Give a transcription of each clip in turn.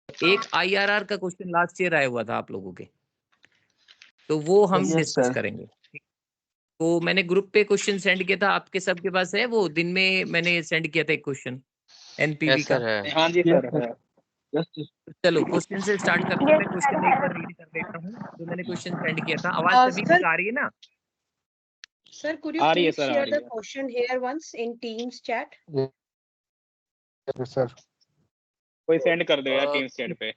एक IRR का question last year आया हुआ था आप लोगों के, तो वो हम डिस्कस करेंगे। तो मैंने ग्रुप पे क्वेश्चन सेंड किया था, आपके सबके पास है वो? दिन में मैंने सेंड किया था एक क्वेश्चन NPV का। हाँ जी सर है। चलो क्वेश्चन से स्टार्ट करते हैं। मैं क्वेश्चन एक बार रीड कर देता हूँ जो मैंने क्वेश्चन सेंड किया था। आवाज सभी की आ रही है ना? Sir, could you please share the question here once in Teams chat? Sir कोई सेंड कर दो यार टीम्स चैट पे।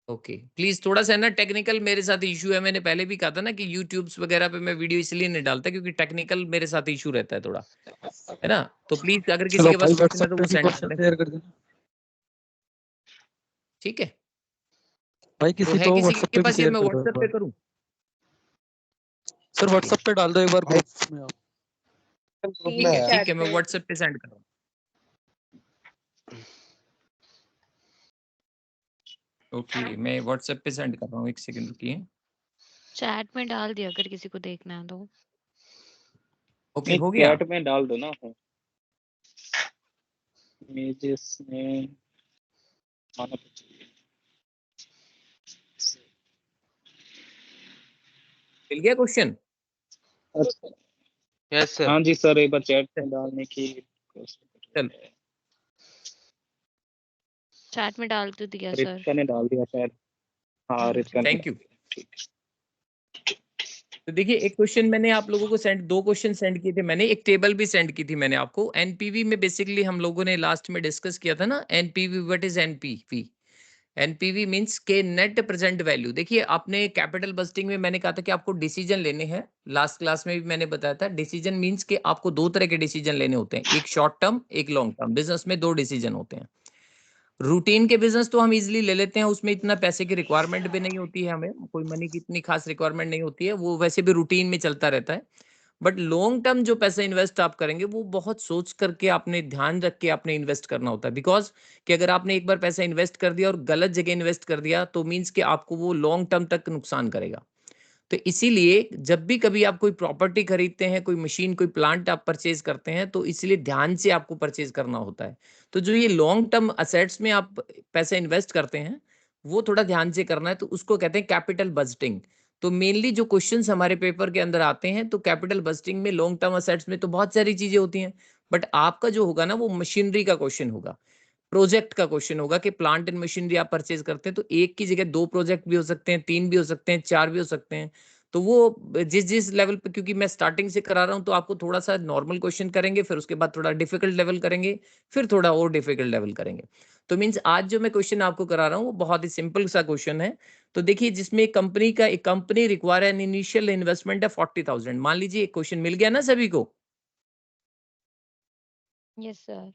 ओके प्लीज, थोड़ा सा ना टेक्निकल मेरे साथ इशू है। मैंने पहले भी कहा था ना कि यूट्यूब्स वगैरह पे मैं वीडियो इसलिए नहीं डालता क्योंकि टेक्निकल मेरे साथ इशू रहता है थोड़ा, है ना? तो प्लीज अगर किसी के पास क्वेश्चन है तो वो सेंड कर दें, ठीक है भाई? तो किसी है तो किसी व्हाट्सएप के पे भी पास या शेयर मैं कर दो व्हाट्सएप एक पे बार। करूं? सर व्हाट्सएप पे डाल दो एक बार ग्रुप में आप। ठीक है ठीक है, मैं व्हाट्सएप पे सेंड कर रहा हूँ। ओके मैं व्हाट्सएप पे सेंड कर रहा हूँ, एक सेकंड रुकिए। चैट में डाल दिया अगर किसी को देखना है तो। ओके हो गया। चैट में डाल दो ना इमेजेस में आना चाहिए। मिल गया क्वेश्चन? Yes sir. हाँ जी सर, एक बार चैट में डालने की चल चैट में डाल तो दिया सर। रितिका ने डाल दिया शायद। हाँ रितिका ने। Thank you. तो देखिए एक क्वेश्चन मैंने आप लोगों को सेंड, दो क्वेश्चन सेंड किए थे मैंने, एक टेबल भी सेंड की थी मैंने आपको। एनपीवी में बेसिकली हम लोगों ने लास्ट में डिस्कस किया था ना, NPV what is NPV? NPV means के नेट प्रेजेंट वैल्यू। देखिए आपने कैपिटल बस्टिंग में मैंने कहा था कि आपको डिसीजन लेने हैं, लास्ट क्लास में भी मैंने बताया था। डिसीजन मींस के आपको दो तरह के डिसीजन लेने होते हैं, एक शॉर्ट टर्म एक लॉन्ग टर्म। बिजनेस में दो डिसीजन होते हैं। रूटीन के बिजनेस तो हम इजीली ले लेते हैं, उसमें इतना पैसे की रिक्वायरमेंट भी नहीं होती है, हमें कोई मनी की इतनी खास रिक्वायरमेंट नहीं होती है, वो वैसे भी रूटीन में चलता रहता है। बट लॉन्ग टर्म जो पैसा इन्वेस्ट आप करेंगे वो बहुत सोच करके आपने ध्यान रख के आपने इन्वेस्ट करना होता है। बिकॉज कि अगर आपने एक बार पैसा इन्वेस्ट कर दिया और गलत जगह इन्वेस्ट कर दिया तो मीन्स कि आपको वो लॉन्ग टर्म तक नुकसान करेगा। तो इसीलिए जब भी कभी आप कोई प्रॉपर्टी खरीदते हैं, कोई मशीन कोई प्लांट आप परचेज करते हैं, तो इसलिए ध्यान से आपको परचेज करना होता है। तो जो ये लॉन्ग टर्म असेट्स में आप पैसा इन्वेस्ट करते हैं वो थोड़ा ध्यान से करना है, तो उसको कहते हैं कैपिटल बजटिंग। तो मेनली जो क्वेश्चंस हमारे पेपर के अंदर आते हैं तो कैपिटल बजटिंग में लॉन्ग टर्म असेट्स में तो बहुत सारी चीजें होती हैं, बट आपका जो होगा ना वो मशीनरी का क्वेश्चन होगा, प्रोजेक्ट का क्वेश्चन होगा कि प्लांट एंड मशीनरी आप परचेज करते हैं तो एक की जगह दो प्रोजेक्ट भी हो सकते हैं, तीन भी हो सकते हैं, चार भी हो सकते हैं। तो वो जिस जिस लेवल पे, क्योंकि मैं स्टार्टिंग से करा रहा हूं तो आपको थोड़ा सा नॉर्मल क्वेश्चन करेंगे, फिर उसके बाद थोड़ा डिफिकल्ट लेवल करेंगे, फिर थोड़ा और डिफिकल्ट लेवल करेंगे। तो मींस आज जो मैं क्वेश्चन आपको करा रहा हूँ वो बहुत ही सिंपल सा क्वेश्चन है। तो देखिए जिसमें एक company require an initial investment है 40,000। मान लीजिए एक क्वेश्चन मिल गया ना सभी को? Yes sir.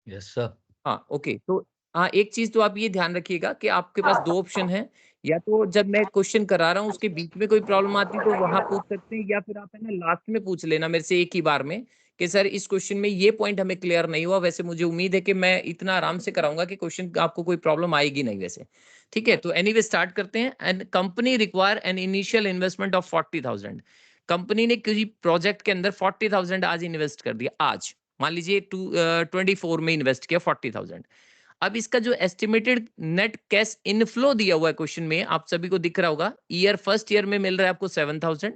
Yes sir. हाँ ओके। तो हाँ एक चीज तो आप ये ध्यान रखिएगा कि आपके पास दो ऑप्शन है, या तो जब मैं क्वेश्चन करा रहा हूँ उसके बीच में कोई प्रॉब्लम आती तो वहां पूछ सकते हैं, या फिर आप है ना लास्ट में पूछ लेना मेरे से एक ही बार में कि सर इस क्वेश्चन में ये पॉइंट हमें क्लियर नहीं हुआ। वैसे मुझे उम्मीद है कि मैं इतना आराम से कराऊंगा कि क्वेश्चन आपको कोई प्रॉब्लम आएगी नहीं वैसे। ठीक है तो एनीवे स्टार्ट करते हैं। And company require an initial investment of 40,000। Company ने किसी प्रोजेक्ट के अंदर 40,000 आज इन्वेस्ट कर दिया, आज मान लीजिए 24 में इन्वेस्ट किया 40,000। अब इसका जो एस्टिमेटेड नेट कैश इनफ्लो दिया हुआ है क्वेश्चन में आप सभी को दिख रहा होगा। ईयर फर्स्ट ईयर में मिल रहा है आपको 7,000,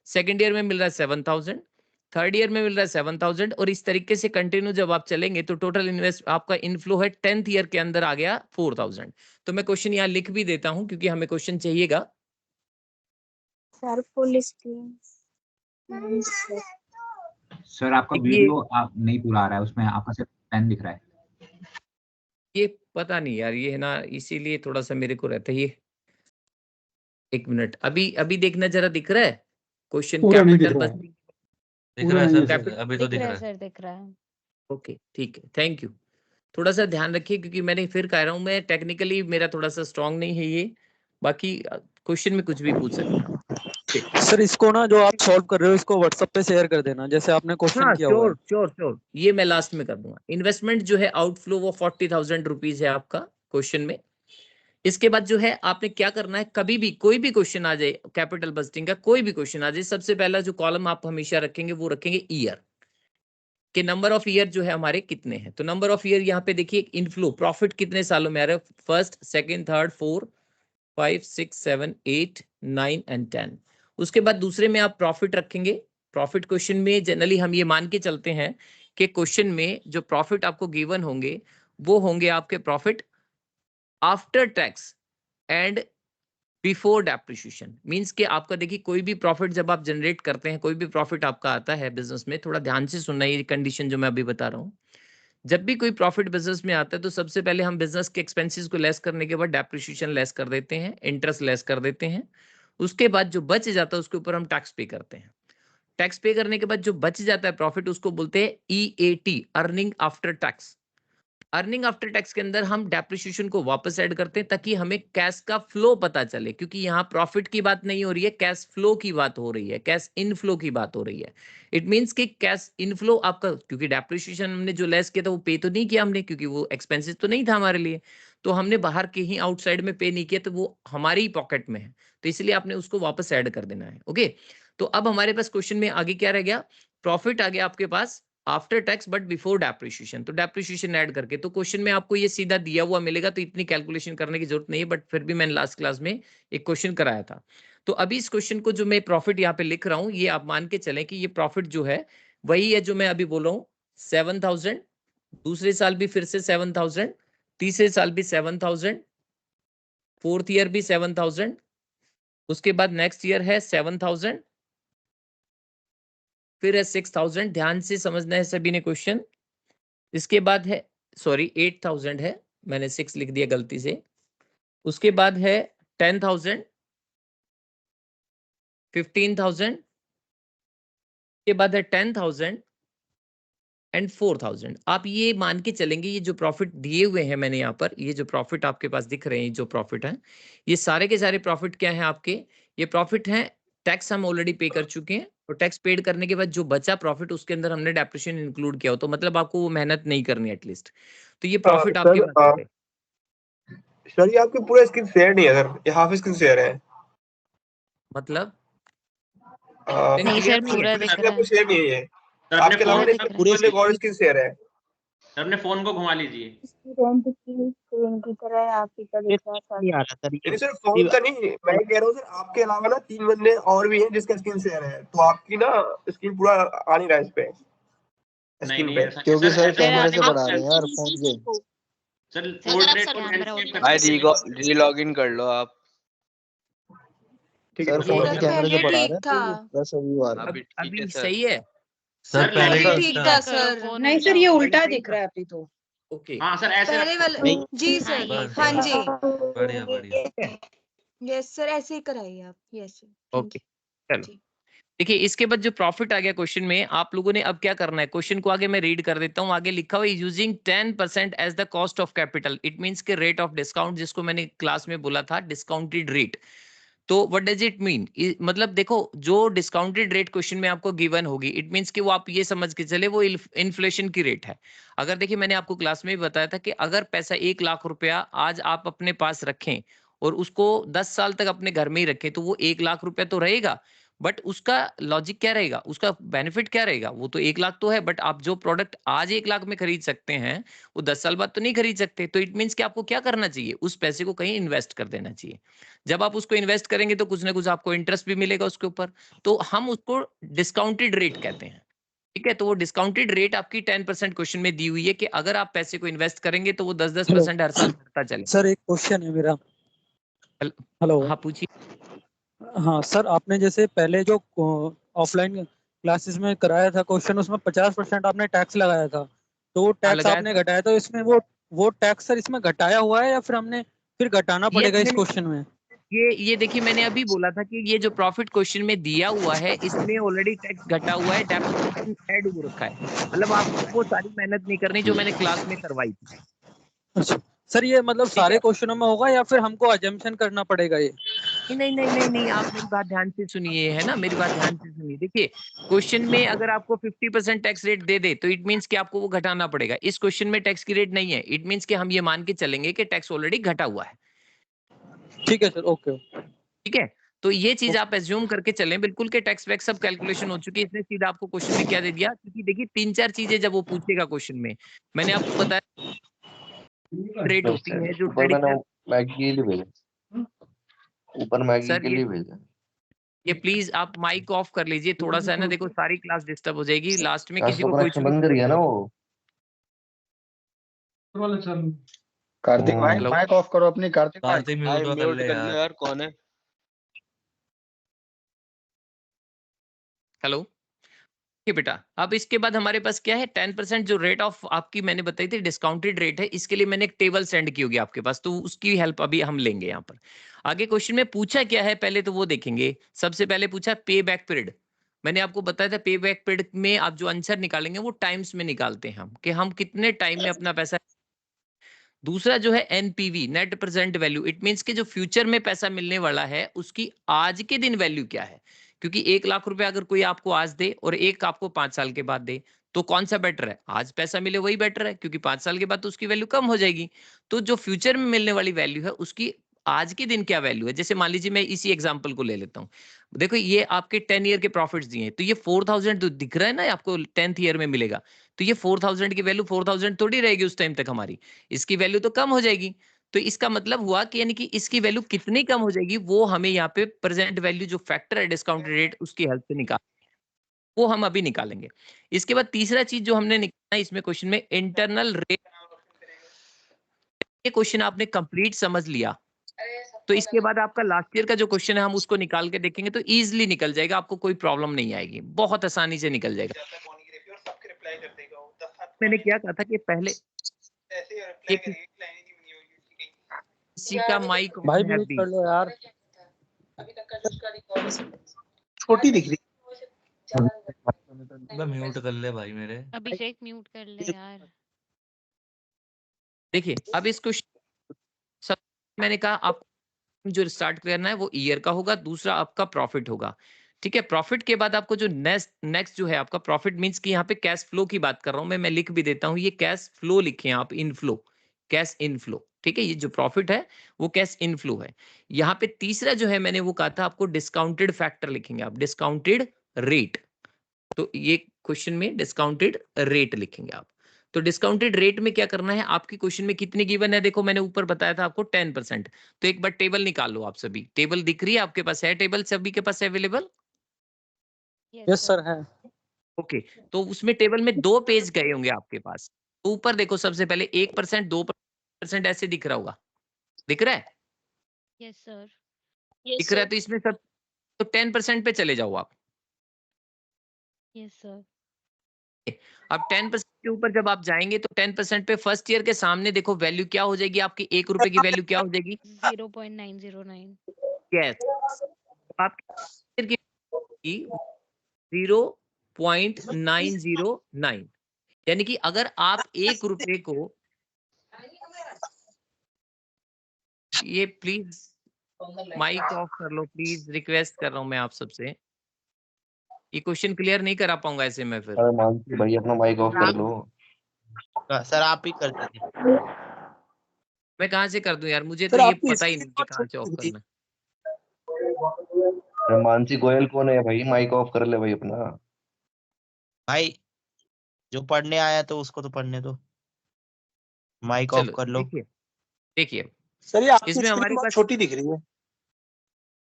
सेकंड ईयर में मिल रहा है 7,000, थर्ड ईयर में मिल रहा है 7,000, और इस तरीके से कंटिन्यू जब आप चलेंगे तो टोटल इन्वेस्ट आपका इनफ्लो है 10th ईयर के अंदर आ गया 4,000। तो मैं क्वेश्चन यहाँ लिख भी देता हूं क्योंकि हमें क्वेश्चन चाहिएगा। सर फुल स्क्रीन सर आपका देखिए वीडियो आप नहीं पूरा आ रहा है, उसमें आपका सिर्फ पेन दिख रहा है। ये पता नहीं यार, ये है ना इसीलिए थोड़ा सा मेरे को रहता है ये। एक मिनट, अभी अभी देखना जरा, दिख रहा है क्वेश्चन कैपिटल बस? दिख रहा है सर, कैपिटल अभी तो दिख रहा है सर दिख रहा है। ओके ठीक है थैंक यू। थोड़ा सा ध्यान रखिए क्योंकि मैंने फिर कह रहा हूँ मैं टेक्निकली मेरा थोड़ा सा स्ट्रांग नहीं है ये, बाकी क्वेश्चन में कुछ भी पूछ सकते हैं आप। सर इसको ना जो आप सॉल्व कर रहे हो इसको व्हाट्सएप पे शेयर कर देना जैसे आपने क्वेश्चन हाँ किया हुआ है। श्योर श्योर श्योर, ये मैं लास्ट में कर दूंगा। इन्वेस्टमेंट जो है आउटफ्लो वो 40,000 रुपीज है आपका क्वेश्चन में। इसके बाद जो है आपने क्या करना है, कभी भी कोई भी क्वेश्चन आ जाए कैपिटल बजटिंग का, कोई भी क्वेश्चन आ जाए, सबसे पहला जो कॉलम आप हमेशा रखेंगे वो रखेंगे ईयर। कि नंबर ऑफ ईयर जो है हमारे कितने हैं। तो नंबर ऑफ ईयर यहाँ पे देखिए इनफ्लो प्रॉफिट कितने सालों में आ रहा है, फर्स्ट, सेकंड, थर्ड, 4, 5, 6, 7, 8, 9 एंड 10। उसके बाद दूसरे में आप प्रॉफिट रखेंगे। प्रॉफिट क्वेश्चन में जनरली हम ये मान के चलते हैं कि क्वेश्चन में जो प्रॉफिट आपको गिवन होंगे वो होंगे आपके profit after tax and before depreciation. Means कि आपका देखिए कोई भी प्रॉफिट जब आप जनरेट करते हैं, कोई भी प्रॉफिट आपका आता है बिजनेस में, थोड़ा ध्यान से सुनना ये कंडीशन जो मैं अभी बता रहा हूँ। जब भी कोई प्रॉफिट बिजनेस में आता है तो सबसे पहले हम बिजनेस के एक्सपेंसेस को लेस करने के बाद डेप्रिसिएशन लेस कर देते हैं, इंटरेस्ट लेस कर देते हैं। उसके बाद जो बच जाता है उसके ऊपर हम टैक्स पे करते हैं। टैक्स पे करने के बाद जो बच जाता है प्रॉफिट उसको बोलते हैं EAT, earning after tax. Earning after tax के अंदर हम डेप्रिसिएशन को वापस ऐड करते हैं ताकि हमें कैश का फ्लो पता चले, क्योंकि यहाँ प्रॉफिट की बात नहीं हो रही है, कैश फ्लो की बात हो रही है, कैश इनफ्लो की बात हो रही है। इट मींस कि कैश इनफ्लो आपका, क्योंकि डेप्रिसिएशन हमने जो लेस किया था वो पे तो नहीं किया हमने, क्योंकि वो एक्सपेंसेस तो नहीं था हमारे लिए, तो हमने बाहर के ही आउटसाइड में पे नहीं किया, तो वो हमारी पॉकेट में है, तो इसलिए आपने उसको वापस ऐड कर देना है। ओके, तो अब हमारे पास क्वेश्चन में आगे क्या रह गया, प्रॉफिट आ गया आपके पास after tax but before depreciation, तो डेप्रिसिएशन ऐड करके। तो क्वेश्चन में आपको ये सीधा दिया हुआ मिलेगा, तो इतनी कैलकुलेशन करने की जरूरत नहीं है, बट फिर भी मैंने लास्ट क्लास में एक क्वेश्चन कराया था। तो अभी इस क्वेश्चन को जो मैं प्रॉफिट यहाँ पे लिख रहा हूँ, ये आप मान के चलें कि ये प्रॉफिट जो है वही है जो मैं अभी बोल रहा हूँ, 7,000, दूसरे साल भी फिर से 7,000, तीसरे साल भी 7,000, फोर्थ ईयर भी 7,000, उसके बाद नेक्स्ट ईयर है 7,000, फिर है 6,000। ध्यान से समझना है सभी ने क्वेश्चन। इसके बाद है, सॉरी 8,000 है, मैंने 6 लिख दिया गलती से। उसके बाद है 10,000, 15,000, के बाद है 10,000 एंड 4,000। आप ये मान के चलेंगे ये जो प्रॉफिट दिए हुए हैं मैंने यहाँ पर, ये जो प्रॉफिट आपके पास दिख रहे हैं, जो प्रॉफिट है, ये सारे के सारे प्रॉफिट क्या है आपके, ये प्रॉफिट है, टैक्स हम ऑलरेडी पे कर चुके हैं, और टैक्स पेड करने के बाद जो बचा प्रॉफिट उसके अंदर हमने डेप्रिसिएशन इंक्लूड किया हो, तो मतलब आपको वो मेहनत नहीं करनी एटलीस्ट, तो ये प्रॉफिट आपके पास है। सर ये आपके पूरा स्क्रीन शेयर नहीं है सर, ये हाफ स्क्रीन शेयर है। मतलब नहीं सर पूरा दिख रहा आपको है। शेयर नहीं है ये, सर आपके अपने अलावा फोन नहीं, पूरे और स्क्रीन शेयर है। सर अपने फोन को घुमा लीजिए। स्टूडेंट की स्क्रीन की तरह आप ही का दिख रहा है सर। नहीं आ रहा सर, नहीं सर फोन का नहीं, मैं कह रहा हूँ सर आपके अलावा ना 3 बंदे और भी हैं जिसका स्क्रीन शेयर है, तो आपकी ना स्क्रीन पूरा आ नहीं रहा है इस पे नहीं स्क्रीन नहीं पे। ऐसा क्योंकि सर ऐसा- कैमरे से ऐसा- पढ़ा रहे हैं यार फोन से। सर सर पोर्ट्रेट आप कैमरा ऑन लैंडस्केप कर करके री लॉग इन कर लो आप। ठीक है सर तो फोन फोन के पे कैमरे से पढ़ा रहे हैं था। तो वैसे व्यू आ रहा है। अभी सही है। सर पहले पहले ठीक था सर, नहीं सर ये उल्टा दिख रहा है अभी तो। ओके, हाँ सर ऐसे पहले रखो। वाला जी सर, बस, हाँ जी बढ़िया बढ़िया। यस सर, ऐसे ही कराइए आप। यस सर ओके चलो। जी। देखिए इसके बाद जो प्रॉफिट आ गया क्वेश्चन में, आप लोगों ने अब क्या करना है, क्वेश्चन को आगे मैं रीड कर देता हूँ। आगे लिखा हुआ है using 10% as the cost of capital, it means के रेट ऑफ डिस्काउंट, जिसको मैंने क्लास में बोला था डिस्काउंटेड रेट। तो व्हाट डज इट मीन, मतलब देखो जो डिस्काउंटेड रेट क्वेश्चन में आपको गिवन होगी, इट मींस कि वो आप ये समझ के चले वो इन्फ्लेशन की रेट है। अगर देखिए मैंने आपको क्लास में भी बताया था कि अगर पैसा 1,00,000 रुपया आज आप अपने पास रखें और उसको 10 साल तक अपने घर में ही रखें, तो वो 1,00,000 रुपया तो रहेगा, बट उसका लॉजिक क्या रहेगा, उसका बेनिफिट क्या रहेगा, वो तो 1,00,000 तो है, बट आप जो प्रोडक्ट आज 1,00,000 में खरीद सकते हैं वो 10 साल बाद तो नहीं खरीद सकते। तो इट मीन्स कि आपको क्या करना चाहिए, उस पैसे को कहीं इन्वेस्ट कर देना चाहिए। जब आप उसको इन्वेस्ट करेंगे तो कुछ ना कुछ आपको इंटरेस्ट भी मिलेगा उसके ऊपर, तो हम उसको डिस्काउंटेड रेट कहते हैं। ठीक है, तो वो डिस्काउंटेड रेट आपकी 10% क्वेश्चन में दी हुई है कि अगर आप पैसे को इन्वेस्ट करेंगे तो वो 10% हर साल बढ़ता चले। सर एक क्वेश्चन है मेरा। हेलो। हाँ पूछिए। हाँ सर, आपने जैसे पहले जो ऑफलाइन क्लासेस में कराया था क्वेश्चन, उसमें 50% आपने टैक्स लगाया था, तो वो टैक्स लगाया आपने था। घटाया, तो इसमें वो टैक्स सर इसमें घटाया हुआ है या फिर हमने फिर घटाना पड़ेगा इस क्वेश्चन में? ये देखिए मैंने अभी बोला था कि ये जो प्रॉफिट क्वेश्चन में दिया हुआ है इसमें ऑलरेडी टैक्स घटा हुआ है, डेप्रिसिएशन ऐड हो रखा है, मतलब आपको वो सारी मेहनत नहीं करनी जो मैंने क्लास में करवाई थी। अच्छा सर, ये मतलब ठीक सारे है। क्वेश्चनों में होगा या फिर हमको अजम्पशन करना पड़ेगा ये? नहीं नहीं नहीं नहीं, आप मेरी बात ध्यान से सुनिए, है ना, मेरी बात ध्यान से सुनिए। देखिए क्वेश्चन में अगर आपको 50% टैक्स रेट दे दे तो इट मींस कि आपको वो घटाना पड़ेगा। इस क्वेश्चन में टैक्स की रेट नहीं है, इट मींस कि हम ये मान के चलेंगे कि टैक्स ऑलरेडी घटा हुआ है। ठीक है सर, ओके। ठीक है, तो ये चीज आप एज्यूम करके चलें बिल्कुल के टैक्स वैक्स सब कैलकुलेशन हो चुकी है। इसने सीधा आपको क्वेश्चन में क्या दे दिया, क्योंकि देखिए 3-4 चीजें जब वो पूछेगा क्वेश्चन में, मैंने आपको बताया रेट होती है जो ऊपर मैंने ट्रेडिशनल। मैगी के लिए भेजा, ऊपर मैगी सर के लिए भेजा। ये प्लीज आप माइक ऑफ कर लीजिए थोड़ा सा, है ना, देखो सारी क्लास डिस्टर्ब हो जाएगी लास्ट में, आज किसी तो को कोई कनेक्शन बंद करिए ना वो। कार्तिक भाई हेलो माइक ऑफ करो अपनी। कार्तिक भाई कार्तिक म्यूट कर म्यूट ले कर लो यार। यार, कौन है? हेलो ठीक बेटा। अब इसके बाद हमारे पास क्या है, 10% जो रेट ऑफ आपकी मैंने बताई थी डिस्काउंटेड रेट है, इसके लिए मैंने एक टेबल सेंड की होगी आपके पास, तो उसकी हेल्प अभी हम लेंगे यहाँ पर। आगे क्वेश्चन में पूछा क्या है पहले तो वो देखेंगे। सबसे पहले पूछा पे बैक पीरियड। मैंने आपको बताया था पे बैक पीरियड में आप जो आंसर निकालेंगे वो टाइम्स में निकालते हैं हम, कि हम कितने टाइम में अपना पैसा। दूसरा जो है NPV, net present value, it means कि जो फ्यूचर में पैसा मिलने वाला है उसकी आज के दिन वैल्यू क्या है। क्योंकि 1 लाख रुपए अगर कोई आपको आज दे और एक आपको 5 साल के बाद दे, तो कौन सा बेटर है? आज पैसा मिले वही बेटर है, क्योंकि 5 साल के बाद तो उसकी वैल्यू कम हो जाएगी। तो जो फ्यूचर में मिलने वाली वैल्यू है उसकी आज के दिन क्या वैल्यू है। जैसे मान लीजिए मैं इसी एग्जांपल को ले लेता हूँ। देखो ये आपके 10 ईयर के प्रॉफिट्स दिए हैं, तो ये 4000 तो दिख रहा है ना आपको 10th ईयर में मिलेगा। तो ये 4000 की वैल्यू 4000 थोड़ी रहेगी उस टाइम तक हमारी, इसकी वैल्यू तो कम हो जाएगी। तो इसका मतलब हुआ कि यानी कि इसकी वैल्यू कितनी कम हो जाएगी वो हमें यहाँ पे प्रेजेंट वैल्यू जो फैक्टर है डिस्काउंटेड रेट उसकी हेल्प से निकाल, वो हम अभी निकालेंगे। इसके बाद तीसरा चीज जो हमने निकाला इसमें क्वेश्चन में इंटरनल रेट। ये क्वेश्चन आपने कंप्लीट समझ लिया तो इसके बाद आपका लास्ट ईयर का जो क्वेश्चन है हम उसको निकाल के देखेंगे तो इजीली निकल जाएगा, आपको कोई प्रॉब्लम नहीं आएगी, बहुत आसानी से निकल जाएगा। मैंने क्या कहा था कि पहले किसी का माइक भाई ऑन है म्यूट अभी। कर लो यार। छोटी दिख रही। म्यूट कर ले भाई मेरे। अभिषेक म्यूट कर ले यार। देखिए अब इस क्वेश्चन सब मैंने कहा आप जो स्टार्ट करना है वो ईयर का होगा, दूसरा आपका प्रॉफिट होगा। ठीक है, प्रॉफिट के बाद आपको जो नेक्स्ट जो है आपका प्रॉफिट मींस कि यहाँ पे कैश फ्लो की बात कर रहा हूं मैं लिख भी देता हूं, ये कैश फ्लो लिखे आप, इनफ्लो, कैश इनफ्लो। ठीक है, ये जो प्रॉफिट है वो कैश इनफ्लो है। यहाँ पे तीसरा जो है मैंने वो कहा था आपको डिस्काउंटेड फैक्टर लिखेंगे आप, डिस्काउंटेड रेट। तो ये क्वेश्चन में डिस्काउंटेड रेट लिखेंगे आप। तो डिस्काउंटेड रेट में क्या करना है, आपकी क्वेश्चन में कितनी गिवन है, देखो मैंने ऊपर बताया था आपको 10%। तो एक बार टेबल निकाल लो आप सभी, टेबल दिख रही है आपके पास, है टेबल सभी के पास अवेलेबल? यस सर है। ओके, तो उसमें टेबल में 2 पेज गए होंगे आपके पास। तो ऊपर देखो सबसे पहले 1%, 2% ऐसे दिख रहा होगा, दिख रहा है? Yes sir. दिख रहा है, तो इसमें सब तो 10% पे चले जाओ आप। Yes sir. अब 10% के ऊपर जब आप जाएंगे तो 10% पे फर्स्ट ईयर के सामने देखो वैल्यू क्या हो जाएगी आपकी, 1 रुपए की वैल्यू क्या हो जाएगी? 0.909। यस, आपकी 0.909, यानी कि अगर आप 1 रुपए को, ये प्लीज माइक ऑफ कर लो प्लीज, रिक्वेस्ट कर रहा हूं मैं आप सबसे, ये क्वेश्चन क्लियर नहीं करा पाऊंगा ऐसे में फिर। अरे मानसी भाई अपना माइक ऑफ कर लो। सर आप ही कर दीजिए। मैं कहाँ से कर दूं यार, मुझे सर तो ये आपकी पता ही स्क्रीन नहीं कि बहुत कहाँ से ऑफ छोटी दिख करना है। अरे मानसी गोयल कौन है भाई, माइक ऑफ कर ले भाई अपना। भाई जो पढ़ने आया तो उसको तो पढ़ने दो। माइक ऑफ चलो कर लो। देखिए, देखिए सर ये आपकी इसमें स्क्रीन हमारे बहुत पास छोटी दिख रही है।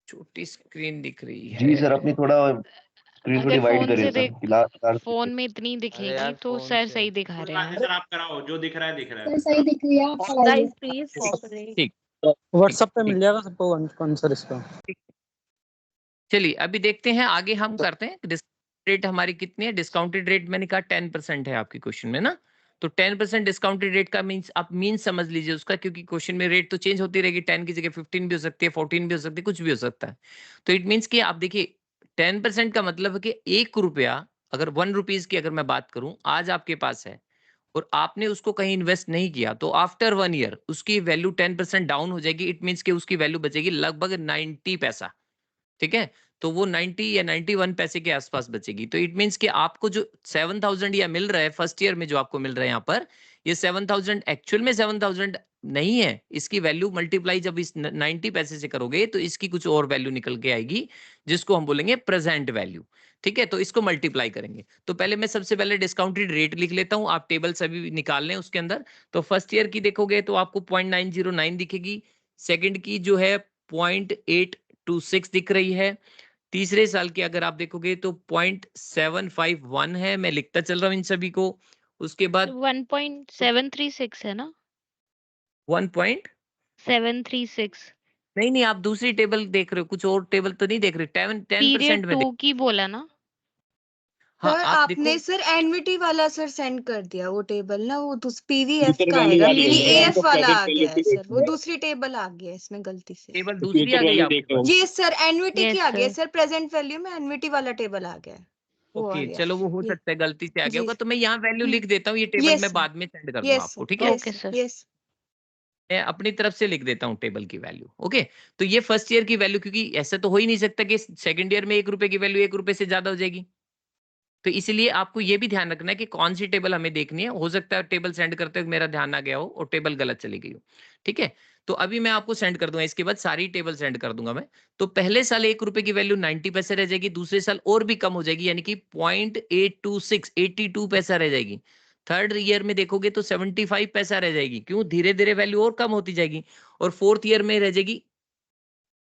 छोटी स्क्रीन दिख रही जी है। सर अपनी थोड़ा स्क्रीन को अगर डिवाइड फोन करिए से सर। देख, फिलहाल फोन में इतनी दिखेगी तो सर सही दिखा रहे हैं। सर आप कराओ, जो दिख रहा है दिख रहा है। सही दिख रही है, आप पढ़ाइए। Guys, please cooperate. ठीक, व्हाट्सएप पे ठीक। मिल जाएगा सबको आंसर इसका। चलिए अभी देखते हैं आगे हम करते हैं। डिस्काउंट रेट हमारी कितनी है, डिस्काउंटेड रेट मैंने कहा 10% है आपकी क्वेश्चन में ना, तो 10% डिस्काउंटेड रेट का मींस आप मींस समझ लीजिए उसका, क्योंकि क्वेश्चन में रेट तो चेंज होती रहेगी, 10 की जगह 15 भी हो सकती है, 14 भी हो सकती है, कुछ भी हो सकता है। तो इट मींस कि आप देखिए 10% का मतलब है कि 1 रुपया, अगर 1 रुपीज की अगर मैं बात करूं आज आपके पास है और आपने उसको कहीं इन्वेस्ट नहीं किया, तो आफ्टर 1 ईयर उसकी वैल्यू 10% डाउन हो जाएगी। इट मींस कि उसकी वैल्यू बचेगी लगभग 90 पैसा। ठीक है, तो वो 90 या 91 पैसे के आसपास बचेगी। तो इट मींस कि आपको जो 7000 या मिल रहा है फर्स्ट ईयर में, जो आपको मिल रहा है यहाँ पर, ये 7000 एक्चुअल में 7000 नहीं है, इसकी वैल्यू मल्टीप्लाई जब इस 90 पैसे से करोगे तो इसकी कुछ और वैल्यू निकल के आएगी जिसको हम बोलेंगे प्रेजेंट वैल्यू। ठीक है, तो इसको मल्टीप्लाई करेंगे। तो पहले मैं सबसे पहले डिस्काउंटेड रेट लिख लेता हूं, आप टेबल सभी निकाल लें उसके अंदर। तो फर्स्ट ईयर की देखोगे तो आपको 0.909 दिखेगी, सेकंड की जो है 0.826 दिख रही है, तीसरे साल की अगर आप देखोगे तो 0.751 है, मैं लिखता चल रहा हूं इन सभी को। उसके बाद 1.736 है ना? 1.736 नहीं नहीं, आप दूसरी टेबल देख रहे हो, कुछ और टेबल तो नहीं देख रहे। 10% पीरियड में 2 की बोला ना? हाँ, सर आप आपने देखो सर एनवीटी वाला सर सेंड कर दिया वो टेबल ना, वो पीवीएफ फ्यूचर का वैल्यू आएगा, वाली है, ये पीवीएफ हमको वाला प्रेजेंट आ वैल्यू गया की है सर, वो देखनी है। दूसरी टेबल आ गया है इसमें गलती से। टेबल तो दूसरी आ फ्यूचर गई वैल्यू आपके देख रहे पास। हो। ये सर एनवीटी की यस आ गया है सर। सर, प्रेजेंट वैल्यू में एनवीटी वाला टेबल आ गया है, वो आ ओके, गया चलो वो हो ये। सकता है गलती से आ गया जी होगा, तो मैं यहाँ वैल्यू लिख देता हूँ, ये टेबल यस मैं सर, बाद में सेंड कर दूंगा यस आपको। सर, ठीक है, yes okay sir, sir. Yes. मैं अपनी तरफ से लिख देता हूँ टेबल की वैल्यू। ओके, तो ये फर्स्ट ईयर की वैल्यू, क्योंकि ऐसा तो हो ही नहीं सकता कि सेकंड ईयर में 1 रुपए की वैल्यू 1 रुपए से ज्यादा हो जाएगी, तो इसलिए आपको ये भी ध्यान रखना है कि कौन सी टेबल हमें देखनी है। हो सकता है टेबल सेंड करते हुए मेरा ध्यान आ गया हो और टेबल गलत चली गई हो। ठीक है, तो अभी मैं आपको सेंड कर दूंगा, इसके बाद सारी टेबल सेंड कर दूंगा मैं। तो पहले साल 1 रुपए की वैल्यू 90 पैसे रह जाएगी, दूसरे साल और भी कम हो जाएगी, यानी कि 0.826 82 पैसा रह जाएगी। थर्ड ईयर में देखोगे तो 75 पैसा रह जाएगी, क्यों, धीरे धीरे वैल्यू और कम होती जाएगी। और फोर्थ ईयर में रह जाएगी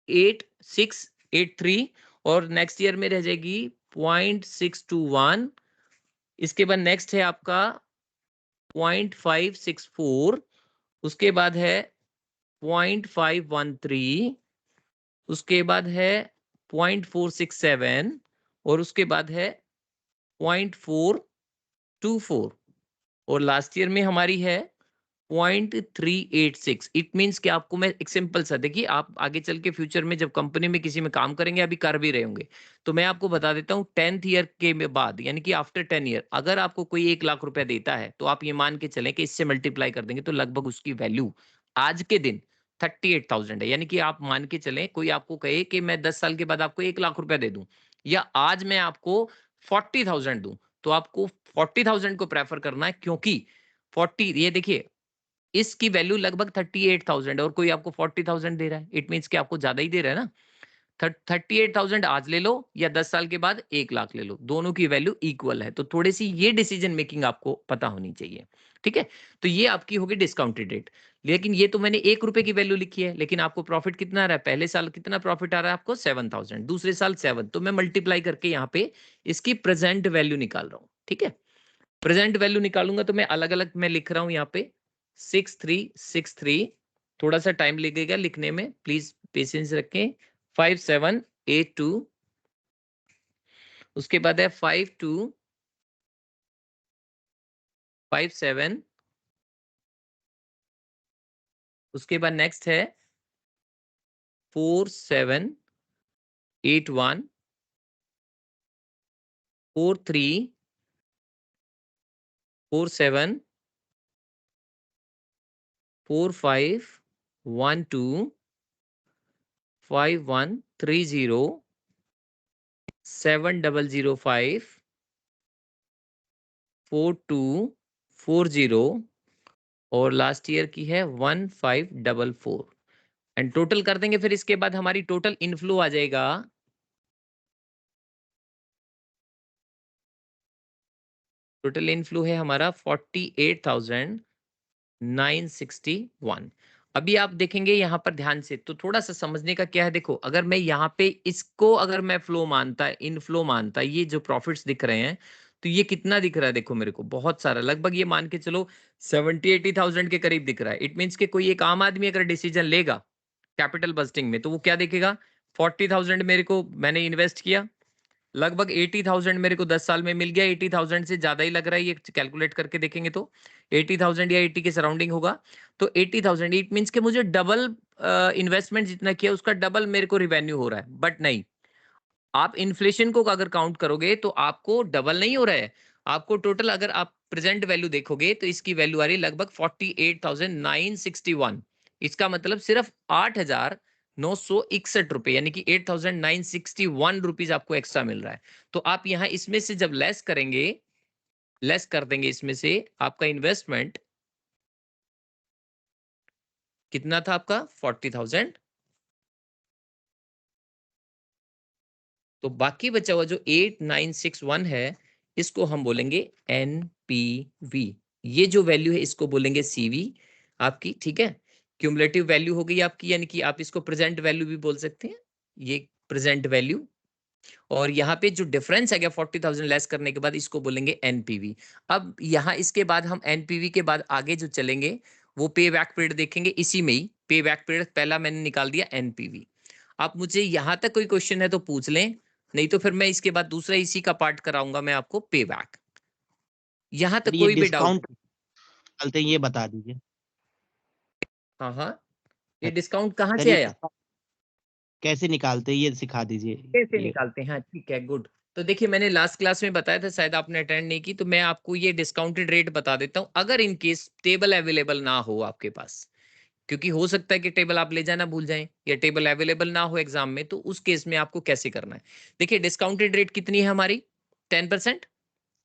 8683, और नेक्स्ट ईयर में रह जाएगी 0.621। इसके बाद नेक्स्ट है आपका 0.564, उसके बाद है 0.513, उसके बाद है 0.467, और उसके बाद है 0.424, और लास्ट ईयर में हमारी है 0.386। इट मींस कि आपको मैं एक सिंपल सा, देखिए आप आगे चल के फ्यूचर में जब कंपनी में किसी में काम करेंगे, अभी कर भी रहे होंगे, तो मैं आपको बता देता हूँ 10th ईयर के बाद, यानी कि आफ्टर 10 ईयर अगर आपको कोई 1 लाख रुपया देता है, तो आप ये मान के चलें कि इससे मल्टीप्लाई कर देंगे तो लगभग उसकी वैल्यू आज के दिन 38,000 है। यानी कि आप मान के चलें, कोई आपको कहे कि मैं 10 साल के बाद आपको 1 लाख रुपया दे दूं, या आज मैं आपको 40,000 दूं, तो आपको 40,000 को प्रेफर करना है, क्योंकि 40, ये देखिए इसकी वैल्यू लगभग 38,000 है, और कोई आपको 40,000 दे रहा है, इट मींस कि आपको ज्यादा ही दे रहा है ना। 38,000 आज ले लो या 10 साल के बाद 1 लाख ले लो, दोनों की वैल्यू इक्वल है। तो थोड़ी सी ये डिसीजन मेकिंग आपको पता होनी चाहिए। ठीक है, तो ये आपकी होगी डिस्काउंटेड रेट। लेकिन ये तो मैंने 1 रुपए की वैल्यू लिखी है, लेकिन आपको प्रॉफिट कितना आ रहा है, पहले साल कितना प्रॉफिट आ रहा है आपको 7,000, दूसरे साल 7, तो मैं मल्टीप्लाई करके यहाँ पे इसकी प्रेजेंट वैल्यू निकाल रहा हूँ। ठीक है, प्रेजेंट वैल्यू निकालूंगा तो मैं अलग अलग मैं लिख रहा हूं यहाँ पे 6363, थोड़ा सा टाइम लगेगा लिखने में, प्लीज पेशेंस रखें। 5782, उसके बाद है 5257, उसके बाद नेक्स्ट है 4781, 4347, 4512, 5130, 7005, 4240, और लास्ट ईयर की है 1544। एंड टोटल कर देंगे, फिर इसके बाद हमारी टोटल इनफ्लो आ जाएगा टोटल इनफ्लो है हमारा 48,961। अभी आप देखेंगे यहाँ पर ध्यान से, तो थोड़ा सा समझने का क्या है, देखो अगर मैं यहाँ पे इसको अगर मैं फ्लो मानता, इनफ्लो मानता, ये जो प्रॉफिट्स दिख रहे हैं, तो ये कितना दिख रहा है, देखो मेरे को बहुत सारा, लगभग ये मान के चलो 70-80,000 के करीब दिख रहा है। इट मीन्स कि कोई एक आम आदमी अगर डिसीजन लेगा कैपिटल बस्टिंग में, तो वो क्या देखेगा, 40,000 मेरे को मैंने इन्वेस्ट किया, लगभग 80,000 मेरे को 10 साल में मिल गया, 80,000 से ज्यादा ही लग रहा है, ये कैलकुलेट करके देखेंगे तो 80,000 या 80 के सराउंडिंग होगा। तो 80,000 इट मींस कि मुझे डबल इन्वेस्टमेंट जितना किया उसका डबल मेरे को रिवेन्यू हो रहा है। बट नहीं, आप इन्फ्लेशन को अगर काउंट करोगे तो आपको डबल नहीं हो रहा है, आपको टोटल अगर आप प्रेजेंट वैल्यू देखोगे तो इसकी वैल्यू आ रही है लगभग 48,961। इसका मतलब सिर्फ 8,961 रुपए, यानी कि 8,961 रुपीज आपको एक्स्ट्रा मिल रहा है। तो आप यहाँ इसमें से जब लेस करेंगे, लेस कर देंगे इसमें से आपका इन्वेस्टमेंट, कितना था आपका 40,000। तो बाकी बचा हुआ जो 8961 है इसको हम बोलेंगे एनपीवी। ये जो वैल्यू है इसको बोलेंगे सीवी आपकी, ठीक है। क्यूमुलेटिव वैल्यू हो गई आपकी, यानी कि आप इसको प्रेजेंट वैल्यू भी बोल सकते हैं, ये प्रेजेंट वैल्यू। और यहाँ पे जो डिफरेंस आ गया 40,000 लेस करने के बाद इसको बोलेंगे एनपीवी। अब यहाँ इसके बाद हम एनपीवी के बाद आगे जो चलेंगे वो पे बैक पीरियड देखेंगे। इसी में ही पे बैक पीरियड पहला मैंने निकाल दिया एनपीवी। आप मुझे यहाँ तक कोई क्वेश्चन है तो पूछ लें, नहीं तो फिर मैं इसके बाद दूसरा इसी का पार्ट कराऊंगा मैं आपको पे बैक। यहाँ तक कोई भी डाउट? चलते ये बता दीजिए। हाँ हाँ, ये डिस्काउंट कहाँ से आया, कैसे निकालते हैं ये सिखा दीजिए। कैसे निकालते हैं? हाँ ठीक है, गुड। तो देखिए मैंने लास्ट क्लास में बताया था, शायद आपने अटेंड नहीं की, तो मैं आपको ये डिस्काउंटेड रेट बता देता हूँ। अगर इन केस टेबल अवेलेबल ना हो आपके पास, क्योंकि हो सकता है कि टेबल आप ले जाना भूल जाएं या टेबल अवेलेबल ना हो एग्जाम में, तो उस केस में आपको कैसे करना है। देखिए डिस्काउंटेड रेट कितनी है हमारी 10%।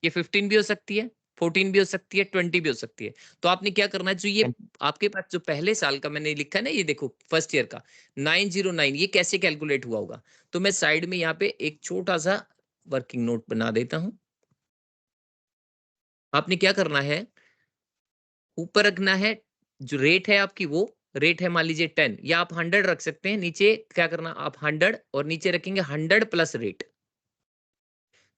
ये 15 भी हो सकती है, 14 भी हो सकती है, 20 भी हो सकती है। तो आपने क्या करना है, जो ये आपके पास जो पहले साल का मैंने लिखा है ना, ये देखो फर्स्ट ईयर का 909, ये कैसे कैलकुलेट हुआ होगा। तो मैं साइड में यहाँ पे एक छोटा सा वर्किंग नोट बना देता हूं। आपने क्या करना है, ऊपर रखना है जो रेट है आपकी, वो रेट है मान लीजिए 10, या आप 100 रख सकते हैं। नीचे क्या करना, आप 100 और नीचे रखेंगे 100 प्लस रेट।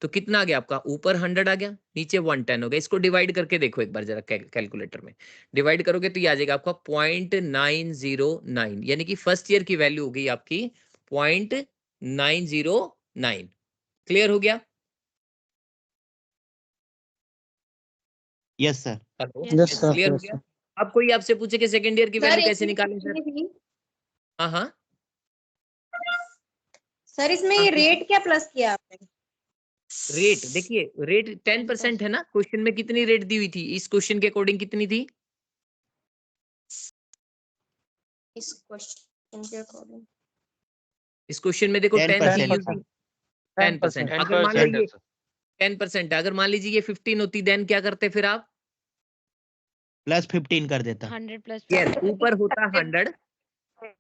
तो कितना आ गया आपका, ऊपर 100 आ गया, नीचे 110 हो गया। इसको डिवाइड करके देखो एक बार जरा कैलकुलेटर में डिवाइड करोगे तो ये आ जाएगा आपका 0.909, यानी कि फर्स्ट ईयर की वैल्यू हो गई आपकी 0.909। क्लियर हो गया? Yes sir. Hello, yes sir, clear हो यस गया? सर। अब कोई आपसे पूछे कि सेकेंड ईयर की वैल्यू कैसे निकालें सर? हाँ हाँ सर इसमें ये रेट क्या प्लस किया आपने? रेट देखिए, रेट 10% है ना। क्वेश्चन में कितनी रेट दी हुई थी, इस क्वेश्चन के अकॉर्डिंग कितनी थी? इस क्वेश्चन के अकॉर्डिंग इस क्वेश्चन में देखो 10%। 10%। अगर मान लीजिए 10%, अगर मान लीजिए ये 15 होती, देन क्या करते फिर आप? प्लस 15 कर देता। 100 प्लस यस, ऊपर होता 100,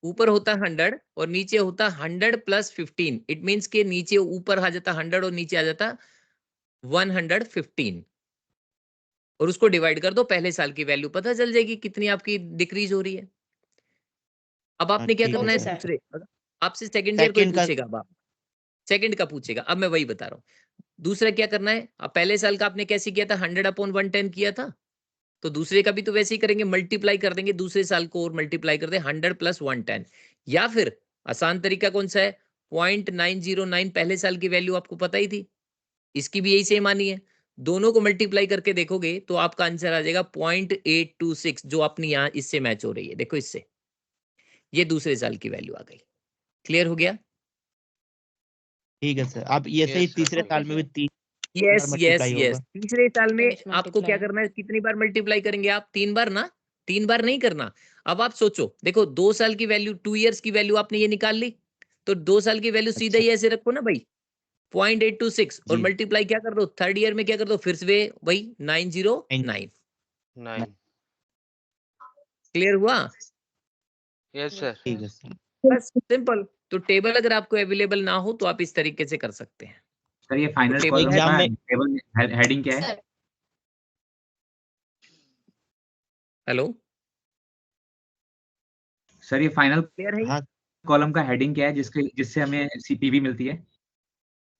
ऊपर होता 100 और नीचे होता 100 प्लस 15। इट मीन्स के नीचे ऊपर आ जाता 100 और नीचे आ जाता 115, और उसको डिवाइड कर दो, पहले साल की वैल्यू पता चल जाएगी कितनी आपकी डिक्रीज हो रही है। अब आपने क्या करना है, दूसरे आपसे सेकंड ईयर कोई पूछेगा, अब आप सेकंड का पूछेगा, अब मैं वही बता रहा हूँ। दूसरा क्या करना है, अब पहले साल का आपने कैसे किया था, 100/110 किया था, तो दूसरे का भी तो वैसे ही करेंगे, मल्टीप्लाई कर देंगे दूसरे साल को और मल्टीप्लाई कर दे 100 प्लस 110। या फिर आसान तरीका कौन सा है, 0.909 पहले साल की वैल्यू आपको पता ही थी, इसकी भी यही सेम आनी है। दोनों को मल्टीप्लाई करके देखोगे तो आपका आंसर आ जाएगा 0.826, जो अपनी यहाँ इससे मैच हो रही है। देखो इससे ये दूसरे साल की वैल्यू आ गई। क्लियर हो गया? ठीक है सर। आप ये सही तीसरे साल में भी 3 यस यस मल्टीप्लाई यस, होगा। तीसरे साल में Twice आपको क्या multiply. करना है, कितनी बार मल्टीप्लाई करेंगे आप? 3 बार ना, 3 बार नहीं करना। अब आप सोचो, देखो 2 साल की वैल्यू, 2 इयर्स की वैल्यू आपने ये निकाल ली, तो 2 साल की वैल्यू सीधा ही ऐसे रखो ना भाई, 0.826 और जी। मल्टीप्लाई क्या कर दो, थर्ड ईयर में क्या कर दो, फिर से वही 909। क्लियर हुआ? Yes, sir. ठीक है सर। बस सिंपल। तो टेबल अगर आपको अवेलेबल ना हो तो आप इस तरीके से कर सकते हैं। सर ये फाइनल टेबल कॉलम एग्जाम का में टेबल हेडिंग क्या है? हेलो सर ये फाइनल क्लियर है? हाँ कॉलम का हेडिंग क्या है जिससे हमें सीपीवी मिलती है?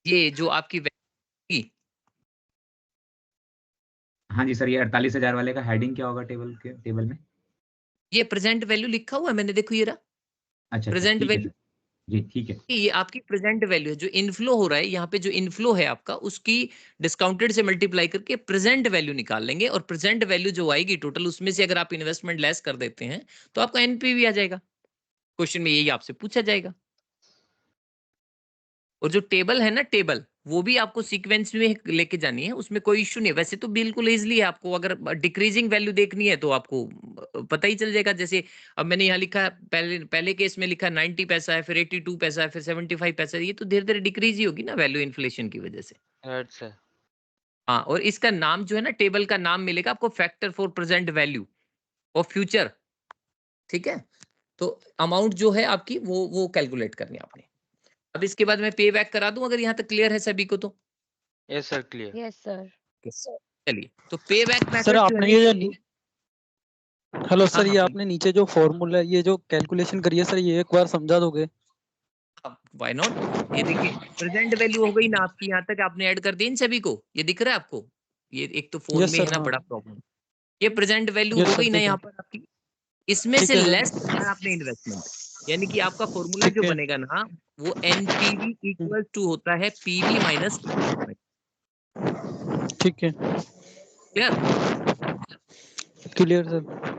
ये जो आपकी वैल्यू, हाँ जी सर, ये 48,000 वाले का हेडिंग क्या होगा टेबल में? ये प्रेजेंट वैल्यू लिखा हुआ है मैंने, देखो ये रहा अच्छा प्रेजेंट ठीक है वैल्यू। सर, जी ठीक है। ये आपकी प्रेजेंट वैल्यू है, जो इनफ्लो हो रहा है यहाँ पे, जो इनफ्लो है आपका, उसकी डिस्काउंटेड से मल्टीप्लाई करके प्रेजेंट वैल्यू निकाल लेंगे, और प्रेजेंट वैल्यू जो आएगी टोटल, उसमें से अगर आप इन्वेस्टमेंट लेस कर देते हैं तो आपका एनपीवी आ जाएगा। क्वेश्चन में यही आपसे पूछा जाएगा। और जो टेबल है ना, टेबल वो भी आपको सीक्वेंस में लेके जानी है, उसमें कोई इश्यू नहीं है। वैसे तो बिल्कुल इजीली है, आपको अगर डिक्रीजिंग वैल्यू देखनी है तो आपको पता ही चल जाएगा। जैसे अब मैंने यहाँ लिखा है, पहले केस में लिखा 90 पैसा है, फिर 82 पैसा है, फिर 75 पैसा है, ये तो धीरे धीरे डिक्रीज ही होगी ना वैल्यू इन्फ्लेशन की वजह से। अच्छा। हाँ, और इसका नाम जो है ना, टेबल का नाम मिलेगा आपको, फैक्टर फॉर प्रेजेंट वैल्यू और फ्यूचर ठीक है, तो अमाउंट जो है आपकी वो कैलकुलेट करनी है आपने। अब इसके बाद मैं पे बैक करा दूं, अगर यहाँ तक क्लियर है सभी को तो। Yes sir, clear. Yes sir. चलिए, तो पे बैक सर मेथड जो है आपने ना, ये हेलो हाँ सर, हाँ ये बोलिए। आपने नीचे जो फॉर्मूला ये जो कैलकुलेशन करी है सर, ये एक बार समझा दोगे? Why not. ये देखिए प्रेजेंट वैल्यू हो गई ना आपकी, यहाँ तक आपने ऐड कर दी इन सभी को, ये दिख रहा है आपको? ये एक तो फोन यस में सर, है ना हाँ। बड़ा प्रॉब्लम, ये प्रेजेंट वैल्यू यस हो सर, गई ना ठीक है। यहाँ पर आपकी। इसमें ठीक से है लेस सर। करना है आपने इन्वेस्टमेंट, यानी कि आपका फॉर्मूला ठीक जो है। बनेगा ना, वो एनपीवी इक्वल टू होता है पीवी माइनस इन्वेस्टमेंट। ठीक है, क्लियर? Clear sir.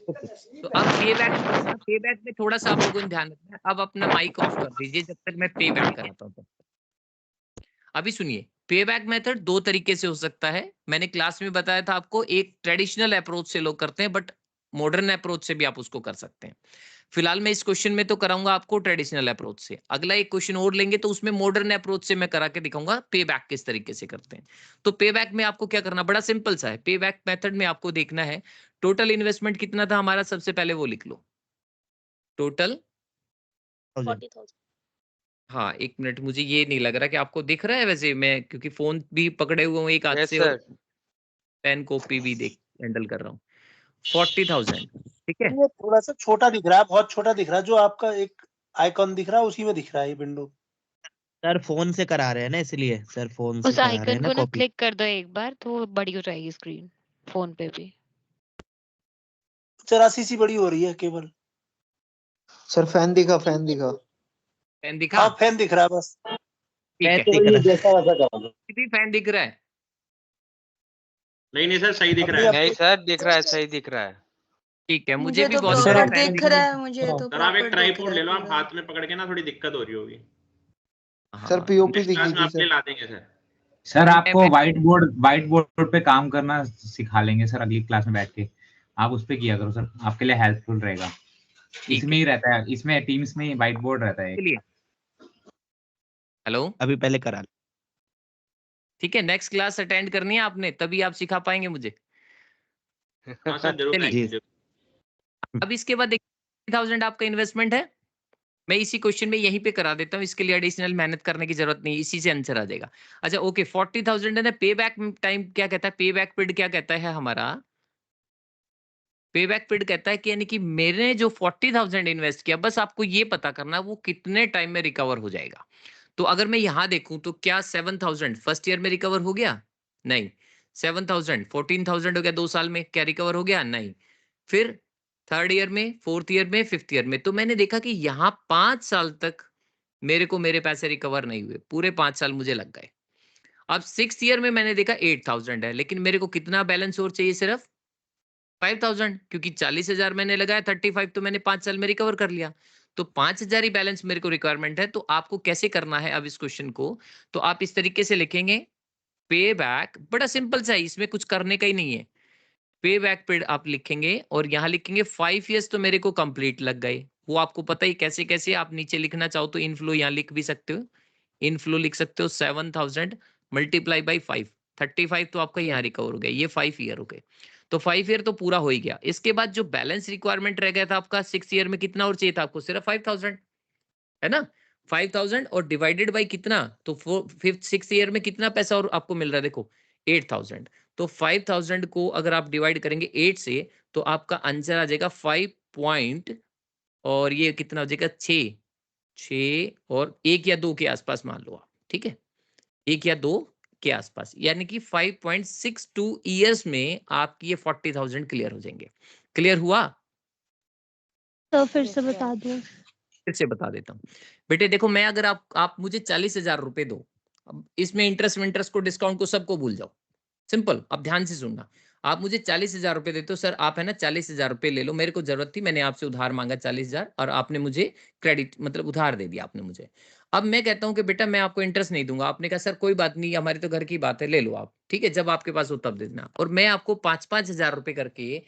ओके, तो अब पे बैक करूंगा। पे बैक में थोड़ा सा आप लोगों ने ध्यान रखना है। अब अपना माइक ऑफ कर दीजिए जब तक मैं पे बैक कराता हूँ तब तक। अभी सुनिए, पे बैक मेथड दो तरीके से हो सकता है। मैंने क्लास में बताया था आपको, एक ट्रेडिशनल अप्रोच से लोग करते हैं, बट मॉडर्न अप्रोच से भी आप उसको कर सकते हैं। फिलहाल मैं इस क्वेश्चन में तो कराऊंगा आपको ट्रेडिशनल अप्रोच से, अगला एक क्वेश्चन और लेंगे तो उसमें मॉडर्न अप्रोच से मैं करा के दिखाऊंगा पे बैक किस तरीके से करते हैं। तो पे बैक में आपको क्या करना, बड़ा सिंपल सा है। पे बैक मेथड में आपको देखना है टोटल इन्वेस्टमेंट कितना था हमारा, सबसे पहले वो लिख लो टोटल। 40,000। हाँ, एक मिनट, मुझे ये नहीं लग रहा कि आपको दिख रहा है, वैसे मैं क्योंकि फोन भी पकड़े हुए हूँ एक हाथ यस से और सर। पेन कॉपी भी देख हैंडल कर रहा हूँ। 40,000, ठीक है। ये थोड़ा सा छोटा दिख रहा है, बहुत छोटा दिख रहा है। जो आपका एक आइकॉन दिख रहा है उसी में दिख रहा है ये विंडो। सर फोन से करा रहे हैं ना, इसलिए सर फोन से उस करा रहे हैं आइकन ना को ना कॉपी। क्लिक कर दो एक बार, तो वो बड़ी हो जाएगी स्क्रीन फोन पे भी। 84 सी बड़ी हो रही है केवल। सर फैन दिखा, फैन दिखा। फैन दिखा? हाँ, फैन दिख रहा है बस। ठीक है, दिख रहा है। जैसा वैसा करा दो। कितनी फैन दिख रहा है? नहीं सर, सही दिख रहा अपनी है। नहीं सर, दिख रहा है, सही दिख रहा है। ठीक है, मुझे मुझे भी तो बहुत सर सारे प्रॉपर फैन दिख दिख रहा रहे है, मुझे तो सर आप एक प्रॉपर दिख ट्राइपॉड रहा ले है लो, आप पूरा। हाथ में पकड़ के ना थोड़ी दिक्कत हो रही होगी। हैं। सर हाँ, पीओपी नेक्स्ट क्लास दिखी में थी आपके लिए सर। ला देंगे सर। सर मैं आपको व्हाइट बोर्ड पे काम करना सिखा लेंगे सर अगली क्लास में बैठ के। आप उस पे किया करो सर, आपके लिए हेल्पफुल रहेगा। ठीक इसमें है, ही रहता है, इसमें टीम्स में व्हाइट बोर्ड रहता है। चलिए। हेलो, अभी पहले करा ले। ठीक है, नेक्स्ट क्लास अटेंड करनी है आपने, तभी आप सिखा पाएंगे मुझे। हाँ सर, जरूर चलिए, आएंगे। जी। अब इसके बाद 40,000 आपका इन्वेस्टमेंट है। मैं इसी क्वेश्चन में यहीं पे करा देता हूँ, इसके लिए एडिशनल मेहनत करने की जरूरत नहीं, इसी से आंसर आ जाएगा। अच्छा ओके, 40,000 है ना। पे बैक टाइम क्या कहता है, पे बैक पीरियड क्या कहता है हमारा? पे बैक पीरियड कहता है कि यानी कि मैंने जो 40,000 इन्वेस्ट किया, बस आपको ये पता करना है वो कितने टाइम में रिकवर हो जाएगा। तो अगर मैं यहां देखूं तो क्या 7,000 फर्स्ट ईयर में रिकवर हो गया? नहीं। 7,000 14,000 हो गया 2 साल में, क्या रिकवर हो गया? नहीं। फिर थर्ड ईयर में, फोर्थ ईयर में, फिफ्थ ईयर में, तो मैंने देखा कि यहाँ 5 साल तक मेरे पैसे रिकवर नहीं हुए, पूरे 5 साल मुझे लग गए। अब सिक्स ईयर में मैंने देखा 8,000 है, लेकिन मेरे को कितना बैलेंस और चाहिए? सिर्फ 5,000, क्योंकि 40,000 मैंने लगाया, 35 तो मैंने 5 साल में रिकवर कर लिया। तो 5,000 ही बैलेंस मेरे को रिक्वायरमेंट है। तो आपको कैसे करना है अब इस क्वेश्चन को? तो आप इस तरीके से लिखेंगे, पे बैक, बड़ा सिंपल सा है, इसमें कुछ करने का ही नहीं है। पे बैक पीरियड आप लिखेंगे और यहाँ लिखेंगे 5 इयर्स, तो मेरे को कंप्लीट लग गए। वो आपको पता ही कैसे कैसे। आप नीचे लिखना चाहो तो इनफ्लो यहाँ लिख भी सकते हो, इनफ्लो लिख सकते हो 7,000 मल्टीप्लाई बाई 5, 35 तो आपका यहाँ रिकवर हो गया। ये 5 ईयर हो गए, तो 5 ईयर तो पूरा हो ही गया। इसके बाद जो बैलेंस रिक्वायरमेंट रह गया था आपका 6 ईयर में, कितना और चाहिए था आपको? सिर्फ 5,000, है ना। 5,000 और डिवाइडेड बाई कितना, तो फिफ्थ सिक्स ईयर में कितना पैसा और आपको मिल रहा है? देखो 8,000। तो 5,000 को अगर आप डिवाइड करेंगे 8 से, तो आपका आंसर आ जाएगा 5 पॉइंट, और ये कितना हो जाएगा? 6 और 1 या 2 के आसपास मान लो आप, ठीक है, 1 या 2 के आसपास, यानी कि 5.62 ईयर्स में आपकी ये 40,000 क्लियर हो जाएंगे। क्लियर हुआ? तो फिर से बता दो। फिर से बता देता हूँ बेटे, देखो मैं अगर आप मुझे 40,000 रुपए दो, अब इसमें इंटरेस्ट को डिस्काउंट को सबको भूल जाओ, सिंपल। अब ध्यान से सुनना, आप मुझे 40,000 रुपए देते हो, सर आप है ना 40,000 रुपए ले लो, मेरे को जरूरत थी, मैंने आपसे उधार मांगा 40,000 और आपने मुझे क्रेडिट मतलब उधार दे दिया आपने मुझे। अब मैं कहता हूं कि बेटा मैं आपको इंटरेस्ट नहीं दूंगा, आपने कहा सर कोई बात नहीं, हमारी तो घर की बात है, ले लो आप, ठीक है, जब आपके पास हो तब दे देना। और मैं आपको 5,000 रुपए करके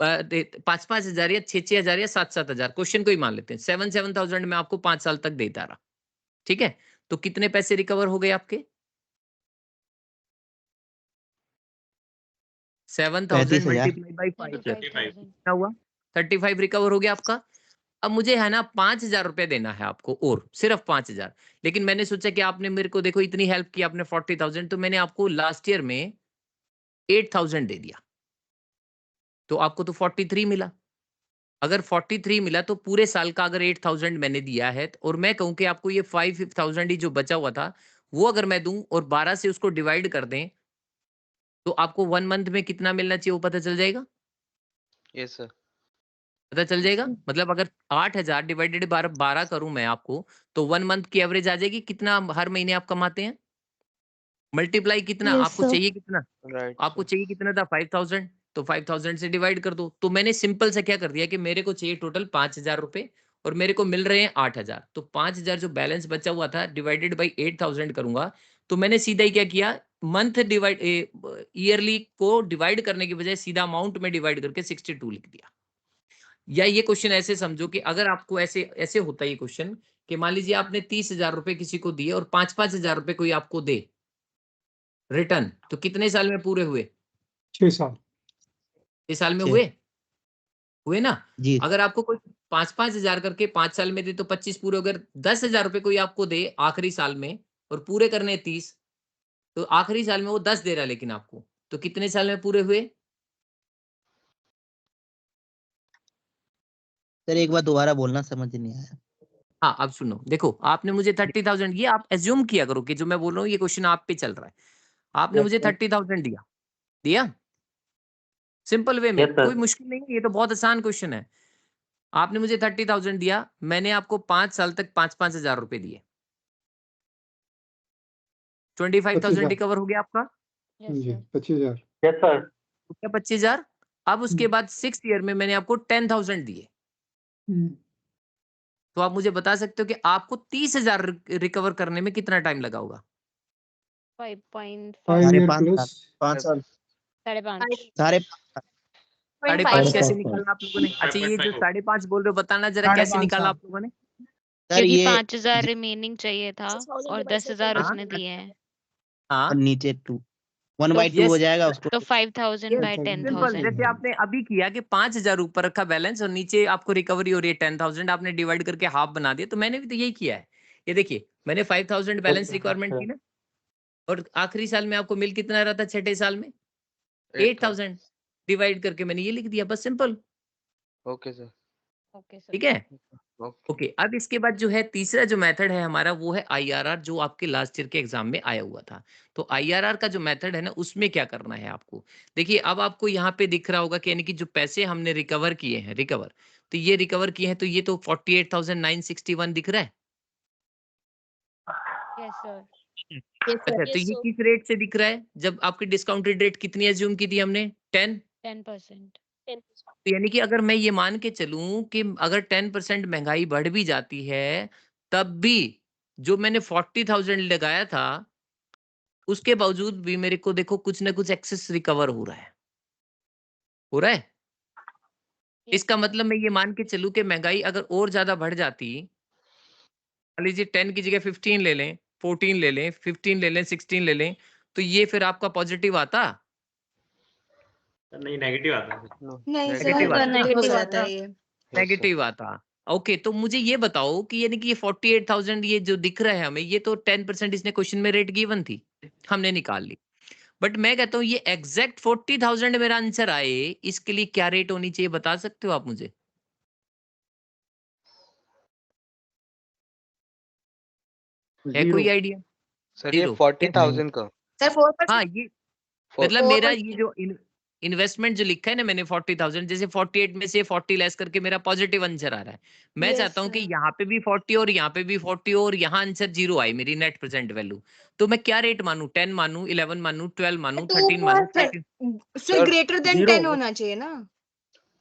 5,000 या 6,000 या 7,000, क्वेश्चन को ही मान लेते हैं, 7,000 में आपको 5 साल तक देता रहा, ठीक है। तो कितने पैसे रिकवर हो गए आपके? 7,000 35,000। मल्टीप्लाई बाई 5 कितना हुआ? 35 रिकवर हो गया आपका। अब मुझे है ना 5,000 रुपए देना है आपको, और सिर्फ 5,000। लेकिन मैंने सोचा कि आपने मेरे को देखो इतनी हेल्प की आपने 40,000, तो मैंने आपको लास्ट ईयर में 8,000 दे दिया, तो आपको तो 43 मिला। अगर 43 मिला तो पूरे साल का अगर 8,000 मैंने दिया है, और मैं कहूं कि आपको ये 5,000 ही जो बचा हुआ था वो अगर मैं दूं और 12 से उसको डिवाइड कर दें, तो आपको 1 मंथ में कितना मिलना चाहिए वो पता चल जाएगा। Yes sir. पता चल जाएगा, मतलब अगर 8,000 डिवाइडेड 12 करूं मैं आपको, तो 1 मंथ की एवरेज आ जाएगी कितना हर महीने आप कमाते हैं। मल्टीप्लाई कितना Yes, आपको sir. चाहिए, कितना राइट आपको चाहिए, कितना था 5,000, तो 5,000 से डिवाइड कर दो। तो मैंने सिंपल से क्या कर दिया कि मेरे को चाहिए टोटल 5,000 रुपए और मेरे को मिल रहे हैं 8,000, तो 5,000 जो बैलेंस बचा हुआ था डिवाइडेड बाई 8,000 करूंगा। तो मैंने सीधा ही क्या किया, मंथ डिवाइड ईयरली को डिवाइड करने की बजाय सीधा अमाउंट में डिवाइड करके 62 लिख दिया। या ये क्वेश्चन ऐसे समझो कि अगर आपको ऐसे ऐसे होता है ये क्वेश्चन कि मान लीजिए आपने 30,000 रुपए किसी को दिए और 5,000 रुपए कोई आपको दे रिटर्न, तो कितने साल में पूरे हुए? 6 साल। 6 साल में 6 हुए ना। जी। अगर आपको कोई 5,000 करके 5 साल में दे तो 25 पूरे। अगर 10,000 रुपए कोई आपको दे आखिरी साल में और पूरे करने 30, तो आखिरी साल में वो 10 दे रहा है लेकिन आपको, तो कितने साल में पूरे हुए? सर एक बार दोबारा बोलना, समझ नहीं आया। हाँ अब सुनो, देखो आपने मुझे 30,000, ये आप एज्यूम किया करो कि जो मैं बोल रहा हूँ ये क्वेश्चन आप पे चल रहा है। आपने मुझे 30,000 दिया सिंपल वे में, कोई मुश्किल नहीं है, ये तो बहुत आसान क्वेश्चन है। आपने मुझे 30,000 दिया, मैंने आपको 5 साल तक 5,000 रुपए दिए, 25,000 रिकवर हो गया आपका। जी 25,000। Yes sir. तो क्या 25,000। अब उसके बाद 6 ईयर में मैंने आपको 10,000 दिए, तो आप मुझे बता सकते हो कि आपको 30,000 रिकवर करने में कितना टाइम लगा होगा? 5.5 5 साल। 5.5 5.5 कैसे निकालना आप लोगों ने? अच्छा ये जो 5.5 बोल रहे हो बताना जरा कैसे निकाला आप लोगों ने? सर क्योंकि ये 5,000 रिमेनिंग चाहिए था और 10,000 हाँ उसने दिए हैं, और नीचे 2 1/2 हो जाएगा उसको। तो 5,000 बाय सिंपल, 10,000। जैसे आपने अभी किया कि 5,000 ऊपर रखा बैलेंस और नीचे आपको रिकवरी हो रही है 10,000, आपने डिवाइड करके हाफ बना दिया, तो मैंने भी तो यही किया है। ये देखिए मैंने 5,000 बैलेंस रिक्वायरमेंट की ना, और आखिरी साल में आपको मिल कितना रहा था छठे साल में? 8,000 डिवाइड करके मैंने ये लिख दिया, बस simple. Okay sir. Okay sir. ठीक है, ओके। अब इसके बाद जो है तीसरा जो मेथड है हमारा वो है IRR, जो आपके लास्ट ईयर के एग्जाम में आया हुआ था। तो IRR का जो मेथड है ना, उसमें क्या करना है आपको, देखिए अब आपको यहाँ पे दिख रहा होगा कि यानी कि जो पैसे हमने रिकवर किए हैं, तो ये रिकवर किए हैं, तो ये तो 48,961 दिख रहा है। Yes sir. अच्छा तो ये किस रेट से दिख रहा है? जब आपकी डिस्काउंटेड रेट कितनी एज्यूम की थी हमने? 10%। तो यानी कि अगर मैं ये मान के चलूं कि अगर 10% महंगाई बढ़ भी जाती है, तब भी जो मैंने 40,000 लगाया था उसके बावजूद भी मेरे को देखो कुछ ना कुछ एक्सेस रिकवर हो रहा है। इसका मतलब मैं ये मान के चलूं कि महंगाई अगर और ज्यादा बढ़ जाती, मान लीजिए 10 की जगह 15 ले लें, 14 ले लें, 15 ले लें, 16 ले लें, तो ये फिर आपका पॉजिटिव आता? नहीं नेगेटिव आता है। नहीं सर, नेगेटिव आता? नेगेटिव हो जाता है ये। नेगेटिव आता। ओके तो मुझे ये बताओ कि यानी कि ये 48,000 ये जो दिख रहा है हमें, ये तो 10% इसने क्वेश्चन में रेट गिवन थी, हमने निकाल ली। बट मैं कहता हूँ ये एग्जैक्ट 40,000 मेरा आंसर आए, इसके लिए क्या रेट होनी चाहिए बता सकते हो आप मुझे? है कोई आइडिया? सर ये 40,000 का। सर 4%। हाँ ये मतलब मेरा ये जो इन्वेस्टमेंट जो लिखा है ना मैंने 40,000, जैसे 48 में से 40 लेस करके मेरा पॉजिटिव आंसर आ रहा है। मैं चाहता हूँ कि यहाँ पे भी 40 और यहाँ पे भी 40 और यहाँ आंसर 0 आए मेरी नेट प्रेजेंट वैल्यू। तो मैं क्या रेट मानूं? 10 मानूं, 11 मानूं, 12 मानूं, 13 मानूं, 14? सर ग्रेटर देन 10 होना चाहिए ना।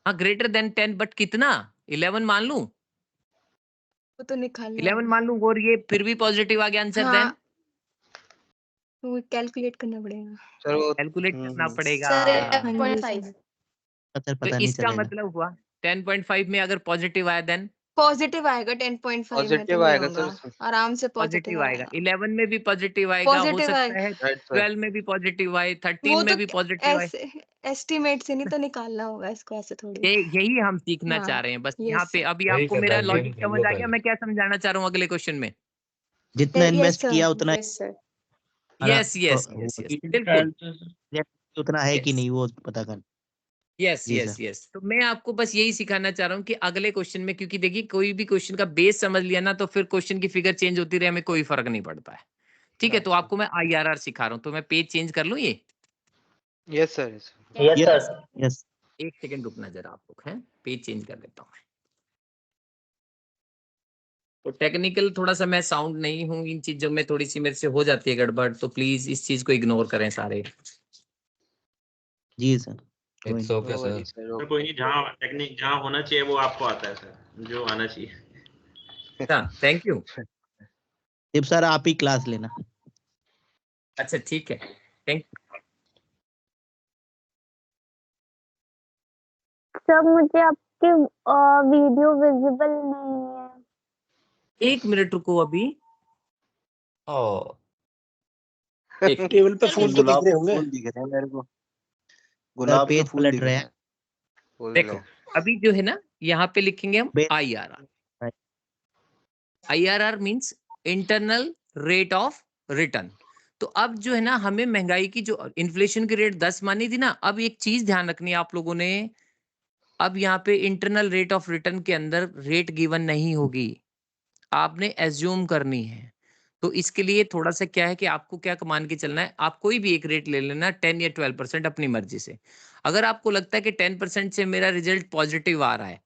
हाँ ग्रेटर देन 10, बट कितना? 11 मान लूं? वो तो निकालना 11 मान लूं और ये फिर भी पॉजिटिव आ गया आंसर, देन तो कैलकुलेट करना पड़ेगा। सर वो कैलकुलेट करना पड़ेगा। सर 10.5। तो पता नहीं इसका चलेगा। मतलब हुआ 10.5 में अगर पॉजिटिव आया देन पॉजिटिव आएगा 10.5 में तो पॉजिटिव नहीं आएगा सर होगा, इसमें। आराम से पॉजिटिव पॉजिटिव आएगा, आएगा। 11 में भी पॉजिटिव आएगा, हो पॉजिटिव सकता आएगा है राइट सर। 12 में भी पॉजिटिव आए, 13 वो में तो भी पॉजिटिव आए। ऐसे एस्टिमेट से नहीं तो निकालना होगा इसको ऐसे थोड़ी। यही हम सीखना चाह हाँ रहे हैं बस यस यहाँ पे। सर, अभी वही आपको करना मेरा है, लॉजिक गेम समझ खेलो आ गया पहले। मैं क्या समझाना चाह रहा हूँ अगले क्वेश्चन में? जितना यस इन्वेस्ट सर, किया उतना yes sir. Yes yes yes yes बिल्कुल, उतना है कि यस नहीं वो पता कर। यस जी यस सर। यस। तो मैं आपको बस यही सिखाना चाह रहा हूँ कि अगले क्वेश्चन में, क्योंकि देखिए कोई भी क्वेश्चन का बेस समझ लिया ना तो फिर क्वेश्चन की फिगर चेंज होती रहे हमें कोई फर्क नहीं पड़ता है। ठीक है, तो आपको मैं IRR सिखा रहा हूँ, तो मैं पेज चेंज कर लूँ ये? Yes sir. Yes sir. Yes. एक सेकंड रुकना जरा आप लोग, हैं पेज चेंज कर देता हूँ मैं। तो टेक्निकल थोड़ा सा मैं साउंड नहीं हूँ, इन चीजों में थोड़ी सी मेरे से हो जाती है गड़बड़, तो प्लीज इस चीज को इग्नोर करें सारे। जी sir. It's okay no worry sir. Sir, कोई ओके। नहीं, जहाँ टेक्निक जहाँ होना चाहिए वो आपको आता है सर, जो आना चाहिए। Thank you. शिव सर आप ही क्लास लेना। अच्छा ठीक है, थैंक। सर मुझे आपकी वीडियो विजिबल नहीं है। एक मिनट रुको अभी। ओ टेबल पे फूल तो दिख गुलाब रहे के होंगे। फूल दिख रहे हैं मेरे को। सर गुलाब के पेज फूल पलट दिख रहे रहे हैं। हैं। फुल देखो अभी जो है ना यहाँ पे लिखेंगे हम IRR। IRR means internal rate of return. तो अब जो है ना हमें महंगाई की जो इन्फ्लेशन की रेट 10 मानी थी ना, अब एक चीज ध्यान रखनी है आप लोगों ने। अब यहाँ पे इंटरनल रेट ऑफ रिटर्न के अंदर रेट गिवन नहीं होगी, आपने एज्यूम करनी है। तो इसके लिए थोड़ा सा क्या है कि आपको क्या मान के चलना है, आप कोई भी एक रेट ले लेना 10 या 12% अपनी मर्जी से। अगर आपको लगता है कि 10% से मेरा रिजल्ट पॉजिटिव आ रहा है,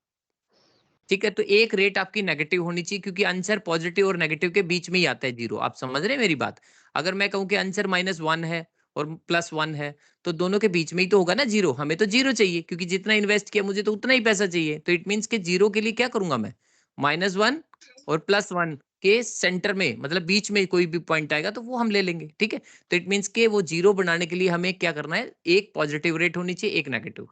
ठीक है, तो एक रेट आपकी नेगेटिव होनी चाहिए, क्योंकि आंसर पॉजिटिव और नेगेटिव के बीच में ही आता है जीरो। आप समझ रहे हैं मेरी बात? अगर मैं कहूं कि आंसर -1 है और +1 है, तो दोनों के बीच में ही तो होगा ना जीरो। हमें तो जीरो चाहिए, क्योंकि जितना इन्वेस्ट किया मुझे तो उतना ही पैसा चाहिए। तो इट मीन्स के जीरो के लिए क्या करूंगा मैं, -1 और +1 के सेंटर में, मतलब बीच में कोई भी पॉइंट आएगा तो वो हम ले लेंगे। ठीक है, तो इट मीन्स के वो जीरो बनाने के लिए हमें क्या करना है, एक पॉजिटिव रेट होनी चाहिए, एक नेगेटिव।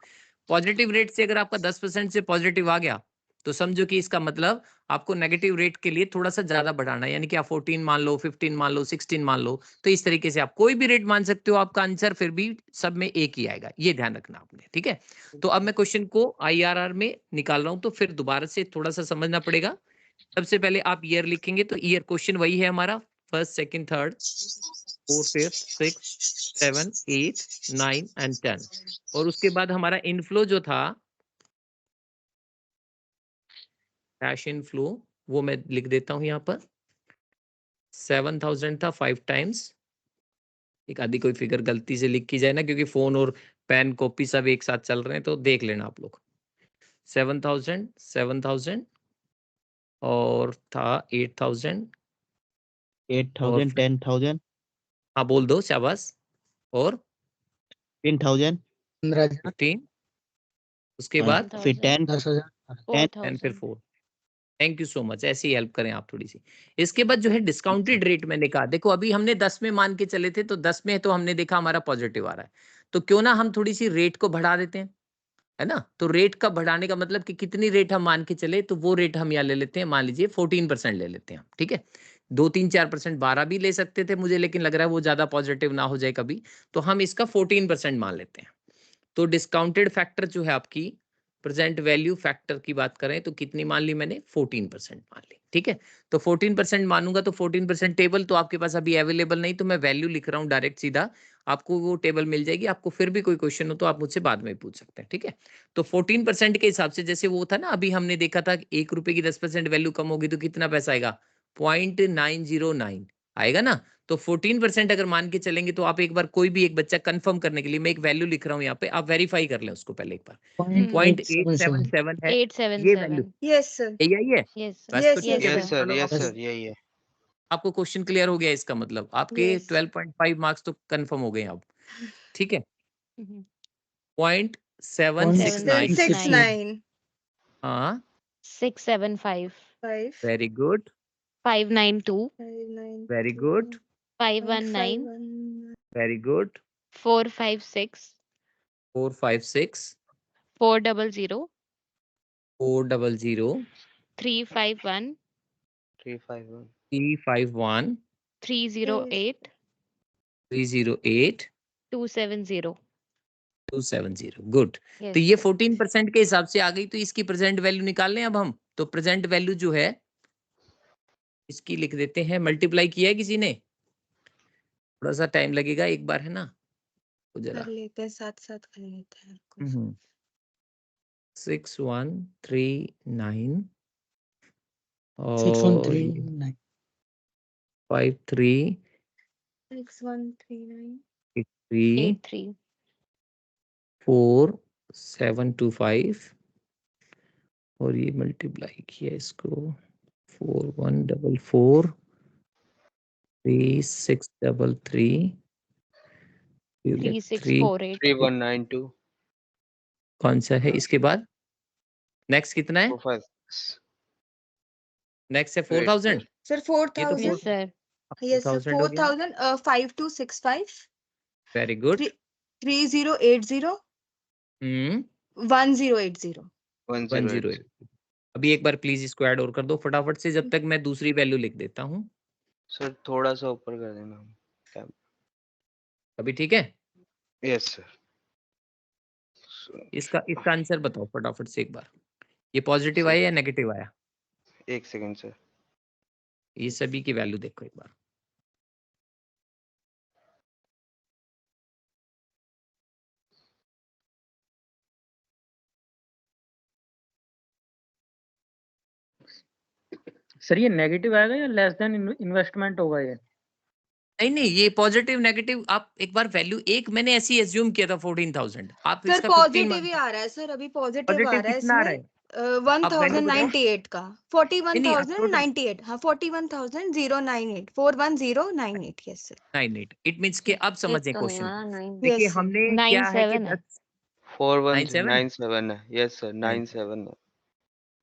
पॉजिटिव रेट से अगर आपका 10% से पॉजिटिव आ गया तो समझो कि इसका मतलब आपको नेगेटिव रेट के लिए थोड़ा सा ज्यादा बढ़ाना है, यानी कि आप 14 मान लो, 15 मान लो, 16 मान लो। तो इस तरीके से आप कोई भी रेट मान सकते हो, आपका आंसर फिर भी सब में एक ही आएगा, ये ध्यान रखना आपने। ठीक है, तो अब मैं क्वेश्चन को IRR में निकाल रहा हूं, तो फिर दोबारा से थोड़ा सा समझना पड़ेगा। सबसे पहले आप ईयर लिखेंगे, तो ईयर क्वेश्चन वही है हमारा, first, second, third, fourth, fifth, six, 7, 8, 9 and 10। और उसके बाद हमारा इनफ्लो जो था, कैश इनफ्लो, वो मैं लिख देता हूं यहाँ पर। 7000 था 5 टाइम्स। एक आधी कोई फिगर गलती से लिख की जाए ना, क्योंकि फोन और पेन कॉपी सब एक साथ चल रहे हैं, तो देख लेना आप लोग। 7000, 7000 और था 8000 और 8000, 10,000, हाँ बोल दो, शाबाश। और 10,000, 15, उसके बाद फिर 10, 10, फिर 4। थैंक यू सो मच, ऐसे ही हेल्प करें आप थोड़ी सी। इसके बाद जो है डिस्काउंटेड रेट मैंने कहा, देखो अभी हमने 10 में मान के चले थे, तो 10 में तो हमने देखा हमारा पॉजिटिव आ रहा है, तो क्यों ना हम थोड़ी सी रेट को बढ़ा देते हैं, है ना। तो रेट का बढ़ाने का मतलब कि कितनी रेट हम मान के चले, तो वो रेट हम यहाँ ले लेते हैं, मान लीजिए 14% ले लेते हैं हम। ठीक है, 2, 3, 4%, 12 भी ले सकते थे मुझे, लेकिन लग रहा है वो ज्यादा पॉजिटिव ना हो जाए कभी, तो हम इसका 14% मान लेते हैं। तो डिस्काउंटेड फैक्टर जो है आपकी, प्रेजेंट वैल्यू फैक्टर की बात करें तो कितनी मान ली मैंने, 14% मान ली। ठीक है, तो 14% मानूंगा, तो 14% टेबल तो आपके पास अभी अवेलेबल नहीं, तो मैं वैल्यू लिख रहा हूँ डायरेक्ट सीधा, आपको वो टेबल मिल जाएगी। आपको फिर भी कोई क्वेश्चन हो तो आप मुझसे बाद में पूछ सकते हैं। ठीक है, तो 14% के हिसाब से, जैसे वो था ना अभी हमने देखा था, 1 रुपए की 10% वैल्यू कम होगी तो कितना पैसा आएगा, 0.909 आएगा ना। तो 14% अगर मान के चलेंगे, तो आप एक बार कोई भी एक बच्चा कंफर्म करने के लिए, मैं एक वैल्यू लिख रहा हूँ यहाँ पे, आप वेरीफाई कर लें उसको पहले एक बार। 0.877 है ये वैल्यू, 877। यस सर, यही आई है। Yes sir. बस तो यस ठीक है, यस फिर यस सर, सर, चलो यस अब सर, यही है। आपको क्वेश्चन क्लियर हो गया, इसका मतलब आपके यस 12.5 मार्क्स तो कंफर्म हो गए अब। ठीक है, हम्म, 0.769, 769, 769 हाँ 675, 5 very good, 592, 592 very good, 519, 519 very good, 456, 456, 400, 400, 351 351 351 308 308 270. 270 good. तो Yes, ये sir. 14% के हिसाब से आ गई, तो इसकी प्रेजेंट वैल्यू निकाल लें अब हम। तो प्रेजेंट वैल्यू जो है इसकी लिख देते हैं, मल्टीप्लाई किया है किसी ने? थोड़ा सा टाइम लगेगा, एक बार है ना, तो जरा कर लेते हैं, साथ साथ कर लेते हैं। 6139 और 6139 53 6139 83 4725 और ये मल्टीप्लाई किया इसको 4144 3633 3648 3192 कौन सा है इसके बाद? नेक्स्ट कितना है? 456 नेक्स्ट है 4000। सर ये तो 4000 Yes, sir. यस सर 4000 हो गया। 4000 5265 वेरी गुड। 3080 1080 108। अभी एक बार प्लीज इसको ऐड और कर दो फटाफट से, जब तक मैं दूसरी वैल्यू लिख देता हूँ। सर थोड़ा सा ऊपर कर देना। अभी ठीक है? Yes sir. इसका आंसर बताओ फटाफट से एक बार। ये पॉजिटिव आया या नेगेटिव आया? एक सेकंड सर। ये सभी की वैल्यू देखो एक बार। सर ये नेगेटिव आएगा या लेस देन इन्वेस्टमेंट होगा ये? नहीं नहीं, ये पॉजिटिव नेगेटिव आप एक बार वैल्यू, एक मैंने ऐसी एज्यूम किया था 14,000, आप सर इसका 15 पॉजिटिव ही आ रहा है सर, अभी पॉजिटिव आ रहा है कितना आ रहा इसमें। है? आप value बताओ। 1098 का नहीं, आप total 41,098 हाँ 41,098 41098 यस सर 98 इट मींस के अब समझे तो नहीं क्वेश्चन। आया, 9 देखिए यस सर हमने क्या है कि 97 है। 41397 है। यस सर 97 है।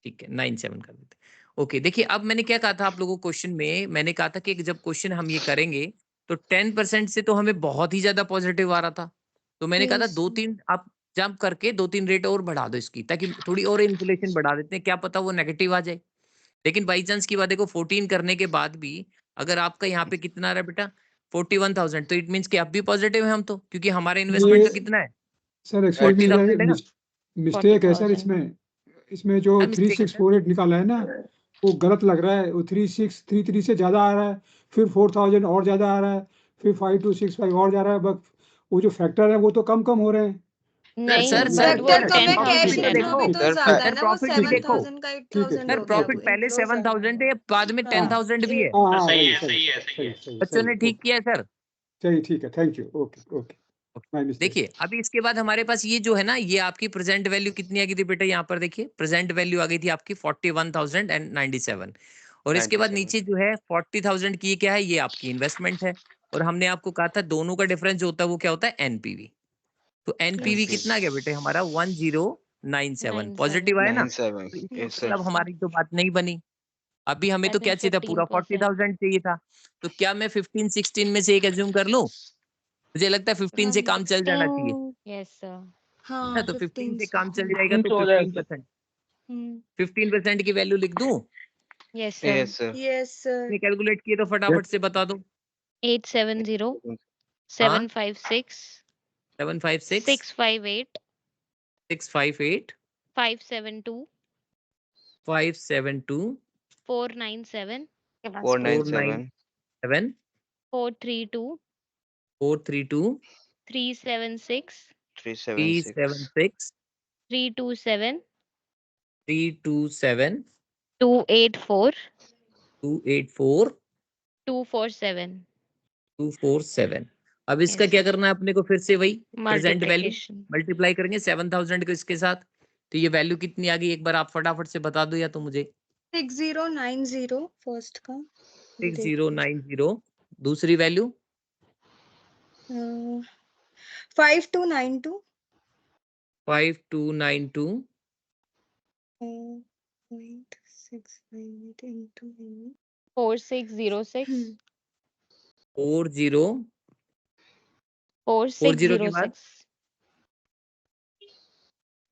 ठीक है 97 कर देते। ओके देखिए, अब मैंने क्या कहा था आप लोगों को क्वेश्चन में, मैंने कहा था कि जब क्वेश्चन हम ये करेंगे तो 10% से तो हमें बहुत ही ज्यादा पॉजिटिव आ रहा था, तो मैंने कहा था यस 2-3 आप जंप करके 2-3 रेट और बढ़ा दो इसकी, ताकि थोड़ी और इन्फ्लेशन बढ़ा देते हैं, क्या पता वो नेगेटिव आ जाए। लेकिन बाई चांस की बात देखो 14 करने के बाद भी अगर आपका यहाँ पे कितना आ रहा है बेटा 41,000, तो इट मीन्स कि आप भी पॉजिटिव है हम तो, क्योंकि हमारा इन्वेस्टमेंट तो कितना है सर एक्चुअली 40,000 है ना। मिस्टेक है सर 40,000 इसमें जो क्या mistake है सर? 3648 निकाला है ना वो गलत लग रहा है। वो 3633 से ज्यादा आ रहा है, फिर 4000 और ज्यादा आ रहा है, फिर 5265 और जा रहा है, बस वो जो फैक्टर है वो तो कम हो रहे हैं। नहीं सर सर वो फैक्टर कम है, 10,000 कैश भी तो है ना। इनफ्लो भी देखो तो ज्यादा है सर, ना, वो प्रॉफिट भी देखो। 7,000 का ठीक है 8,000 सर हो गया, प्रॉफिट वो पहले इन्फ्लो ज्यादा 7,000 है, बाद में हाँ 10,000 भी है। हाँ सही वही है सही है सही है। बच्चों ने ठीक किया है सर। सही ठीक है। Thank you. Okay okay my mistake. देखिए अभी इसके बाद हमारे पास ये जो है ना, ये आपकी प्रेजेंट वैल्यू कितनी आ गई थी बेटा, यहाँ पर देखिए प्रेजेंट वैल्यू आ गई थी आपकी 41,097 और इसके बाद 97 नीचे जो है 40,000 की क्या है, ये आपकी इन्वेस्टमेंट है। और हमने आपको कहा था दोनों का डिफरेंस जो होता है वो क्या होता है, एनपीवी। तो एनपीवी कितना गया बेटे हमारा 1097 पॉजिटिव आया ना, 97 तो इसका यस सर। मतलब हमारी तो बात नहीं बनी। अभी हमें आई तो क्या थिंक चाहिए था, पूरा 15%। 40,000 चाहिए था। तो क्या मैं 15-16 में से एक एज्यूम कर लूं? मुझे लगता है 15 से काम चल जाना चाहिए 16 यस सर। ना, हाँ तो 15 15 से से काम चल जाएगा तो 15% 15% की वैल्यू लिख दूं? Yes sir. Yes sir. Yes sir calculate किए तो फटाफट से बता दो। 870 हाँ 756 756 658 658 572 572 497 497 497 432 432 376 376 376 327 327 284 284 247 247। अब इसका यस क्या सर। करना है अपने को, फिर से वही प्रेजेंट वैल्यू मल्टीप्लिकेशन मल्टीप्लाई करेंगे 7,000 को इसके साथ, तो ये वैल्यू कितनी आ गई एक बार आप फटाफट से बता दो, या तो मुझे 6090 फर्स्ट का 6090 दूसरी वैल्यू 5292 5292 0.698 into 4606 40 40 के बाद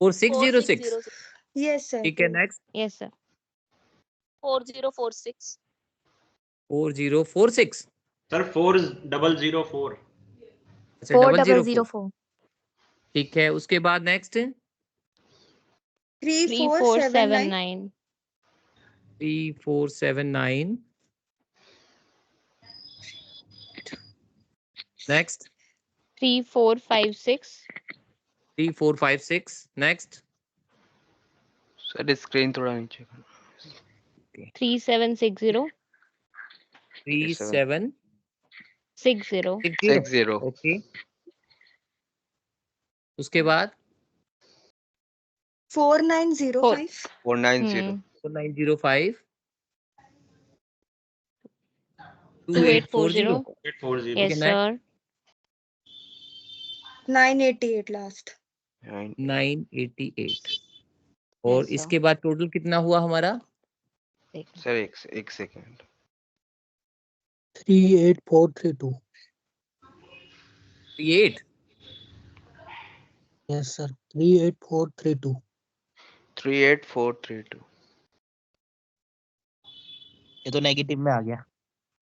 4606 4606। yes sir ठीक है नेक्स्ट यस सर 4046 4046 सर 4004 अच्छा 004 4004 ठीक है। उसके बाद next 3479 3479 next 3456 3456 next sir screen थोड़ा नीचे 3760 3760 60 ओके। उसके बाद 4905 490 4905 2840 840 yes Okay, next. sir 988 last 988 और Yes, इसके बाद टोटल कितना हुआ हमारा? सर एक सेकेंड 38432 8 यस सर 38432 38432 ये तो नेगेटिव में आ गया।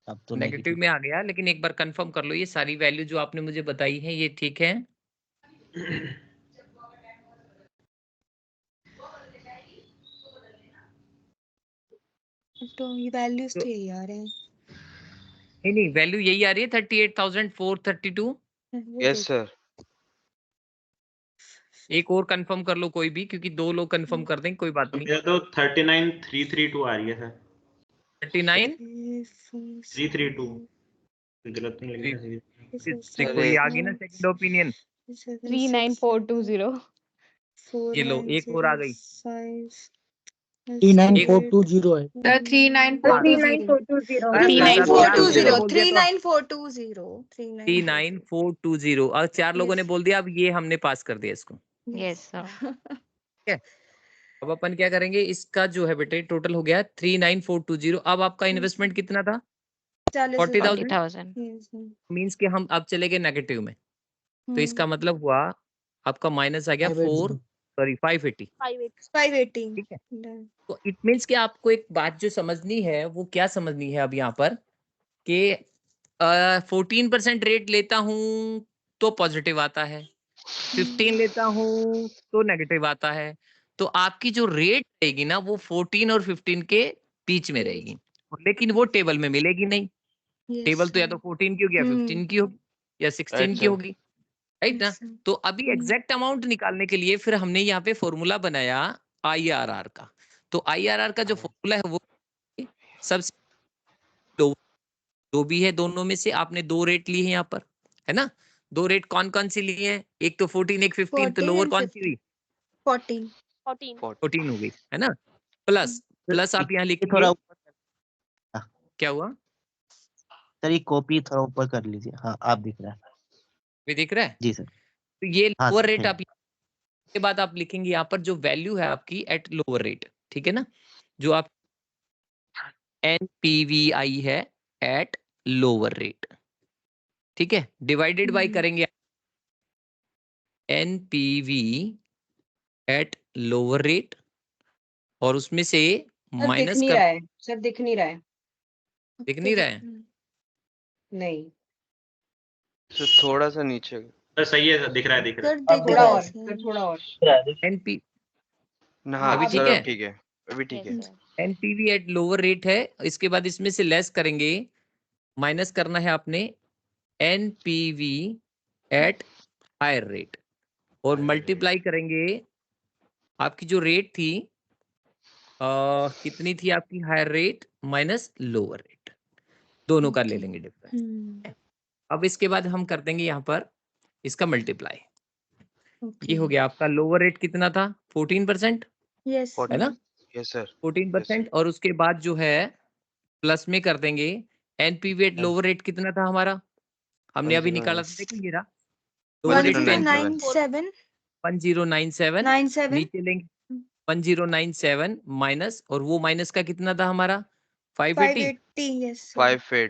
अब तो नेगेटिव में आ गया, लेकिन एक बार कंफर्म कर लो ये सारी वैल्यू जो आपने मुझे बताई है ये ठीक है? तो ये वैल्यूज तो यही आ रहे हैं। नहीं वैल्यू यही आ रही है 38,432। Yes sir. एक और कंफर्म कर लो कोई भी, क्योंकि 2 लोग कंफर्म कर देंगे, कोई बात नहीं। ये तो 39332 आ रही है सर। 39332 गलत नहीं लगी ना? देखो ये आ गई ना सेकंड ओपिनियन। 39420 ये लो एक और आ गई। 39420 है The 39420 39420 और 4 लोगों ने बोल दिया, अब ये हमने पास कर दिया इसको। yes sir ठीक है, अब अपन क्या करेंगे, इसका जो है बेटे टोटल हो गया 39420। अब आपका इन्वेस्टमेंट कितना था? 40,000 मीन्स कि हम अब चले गए नेगेटिव में, तो इसका मतलब हुआ आपका माइनस आ गया 580। ठीक है, तो इट मीन्स कि आपको एक बात जो समझनी है वो क्या समझनी है अब यहाँ पर कि 14% रेट लेता हूं तो पॉजिटिव आता है, 15 लेता हूं तो नेगेटिव आता है। तो आपकी जो रेट रहेगी ना वो 14 और 15 के बीच में रहेगी, लेकिन वो टेबल में मिलेगी नहीं। टेबल तो या तो 14 की होगी या 15 की होगी या 16 की होगी, राइट ना? तो अभी एग्जैक्ट अमाउंट निकालने के लिए फिर हमने यहाँ पे फॉर्मूला बनाया IRR का। तो IRR का जो फॉर्मूला है वो सबसे दो भी है, दोनों में से आपने 2 रेट लिए हैं यहाँ पर, है ना? 2 रेट कौन कौन सी लिए हैं? एक तो 14 एक 15, तो लोअर कौन सी हुई? 14 हो गई, है ना? प्लस आप यहाँ लिखिए थोड़ा क्या हुआ सर, ये कॉपी थोड़ा ऊपर कर लीजिए। हाँ आप दिख रहा है, भी दिख रहा है जी सर। तो ये हाँ लोअर सर, रेट आप के बाद आप लिखेंगे यहाँ पर जो वैल्यू है आपकी एट लोअर रेट, ठीक है ना? जो आप NPVI है एट लोअर रेट, ठीक है, डिवाइडेड बाय करेंगे NPV एट लोअर रेट और उसमें से माइनस कर। सर दिख नहीं रहा है दिख नहीं रहा है? नहीं सर थोड़ा सा नीचे। सर सही है सर, दिख रहा है दिख रहा है। थोड़ा और NP हाँ अभी ठीक सर है? अब ठीक है, अभी ठीक है। NPV एट लोअर रेट है, इसके बाद इसमें से लेस करेंगे, माइनस करना है आपने NPV एट हायर रेट और मल्टीप्लाई करेंगे आपकी जो रेट थी कितनी थी आपकी higher rate minus lower rate, दोनों का ले लेंगे डिफरेंस। अब इसके बाद हम कर देंगे यहाँ पर इसका मल्टीप्लाई। ये हो गया आपका लोअर रेट कितना था 14%, है ना? यस सर 14% और उसके बाद जो है प्लस में कर देंगे NPV एट लोअर रेट कितना था हमारा, हमने अभी निकाला था, देखो ये रहा लोअर रेट 1097 नीचे लेंगे 1097 माइनस, और वो माइनस का कितना था हमारा 580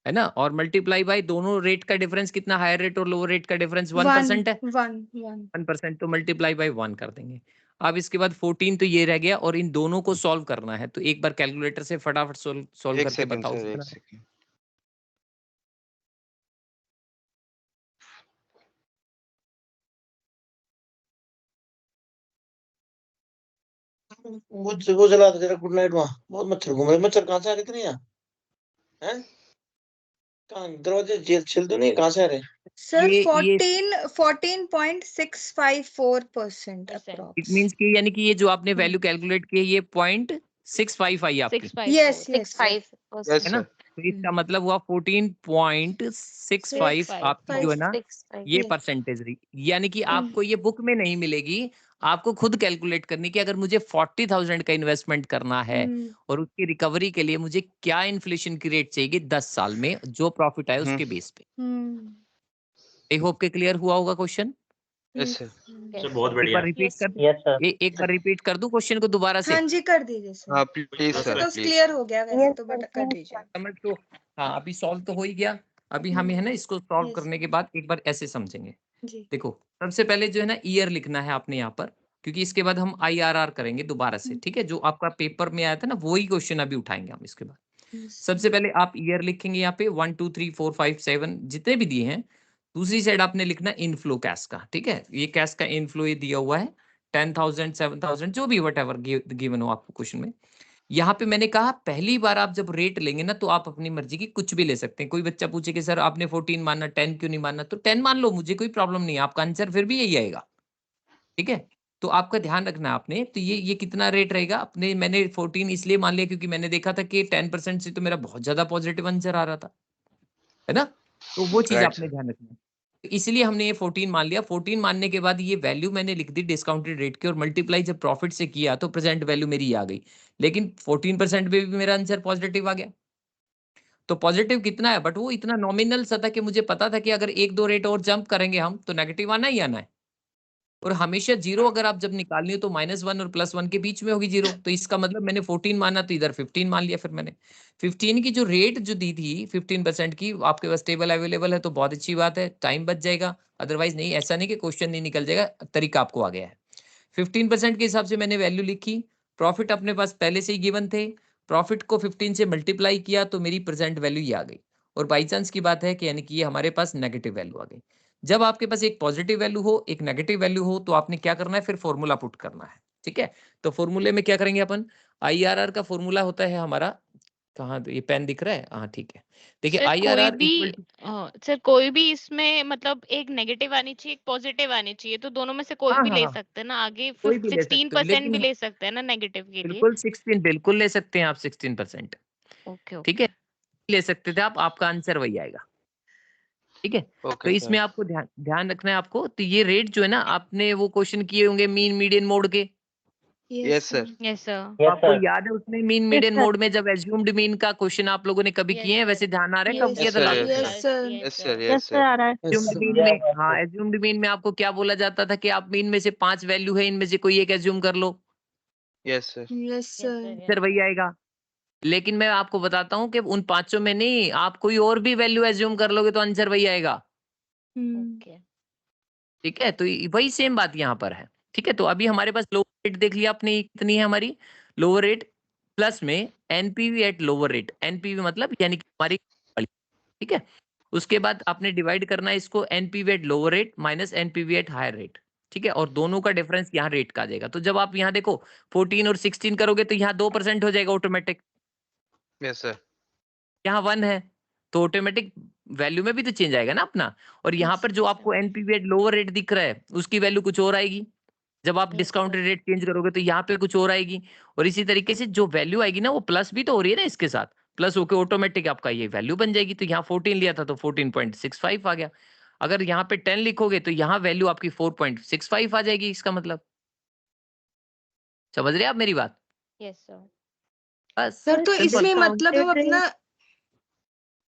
है ना? और मल्टीप्लाई बाय दोनों रेट का डिफरेंस कितना, हायर रेट और लोअर रेट का डिफरेंस 1% है, 1%, तो मल्टीप्लाई बाय 1 कर देंगे। अब इसके बाद 14 तो ये रह गया और इन दोनों को सॉल्व करना है, तो एक बार कैलकुलेटर से फटाफट सॉल्व एक करके सेकंड बताओ सर, एक जरा। सेकंड। वो जला दो जरा, गुड नाइट। वहाँ बहुत मच्छर घूम रहे। मच्छर कहाँ से आ रहे थे यहाँ? हैं? कहाँ दरवाजे जेल छिल तो नहीं? कहाँ से आ रहे? सर ये 14.654% इट अप्रॉक्स। मींस कि यानी कि ये जो आपने वैल्यू कैलकुलेट की है ये 0.65 आई आपकी, 654 यस यस 65% यस है ना? सर। तो इसका मतलब हुआ 14.65 आपकी जो है ना 65 ये परसेंटेज रही। यानी कि आपको ये बुक में नहीं मिलेगी, आपको खुद कैलकुलेट करनी कि अगर मुझे 40,000 का इन्वेस्टमेंट करना है और उसकी रिकवरी के लिए मुझे क्या इन्फ्लेशन की रेट चाहिए 10 साल में, जो प्रॉफिट आए उसके बेस पे। आई होप के क्लियर हुआ होगा क्वेश्चन। Yes sir. सर बहुत एक बढ़िया। बार रिपीट कर दूं? Yes sir. एक बार रिपीट कर दूं क्वेश्चन को दोबारा से? हाँ जी कर दीजिए सर। हाँ प्लीज वैसे सर, तो प्लीज। क्लियर हो गया वैसे यस तो, सर, बट कर दीजिए। समझ तो, हाँ अभी सॉल्व तो हो ही गया। अभी हमें है ना इसको सॉल्व यस करने के बाद एक बार ऐसे समझेंगे। जी। देखो सबसे पहले जो है ना ईयर लिखना है आपने यहाँ पर, क्योंकि इसके बाद हम IRR करेंगे दोबारा से, ठीक है? जो आपका पेपर में आया था ना वही क्वेश्चन अभी उठाएंगे हम इसके बाद। सबसे पहले आप ईयर लिखेंगे यहाँ पे 1 2 3 4 5 7 जितने भी दिए हैं। दूसरी साइड आपने लिखना इनफ्लो कैश का, ठीक है? ये कैश का इनफ्लो ये दिया हुआ है 10,000 7,000 जो भी वट एवर गिवन हो आपको क्वेश्चन में। यहाँ पे मैंने कहा पहली बार आप जब रेट लेंगे ना तो आप अपनी मर्जी की कुछ भी ले सकते हैं। कोई बच्चा पूछे कि सर आपने 14 माना 10 क्यों नहीं माना, तो 10 मान लो, मुझे कोई प्रॉब्लम नहीं है, आपका आंसर फिर भी यही आएगा, ठीक है? तो आपका ध्यान रखना है आपने, तो ये कितना रेट रहेगा अपने, मैंने 14 इसलिए मान लिया क्योंकि मैंने देखा था कि 10% से तो मेरा बहुत ज्यादा पॉजिटिव आंसर आ रहा था, है ना? तो वो चीज राइट आपने सर। ध्यान रखना है। तो इसलिए हमने ये 14 मान लिया। 14 मानने के बाद ये वैल्यू मैंने लिख दी डिस्काउंटेड रेट की और मल्टीप्लाई जब प्रॉफिट से किया तो प्रेजेंट वैल्यू मेरी आ गई। लेकिन 14% पे भी मेरा आंसर पॉजिटिव आ गया। तो पॉजिटिव कितना है, बट वो इतना नॉमिनल सा था कि मुझे पता था कि अगर 1-2 रेट और जंप करेंगे हम तो नेगेटिव आना ही आना है। और हमेशा जीरो अगर आप जब निकालनी हो तो -1 और +1 के बीच में होगी जीरो। तो इसका मतलब मैंने 14 माना तो इधर 15 मान लिया। फिर मैंने 15 की जो रेट जो दी थी 15% की, आपके पास टेबल अवेलेबल है तो बहुत अच्छी बात है, टाइम बच जाएगा। अदरवाइज नहीं, ऐसा नहीं कि क्वेश्चन नहीं निकल जाएगा, तरीका आपको आ गया है। 15% के हिसाब से मैंने वैल्यू लिखी। प्रॉफिट अपने पास पहले से ही गिवन थे, प्रॉफिट को 15 से मल्टीप्लाई किया तो मेरी प्रेजेंट वैल्यू ये आ गई। और बाई चांस की बात है कि यानी कि ये हमारे पास नेगेटिव वैल्यू आ गई। जब आपके पास एक पॉजिटिव वैल्यू हो एक नेगेटिव वैल्यू हो तो आपने क्या करना है, फिर फॉर्मूला पुट करना है, ठीक है? तो फॉर्मूले में क्या करेंगे अपन, IRR का फॉर्मूला होता है हमारा, कहाँ ये पेन दिख रहा है, हाँ ठीक है। देखिए सर कोई IRR भी इक्वल टू, सर कोई भी इसमें मतलब एक नेगेटिव आनी चाहिए, एक पॉजिटिव आनी चाहिए, तो दोनों में से कोई हाँ भी हाँ ले हाँ सकते हैं ना आगे। कोई भी ले सकते हो, 16% भी लेकिन ले सकते हैं ना नेगेटिव के लिए। बिल्कुल 16 बिल्कुल ले सकते हैं आप 16%, ओके ठीक ओके। है? ले सकते थे आप, आपका आंसर वही आएगा, ठीक है? तो ओके इसमें सर। आपको ध्यान ध्यान रखना है आपको। तो ये रेट जो है ना, आपने वो क्वेश्चन किए होंगे मीन मीडियन मोड के, यस सर। Yes sir. तो यस आपको सर। याद है उसमें मीन मीडियन मोड में जब एज्यूम्ड मीन का क्वेश्चन आप लोगों ने कभी किए हैं, वैसे ध्यान आ रहा है कब किया यस था sir. Last? Yes yes sir. Sir. Yes sir. Yes yes sir sir. आ रहा है। एज्यूम्ड मीन में, हाँ एज्यूम्ड मीन में आपको क्या बोला जाता था कि आप मीन में से 5 वैल्यू है, इनमें से कोई एक एज्यूम कर लो, yes sir. Yes sir. Answer वही आएगा। लेकिन मैं आपको बताता हूँ कि उन पांचों में नहीं, आप कोई और भी वैल्यू एज्यूम कर लोगे तो आंसर वही आएगा, ओके। ठीक है? तो वही सेम बात यहाँ पर है, ठीक है? तो अभी हमारे पास लोअर रेट देख लिया आपने, कितनी है हमारी लोअर रेट, प्लस में NPV at lower rate, NPV मतलब यानी कि हमारी, ठीक है? उसके बाद आपने डिवाइड करना है इसको NPV at lower rate minus NPV at higher rate, ठीक है? और दोनों का डिफरेंस यहाँ रेट का आ जाएगा। तो जब आप यहाँ देखो 14 और 16 करोगे तो यहाँ 2% हो जाएगा ऑटोमेटिक, यस सर। यहाँ 1 है तो ऑटोमेटिक वैल्यू में भी तो चेंज आएगा ना अपना। और यहाँ पर जो आपको एनपीवी एट लोअर रेट दिख रहा है उसकी वैल्यू कुछ और आएगी, जब आप डिस्काउंटेड रेट चेंज करोगे तो यहाँ पे कुछ और आएगी। और इसी तरीके से जो वैल्यू आएगी ना वो प्लस भी तो हो रही है ना इसके साथ, प्लस होके ऑटोमेटिक आपका ये वैल्यू बन जाएगी। तो यहाँ 14 लिया था तो 14.65 आ गया। अगर यहाँ पे 10 लिखोगे तो यहाँ वैल्यू आपकी 4.65 आ जाएगी, इसका मतलब समझ रहे हैं आप मेरी बात? Yes sir. बस सर तो सिंपल। इसमें मतलब हम अपना,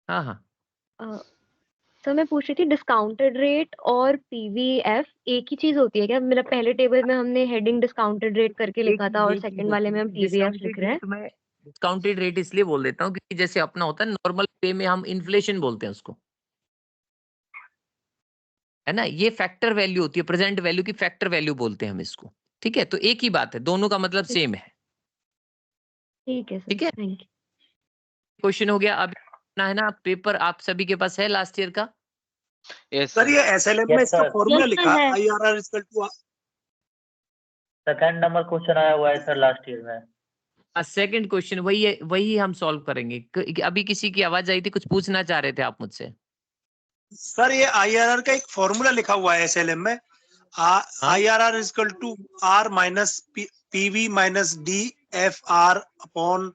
हाँ हाँ सर मैं पूछ रही थी डिस्काउंटेड रेट और पीवीएफ एक ही चीज होती है क्या? मेरा पहले टेबल में हमने हेडिंग डिस्काउंटेड रेट करके एक लिखा था और ये चीज सेकंड वाले होती में हम है पीवीएफ लिख डिस्काउंटेड रहे हैं। रेट में, डिस्काउंटेड रेट इसलिए बोल देता हूँ क्योंकि जैसे अपना होता है नॉर्मल पे में हम इन्फ्लेशन बोलते हैं उसको, है ना? ये फैक्टर वैल्यू होती है, प्रेजेंट वैल्यू की फैक्टर वैल्यू बोलते हैं हम इसको, ठीक है, तो एक ही बात है, दोनों का मतलब सेम है। ठीक है सर, ठीक है, थैंक यू। क्वेश्चन हो गया। अब है ना, पेपर आप सभी के पास है लास्ट ईयर का? यस सर ये एसएलएम में यस इसका सर, फॉर्मूला Yes, लिखा sir, है। IRR equal to second number question आया हुआ है सर लास्ट ईयर में। सेकंड क्वेश्चन वही है, वही हम सॉल्व करेंगे। अभी किसी की आवाज आई थी, कुछ पूछना चाह रहे थे आप मुझसे। सर ये IRR का एक फॉर्मूला लिखा हुआ है एसएलएम में, IRR equal to R minus PV minus DFR upon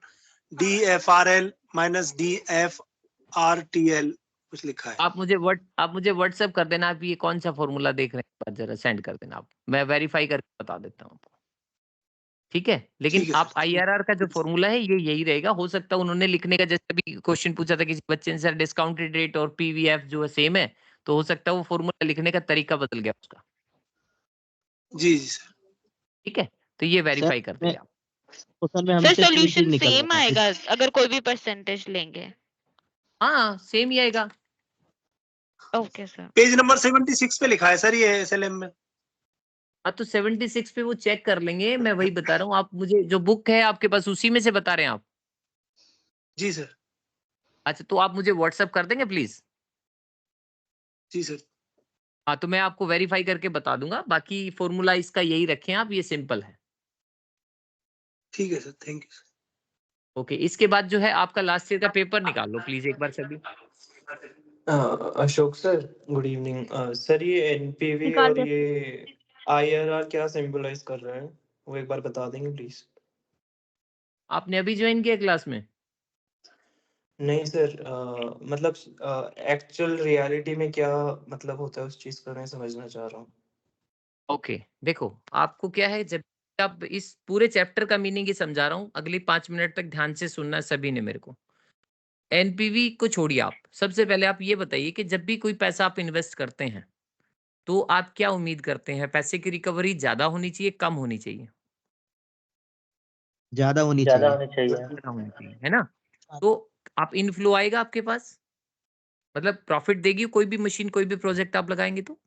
DFRL minus DFRTL कुछ लिखा है। आप मुझे व्हाट्सएप कर देना, आप ये कौन सा फॉर्मूला देख रहे हैं, जरा सेंड कर देना आप, मैं वेरीफाई करके बता देता हूँ आपको। ठीक है, लेकिन आप IRR का जो फॉर्मूला है ये यही रहेगा। हो सकता है उन्होंने लिखने का, जैसे अभी क्वेश्चन पूछा था किसी बच्चे ने, सर डिस्काउंटेड रेट और PVF जो है सेम है, तो हो सकता है वो फॉर्मूला लिखने का तरीका बदल गया उसका। जी जी सर। ठीक है, तो ये वेरीफाई कर देंगे आप। सर सॉल्यूशन सेम आएगा अगर कोई भी परसेंटेज लेंगे? हाँ सेम ही आएगा। Okay sir. पेज नंबर 76 पे लिखा है सर ये एसएलएम में। हाँ तो 76 पे वो चेक कर लेंगे, मैं वही बता रहा हूँ। आप मुझे जो बुक है आपके पास उसी में से बता रहे हैं आप? जी सर। अच्छा, तो आप मुझे व्हाट्सएप कर देंगे प्लीज? Ji sir. हाँ तो मैं आपको वेरीफाई करके बता दूंगा, बाकी फॉर्मूला इसका यही रखें आप, ये सिंपल है। ठीक है sir, thank you sir. Okay, इसके बाद जो है आपका लास्ट ईयर का पेपर निकाल लो प्लीज एक बार सभी। Ashok sir, good evening sir. ये एनपीवी निकाल और दे। ये आईआरआर क्या सिंबलाइज कर रहा है, वो एक बार बता देंगे प्लीज? आपने अभी ज्वाइन किया क्लास में? नहीं सर, मतलब एक्चुअल रियलिटी में क्या मतलब होता है उस चीज का मैं समझना चाह रहा हूँ। ओके, देखो आपको क्या है, जब आप इस पूरे चैप्टर का मीनिंग ही समझा रहा हूँ, अगली 5 मिनट तक ध्यान से सुनना है सभी ने मेरे को। एनपीवी को छोड़िए आप, सबसे पहले आप ये बताइए कि जब भी कोई पैसा आप इन्वेस्ट करते हैं तो आप क्या उम्मीद करते हैं? पैसे की रिकवरी ज्यादा होनी चाहिए, कम होनी चाहिए? ज्यादा होनी ज्यादा चाहिए। होनी चाहिए। ज्यादा होनी चाहिए, है ना? तो आप इनफ्लो आएगा आपके पास, मतलब प्रॉफिट देगी कोई भी मशीन, कोई भी प्रोजेक्ट आप लगाएंगे तो।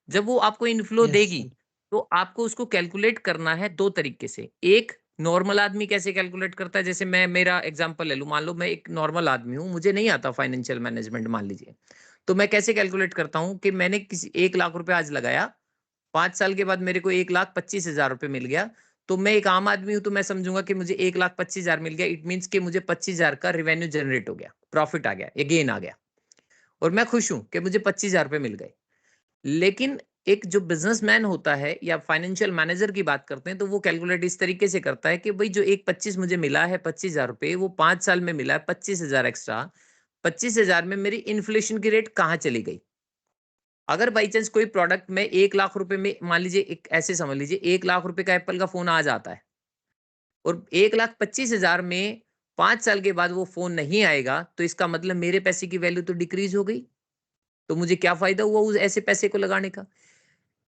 जब वो आपको इनफ्लो देगी तो आपको उसको कैलकुलेट करना है दो तरीके से। एक, नॉर्मल आदमी कैसे कैलकुलेट करता है, जैसे मैं मेरा एग्जांपल ले लूं, मान लो मैं एक नॉर्मल आदमी हूं, मुझे नहीं आता फाइनेंशियल मैनेजमेंट मान लीजिए, तो मैं कैसे कैलकुलेट करता हूं कि मैंने किसी 1 लाख रुपए आज लगाया, 5 साल के बाद मेरे को 1,25,000 रुपए मिल गया, तो मैं एक आम आदमी हूं तो मैं समझूंगा कि मुझे 1,25,000 मिल गया, इट मीन्स कि मुझे 25,000 का रेवेन्यू जनरेट हो गया, प्रॉफिट आ गया, ये गेन आ गया, और मैं खुश हूं कि मुझे 25,000 रुपए मिल गए। लेकिन एक जो बिजनेसमैन होता है या फाइनेंशियल मैनेजर की बात करते हैं, तो वो कैलकुलेट इस तरीके से करता है कि भाई जो 1,25 मुझे मिला है 25,000 रुपए, वो 5 साल में मिला है 25,000 एक्स्ट्रा, 25,000 में मेरी इन्फ्लेशन की रेट कहाँ चली गई? अगर बाई चांस कोई प्रोडक्ट में 1 लाख रुपए में, मान लीजिए एक ऐसे समझ लीजिए 1 लाख रुपए का एप्पल का फोन आज आता है और 1,25,000 में 5 साल के बाद वो फोन नहीं आएगा, तो इसका मतलब मेरे पैसे की वैल्यू तो डिक्रीज हो गई। तो मुझे क्या फायदा हुआ उस ऐसे पैसे को लगाने का?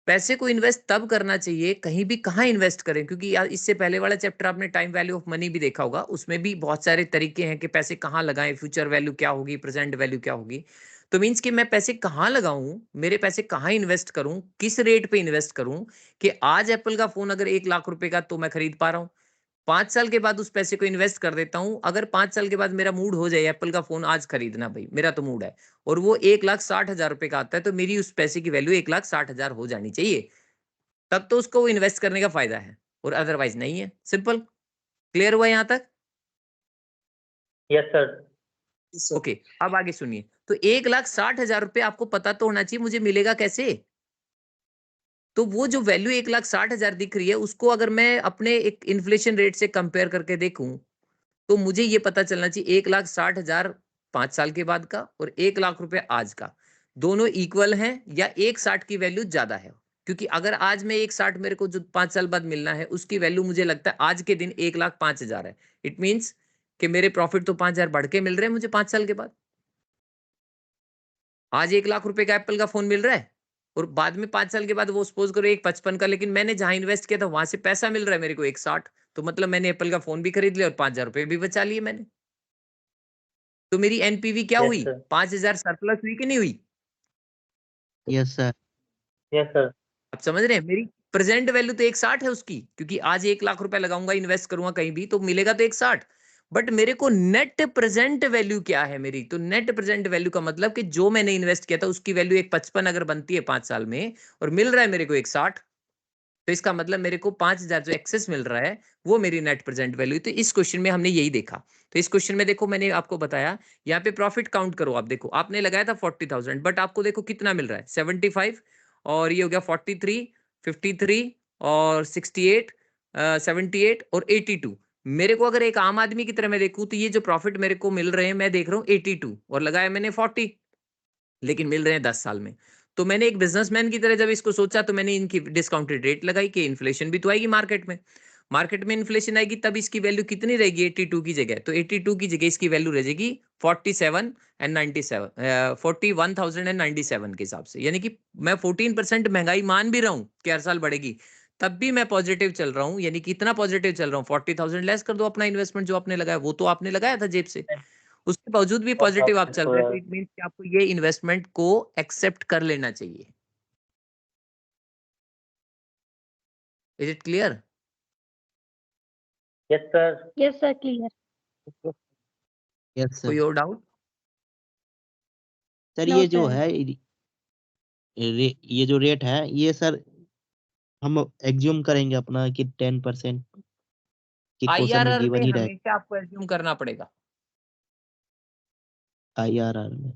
पैसे को इन्वेस्ट तब करना चाहिए, कहीं भी कहाँ इन्वेस्ट करें, क्योंकि यार इससे पहले वाला चैप्टर आपने टाइम वैल्यू ऑफ मनी भी देखा होगा, उसमें भी बहुत सारे तरीके हैं कि पैसे कहाँ लगाएं, फ्यूचर वैल्यू क्या होगी, प्रेजेंट वैल्यू क्या होगी। तो मीन्स कि मैं पैसे कहाँ लगाऊं, मेरे पैसे कहाँ इन्वेस्ट करूं, किस रेट पे इन्वेस्ट करूं कि आज एप्पल का फोन अगर 1 लाख रुपए का तो मैं खरीद पा रहा हूं, 5 साल के बाद उस पैसे को इन्वेस्ट कर देता हूं, अगर 5 साल के बाद मेरा मूड हो जाए एप्पल का फोन आज खरीदना, भाई मेरा तो मूड है, और वो 1,60,000 रुपए का आता है, तो मेरी उस पैसे की वैल्यू 1,60,000 हो जानी चाहिए, तब तो उसको इन्वेस्ट करने का फायदा है, और अदरवाइज नहीं है। सिंपल, क्लियर हुआ यहां तक? Yes sir. ओके, अब आगे सुनिए। तो 1,60,000 रुपए आपको पता तो होना चाहिए मुझे मिलेगा कैसे। तो वो जो वैल्यू 1,60,000 दिख रही है, उसको अगर मैं अपने एक इन्फ्लेशन रेट से कंपेयर करके देखूं, तो मुझे ये पता चलना चाहिए 1,60,000 5 साल के बाद का और 1 लाख रुपए आज का, दोनों इक्वल हैं या 1,60 की वैल्यू ज्यादा है। क्योंकि अगर आज में 1,60 मेरे को जो 5 साल बाद मिलना है, उसकी वैल्यू मुझे लगता है आज के दिन 1,05,000 है, इट मीन्स कि मेरे प्रॉफिट तो 5,000 बढ़ के मिल रहे हैं मुझे 5 साल के बाद। आज 1 लाख रुपए का एप्पल का फोन मिल रहा है और बाद में 5 साल के बाद वो सपोज करो 1,55 का, लेकिन मैंने जहां इन्वेस्ट किया था वहां से पैसा मिल रहा है मेरे को 1,60, तो मतलब मैंने एप्पल का फोन भी खरीद लिया और 5,000 रुपए भी बचा लिए मैंने। तो मेरी एनपीवी क्या हुई? 5,000 सरप्लस हुई कि नहीं हुई? Yes sir. Yes sir. आप समझ रहे हैं? मेरी प्रेजेंट वैल्यू तो 160 है उसकी, क्योंकि आज 1 लाख रुपए लगाऊंगा, इन्वेस्ट करूंगा कहीं भी तो मिलेगा तो 160। बट मेरे को नेट प्रेजेंट वैल्यू क्या है मेरी, तो नेट प्रेजेंट वैल्यू का मतलब कि जो मैंने इन्वेस्ट किया था उसकी वैल्यू 155 अगर बनती है 5 साल में और मिल रहा है मेरे को 160, तो इसका मतलब मेरे को 5000 जो एक्सेस मिल रहा है वो मेरी नेट प्रेजेंट वैल्यू। तो इस क्वेश्चन में हमने यही देखा। तो इस क्वेश्चन में देखो मैंने आपको बताया, यहाँ पे प्रॉफिट काउंट करो, आप देखो आपने लगाया था 40,000 बट आपको देखो कितना मिल रहा है 75 और ये हो गया 43, 53 और 68, 78 और 82। मेरे को अगर एक आम आदमी की तरह मैं देखूं तो ये जो प्रॉफिट मेरे को मिल रहे हैं मैं देख रहा हूँ 82 और लगाया मैंने 40, लेकिन मिल रहे हैं 10 साल में। तो मैंने एक बिजनेसमैन की तरह जब इसको सोचा तो मैंने इनकी डिस्काउंटेड रेट लगाई कि इन्फ्लेशन भी तो आएगी मार्केट में इन्फ्लेशन आएगी तब इसकी वैल्यू कितनी रहेगी 82 की जगह, तो 82 की जगह इसकी वैल्यू रह जाएगी 41,097 के हिसाब से। यानी कि मैं 14% महंगाई मान भी रहा हूँ कि हर साल बढ़ेगी, तब भी मैं पॉजिटिव चल रहा हूँ। यानी कि इतना पॉजिटिव चल रहा हूँ, 40,000 लेस कर दो अपना इन्वेस्टमेंट जो आपने लगाया, वो तो आपने लगाया था जेब से, उसके बावजूद भी पॉजिटिव आप चल रहे हैं, तो इट मींस कि आपको ये इन्वेस्टमेंट को एक्सेप्ट कर लेना चाहिए। Is it clear? Yes sir. Yes sir, clear. Yes कोई सर। और डाउट? सर नो ये जो सर। है ये जो रेट है ये सर हम एग्ज्यूम करेंगे अपना कि 10% कि क्वेश्चन में आईआरआर में गिवन ही रहे हमेशा आपको एज्यूम करना पड़ेगा, IRR में।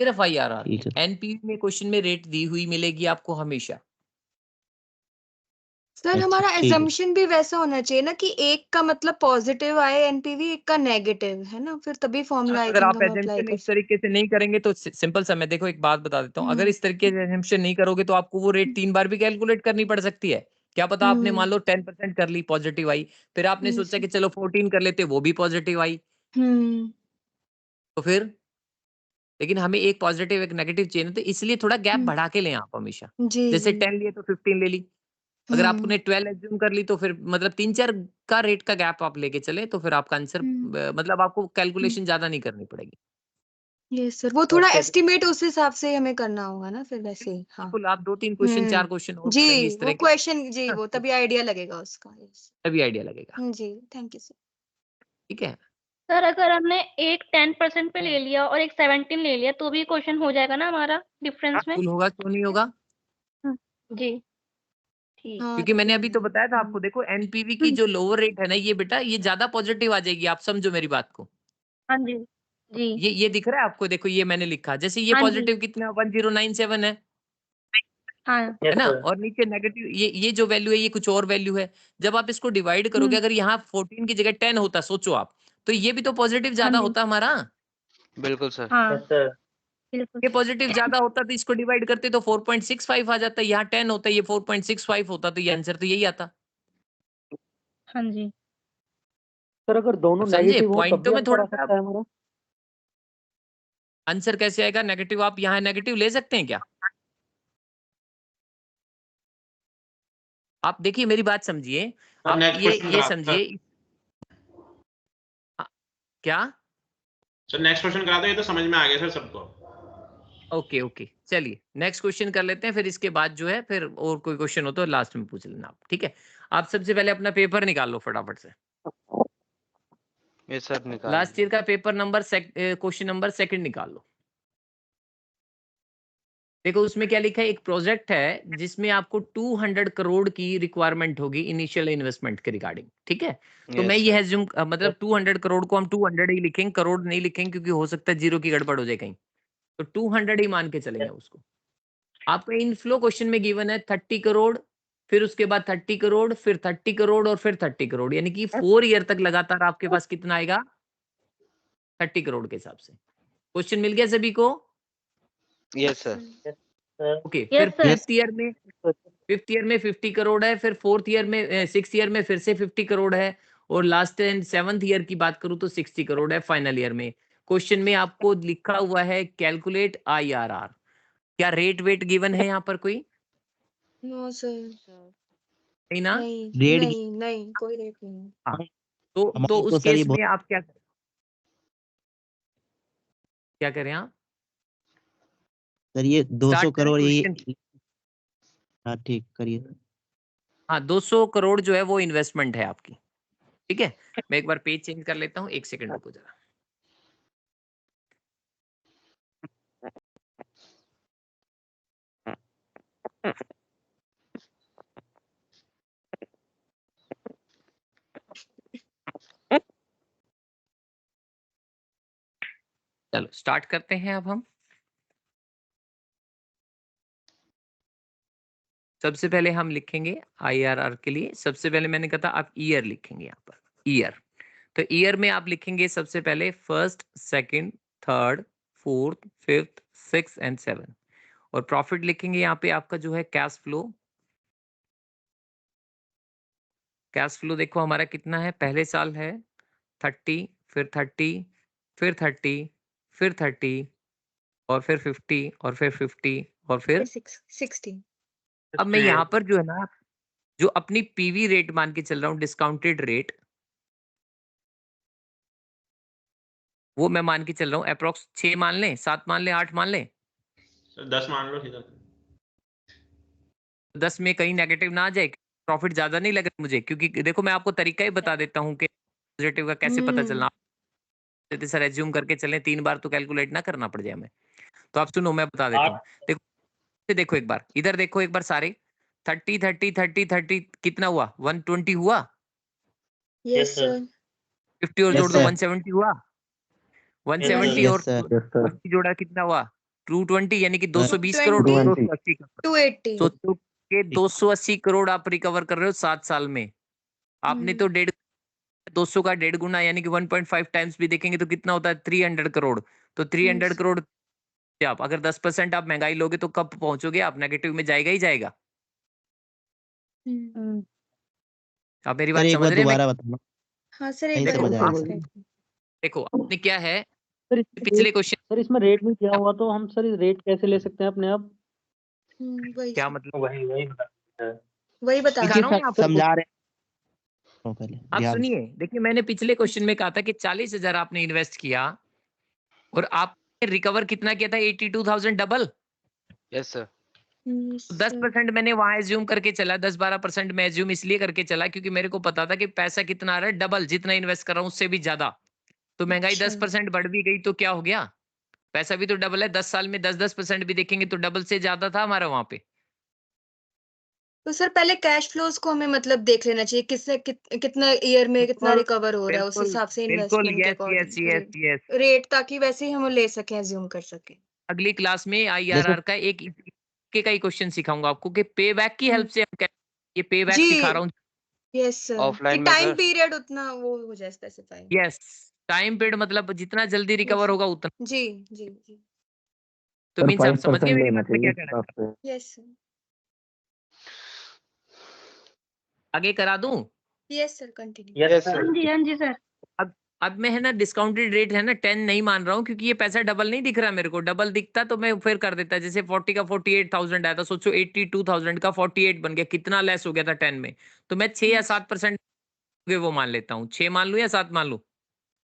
सिर्फ आईआरआर में। ठीक है। एनपीवी में क्वेश्चन में रेट दी हुई मिलेगी आपको हमेशा। सर अच्छा हमारा ठीक है। एजम्पशन भी वैसा होना चाहिए ना कि एक का मतलब पॉजिटिव आए एनपीवी, एक का नेगेटिव, है ना, फिर तभी फॉर्मूला आई अगर थिंक आप हम अप्लाई एजम्पशन कर इस तरीके से नहीं करेंगे तो सिंपल सा मैं देखो एक बात बता देता हूँ, अगर इस तरीके से एजम्पशन नहीं करोगे तो आपको वो रेट 3 बार भी कैलकुलेट करनी पड़ सकती है। क्या पता आपने मान लो 10% कर ली, पॉजिटिव आई, फिर आपने सोचा कि चलो 14 कर लेते, वो भी पॉजिटिव आई, तो फिर लेकिन हमें एक पॉजिटिव एक नेगेटिव चाहिए, तो इसलिए थोड़ा गैप बढ़ा के लें आप हमेशा। जी जैसे जी 10 लिए तो 15 ले ली, अगर आपने 12 एज्यूम कर ली तो फिर मतलब 3-4 का रेट का गैप आप लेके चले तो फिर आपका आंसर मतलब आपको कैलकुलेशन ज्यादा नहीं करनी पड़ेगी। यस सर, वो थोड़ा एस्टिमेट उस हिसाब से हमें करना होगा ना फिर वैसे ही। हाँ बिल्कुल, आप 2-3 क्वेश्चन 4 क्वेश्चन और करेंगे जी, इस वो तरह के, क्वेश्चन जी, हाँ, वो तभी आइडिया लगेगा उसका। यस तभी आइडिया लगेगा। जी, थैंक यू सर। ठीक है, सर अगर हमने एक 10% पे ले लिया और एक 17 ले लिया तो भी क्वेश्चन हो जाएगा ना हमारा डिफरेंस में? बिल्कुल होगा, क्यों नहीं होगा? जी ठीक। क्योंकि मैंने अभी तो बताया था आपको, देखो एनपीवी की जो लोअर रेट है ना ये बेटा ये ज्यादा पॉजिटिव आ जाएगी, आप समझो मेरी बात को। हाँ जी जी। ये दिख रहा है आपको, देखो ये मैंने लिखा, जैसे ये हाँ जी। पॉजिटिव कितना 1097 है हाँ है ना, और नीचे नेगेटिव ये जो वैल्यू है ये कुछ और वैल्यू है। जब आप इसको डिवाइड करोगे, अगर यहाँ 14 की जगह 10 होता, सोचो आप, तो ये भी तो पॉजिटिव ज्यादा होता हमारा। बिल्कुल सर। हाँ यस सर। ये पॉजिटिव ज्यादा होता तो इसको डिवाइड करते तो 4.65 आ जाता, यहाँ 10 होता, ये 4.65 होता, तो ये आंसर तो यही आता। हाँ जी। सर अगर दोनों अब समझे, नेगेटिव हो तब भी पॉइंटों में आंसर थोड़ा आ सा सकता है हमारा? आंसर कैसे आएगा नेगेटिव? आप यहाँ नेगेटिव ले सकते हैं क्या? आप देखिए मेरी बात समझिए, आप नेक्स्ट क्वेश्चन ये करा दो सर। समझिए क्या। सर नेक्स्ट क्वेश्चन करा दो, ये तो समझ में आ गया सर सबको। ओके ओके, चलिए नेक्स्ट क्वेश्चन कर लेते हैं, फिर इसके बाद जो है फिर और कोई क्वेश्चन हो तो लास्ट में पूछ लेना आप, ठीक है। आप सबसे पहले अपना पेपर निकाल लो फटाफट से। ये सर निकाल लास्ट ईयर का पेपर नंबर क्वेश्चन नंबर 2 निकाल लो। देखो उसमें क्या लिखा है, एक प्रोजेक्ट है जिसमें आपको 200 करोड़ की रिक्वायरमेंट होगी इनिशियल इन्वेस्टमेंट के रिगार्डिंग, ठीक है। तो मैं ये एज्यूम मतलब 200 करोड़ को हम 200 ही लिखेंगे, करोड़ नहीं लिखेंगे क्योंकि हो सकता है जीरो की गड़बड़ हो जाए कहीं, तो 200 ही मान के चलेंगे उसको। आपका इनफ्लो क्वेश्चन में गिवन है 30 करोड़, फिर उसके बाद 30 करोड़, फिर 30 करोड़ और फिर 30 करोड़, यानी कि 4 ईयर तक लगातार आपके पास कितना आएगा 30 करोड़ के हिसाब से। क्वेश्चन मिल गया सभी को? Yes sir. ओके, फिर फिफ्थ ईयर में 50 करोड़ है, फिर फोर्थ ईयर में 6th ईयर में फिर से 50 करोड़ है, और लास्ट एंड 7th ईयर की बात करूं तो 60 करोड़ है फाइनल ईयर में। क्वेश्चन में आपको लिखा हुआ है कैलकुलेट आईआरआर, क्या रेट वेट गिवन है यहाँ पर कोई? नो सर, नहीं ना? नहीं नहीं नहीं, कोई रेट नहीं। हाँ, तो उस सर ये केस में आप क्या करें आप? सर ये 200 स्टार्ट करें करोड़ ये क्वेश्चन? हाँ ठीक करिए। हाँ 200 करोड़ जो है वो इन्वेस्टमेंट है आपकी। ठीक है, मैं एक बार पेज चेंज कर लेता हूँ, 1 सेकंड रुको जरा। चलो स्टार्ट करते हैं अब हम। सबसे पहले हम लिखेंगे आईआरआर के लिए, सबसे पहले मैंने कहा था आप ईयर लिखेंगे यहाँ पर, ईयर। तो ईयर में आप लिखेंगे सबसे पहले first, second, third, fourth, fifth, six and 7। और प्रॉफिट लिखेंगे यहाँ पे आपका जो है कैश फ्लो। कैश फ्लो देखो हमारा कितना है, पहले साल है 30, फिर 30, फिर 30, फिर 30, और फिर 50, और फिर 50, और फिर 60। अब मैं यहाँ पर जो है ना, जो अपनी पीवी रेट मान के चल रहा हूँ, डिस्काउंटेड रेट, वो मैं मान के चल रहा हूँ अप्रोक्स 6 मान लें, 7 मान लें, 8 मान लें। सर 10 मान लो सीधा। 10 में कहीं नेगेटिव ना आ जाए, प्रॉफिट ज्यादा नहीं लग रहा मुझे, क्योंकि देखो मैं आपको तरीका ही बता देता हूँ कि पॉजिटिव का कैसे पता चलना। सर एज्यूम करके चलें, 3 बार तो कैलकुलेट ना करना पड़ जाए हमें। तो आप सुनो मैं बता देता हूँ। देखो देखो एक बार इधर देखो, एक बार सारे 30 30 30 30 कितना हुआ, 120 हुआ। Yes sir. 50 और जोड़ दो 170 हुआ। 170 और यस सर 50 जोड़ा कितना हुआ, 220, यानी कि 220 करोड़, 220, 280 करोड़। 280। सोचो कि 280 करोड़ आप रिकवर कर रहे हो 7 साल में। आपने तो 200 का 1.5 गुना, यानी कि 1.5 टाइम्स भी देखेंगे तो कितना होता है, 300 करोड़। तो 300 करोड़ आप अगर 10% आप महंगाई लोगे तो कब पहुंचोगे आप, नेगेटिव में जाएगा ही जाएगा। आप मेरी सर बात एक समझ बार रहे हैं? दोबारा बताना। हाँ सर एक नहीं बार समझ आया। देखो आपने क्या है, सर पिछले क्वेश्चन, सर इसमें रेट नहीं किया हुआ तो हम सर रेट कैसे ले सकते हैं अपने आप? वही क्या मतलब, वही बता दिखा रहा हूँ मैं आपको। समझा रहे हैं पहले आप ध्यान से। सुनिए, देखिए मैंने पिछले क्वेश्चन में कहा था कि 40,000 आपने इन्वेस्ट किया और आपने रिकवर कितना किया था, 82,000 डबल। Yes sir. 10% मैंने वहां एज्यूम करके चला, 10-12% मैं एज्यूम इसलिए करके चला क्योंकि मेरे को पता था कि पैसा कितना आ रहा है, डबल, जितना इन्वेस्ट कर रहा हूँ उससे भी ज्यादा। तो महंगाई 10% बढ़ भी गई तो क्या हो गया, पैसा भी तो डबल है। 10 साल में 10% भी देखेंगे तो डबल से ज्यादा था हमारा वहां पे। तो सर पहले कैश फ्लोज को हमें मतलब देख लेना चाहिए, कितना ईयर में कितना रिकवर हो रहा है, उस हिसाब से बिल्कुल, इन्वेस्टमेंट के yes yes yes according yes. Rate, ताकि वैसे ही हम ले सकें, एज्यूम कर सकें। अगली क्लास में आईआरआर का एक का ही क्वेश्चन सिखाऊंगा आपको कि पे बैक की हेल्प से हम ये पे बैक जी सिखा रहा हूँ। यस सर, कि ऑफलाइन में टाइम सर। पीरियड उतना वो हो जाए स्पेसिफाई। यस, टाइम पीरियड मतलब जितना जल्दी रिकवर होगा उतना। जी जी जी। तो मीन्स आप समझ गए मेरी बात में क्या कहना चाहता हूं? Yes sir. आगे करा दूं? Yes sir, continue. Yes sir. हाँ जी सर। अब मैं है ना डिस्काउंटेड रेट है ना 10 नहीं मान रहा हूँ, क्योंकि ये पैसा डबल नहीं दिख रहा मेरे को। डबल दिखता तो मैं फिर कर देता, जैसे 40 का 48,000 आया था, सोचो 82,000 का 48 बन गया, कितना लेस हो गया था 10 में। तो मैं 6 या 7% वो मान लेता हूँ। 6 मान लूं या 7 मान लूं?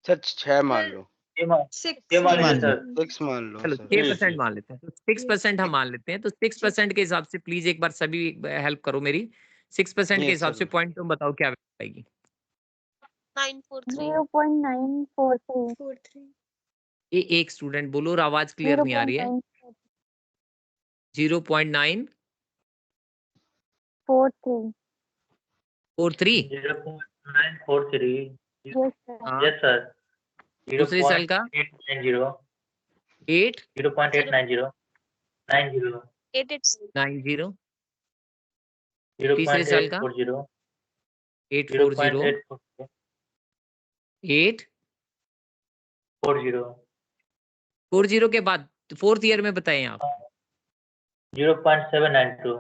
सर 6 मान लो। 6 मान लो। 6 मान लो चलो सर। 6% मान लेते हैं, तो 6% हम मान लेते हैं। तो 6% के हिसाब से प्लीज एक बार सभी हेल्प करो मेरी। 6% के यस हिसाब सर। से पॉइंट तुम बताओ क्या आएगी। 0.943 ये एक स्टूडेंट बोलो और आवाज क्लियर नहीं आ रही है। 0.943 0.943 हाँ। Yes sir. दूसरे साल का 0.890 8 0.890 90 90 तीसरे साल का 0.840 840 8 0.840 40 के बाद फोर्थ ईयर में बताएं आप। 0.792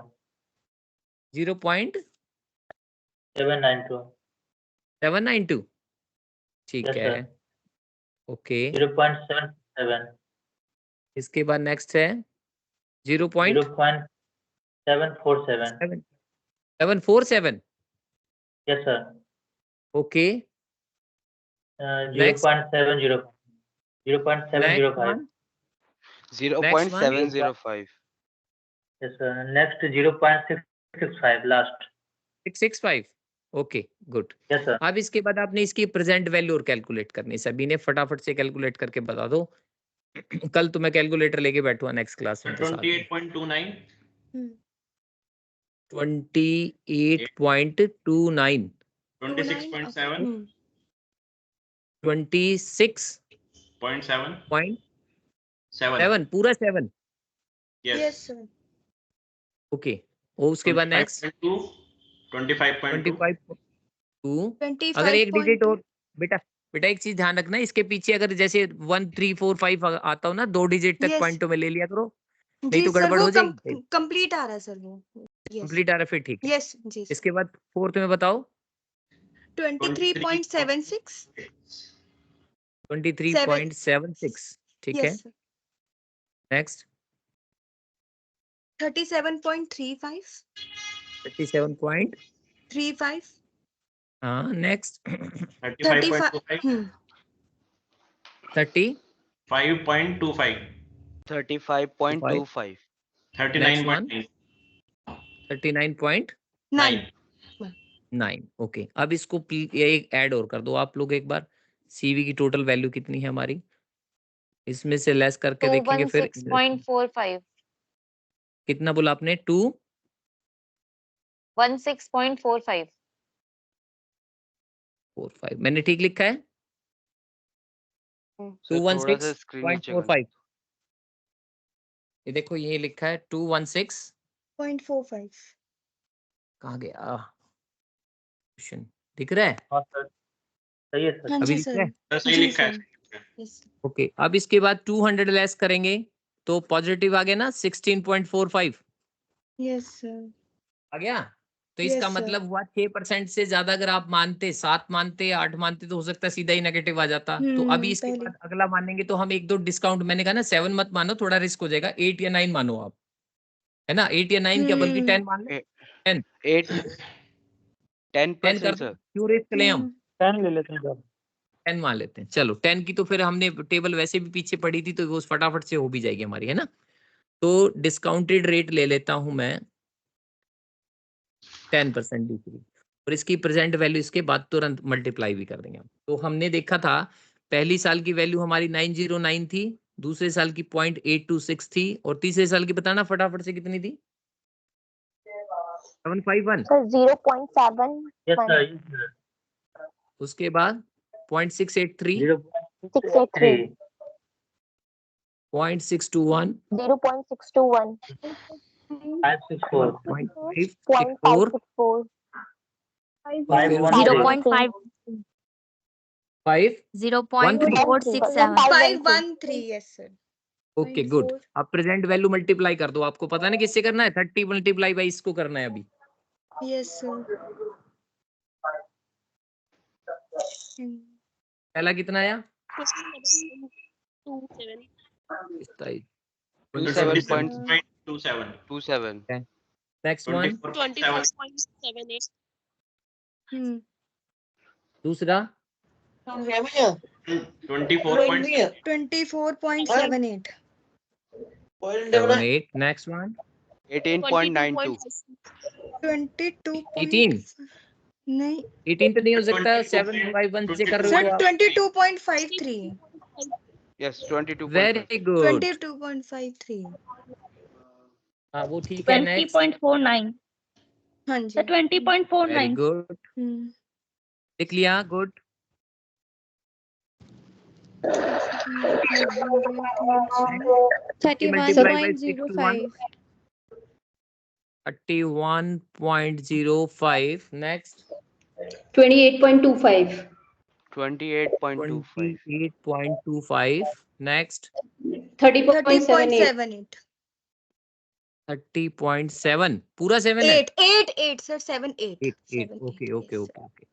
0.792 792 ठीक यस है, सर। ओके। 0.77 इसके बाद नेक्स्ट है 0.747 0.747 yes sir. Okay. Next 0.705 next 0.705 one next one 0.705 yes sir. Next 0.665 last 665 okay good. Yes sir. अब इसके बाद आपने इसकी प्रेजेंट वैल्यू और कैलकुलेट करनी है। सभी ने फटाफट से कैलकुलेट करके बता दो। कल तो मैं कैलकुलेटर लेके बैठूंगा नेक्स्ट क्लास में। 28.29 28.29 26.7 26.7 7 पूरा 7 यस सर। ओके। और उसके बाद नेक्स्ट 25.2 25.2 अगर एक डिजिट और बेटा एक चीज ध्यान रखना, इसके पीछे अगर जैसे 1 3 4 5 आता हो ना, 2 डिजिट तक Yes. पॉइंटों में ले लिया करो, नहीं जी तो सर, गड़बड़ वो हो जाएगी। कंप्लीट आ रहा है सर वो। यस कंप्लीट आ रहा है फिर ठीक है। यस जी सर। इसके बाद फोर्थ में बताओ 23.76 23.76 ठीक है। Yes sir. नेक्स्ट 37.35 37.35 हाँ नेक्स्ट 35.25 30 5.25 35.25 नेक्स्ट वन 39.9 39.9 ओके। अब इसको एक ऐड और कर दो आप लोग एक बार। सीवी की टोटल वैल्यू कितनी है हमारी, इसमें से लेस करके देखेंगे फिर 216.45 कितना बोला आपने 16.45 245 मैंने ठीक लिखा है सर थोड़ा सा स्क्रीन नीचे कर 216.45 ये देखो ये लिखा है 216.45 कहाँ गया क्वेश्चन दिख रहा है हाँ सर सही है सर। हाँ अभी जी लिख रहा है सर। सही जी लिखा है। सर। Yes okay. अब इसके बाद 200 लेस करेंगे तो पॉजिटिव आ गया ना 16.45 यस सर। आ गया। तो Yes, इसका sir. मतलब हुआ 6% से ज्यादा अगर आप मानते 7 मानते 8 मानते तो हो सकता है सीधा ही नेगेटिव आ जाता। तो अभी इसके पहले बाद अगला मानेंगे तो हम एक दो डिस्काउंट, मैंने कहा ना 7 मत मानो, थोड़ा रिस्क हो जाएगा। 8 या 9 मानो आप, है ना। 8 या 9 क्या बल्कि 10 मान लो। 10 10 कर 10% दो, सर क्यों रिस्क लें हम। 10 ले लेते हैं सर। 10 मान लेते हैं चलो। 10 की तो फिर हमने टेबल वैसे भी पीछे पड़ी थी तो वो फटाफट से हो भी जाएगी हमारी, है ना। तो डिस्काउंटेड रेट ले लेता हूं मैं 10% दूसरी, और इसकी प्रेजेंट वैल्यू इसके बाद तुरंत मल्टीप्लाई भी कर देंगे हम। तो हमने देखा था पहली साल की वैल्यू हमारी 909 थी, दूसरे साल की 0.826 थी, और तीसरे साल की बताना फटाफट से कितनी थी 751। Sir 0.7 yes sir yes sir. उसके बाद 0.683 0.683 0.621 0.621 564 0.564 0.564 और फिर उसके बाद 0.5 5 0.467 513 यस सर। Okay good. अब प्रेजेंट वैल्यू मल्टीप्लाई कर दो। आपको पता है ना किससे करना है, 30 मल्टीप्लाई बाई इसको करना है अभी। Yes sir. पहला कितना आया 27.27 नेक्स्ट वन 24.78 दूसरा है भैया 24.78 24.78 78 नेक्स्ट वन 18.92 18 नहीं 18 तो नहीं हो सकता, 751 से कर रहे सर हो आप। 22.53 यस 22.5 वेरी गुड 22.53 हाँ वो ठीक है। नेक्स्ट 20.49 हाँ जी। सर 20.49 वेरी गुड लिख लिया गुड। 31.05 31.05 नेक्स्ट 28.25 28.25 28.25 नेक्स्ट 30.78 30.7 पूरा 7 है 8 sir 7 8 okay okay okay okay.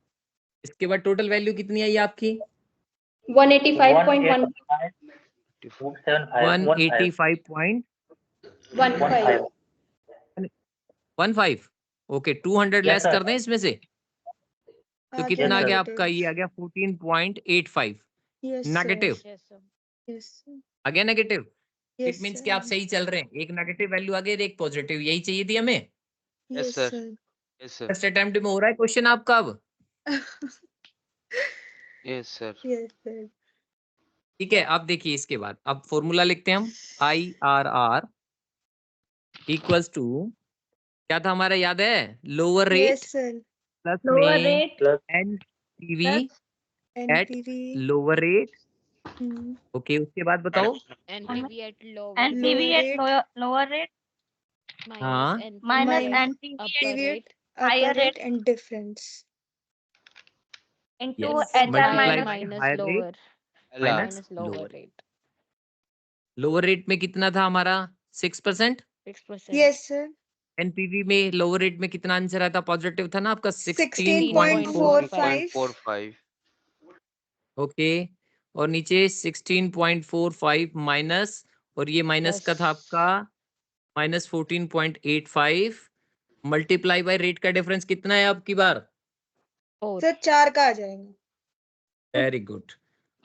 इसके बाद टोटल वैल्यू कितनी आई आपकी 185.1 185.15 ओके। 200 लेस कर दें इसमें से तो कितना आ गया आपका, ये आ गया 14.85 नेगेटिव आ गया नेगेटिव। इट मींस कि आप सही चल रहे हैं। एक नेगेटिव वैल्यू आ गई एक पॉजिटिव, यही चाहिए थी हमें। Yes sir yes sir. First attempt में हो रहा है क्वेश्चन आपका अब? Yes sir. Yes sir. ठीक है, अब देखिए इसके बाद अब फॉर्मूला लिखते हैं हम। IRR इक्वल्स टू क्या था हमारा, याद है? Lower rate yes sir. Plus lower में rate NPV at NPV. Lower rate. Okay, उसके बाद बताओ। एनपीवी एट एनपीवी lower एट rate लोअर रेट हाँ minus minus NPV upper period, rate upper higher rate rate and difference. Into yes, HR multiply minus by minus higher rate lower minus minus lower lower. rate lower rate में कितना था हमारा? 6%। 6%। Yes sir. NPV में lower rate में कितना answer आया था? Positive था ना आपका 16.4। 16.45. 16.45। ओके, और नीचे 16.45 माइनस, और ये माइनस का था आपका माइनस 14.85 मल्टीप्लाई बाय रेट का डिफरेंस कितना है आपकी बार? सर 4 का आ जाएगा। Very good.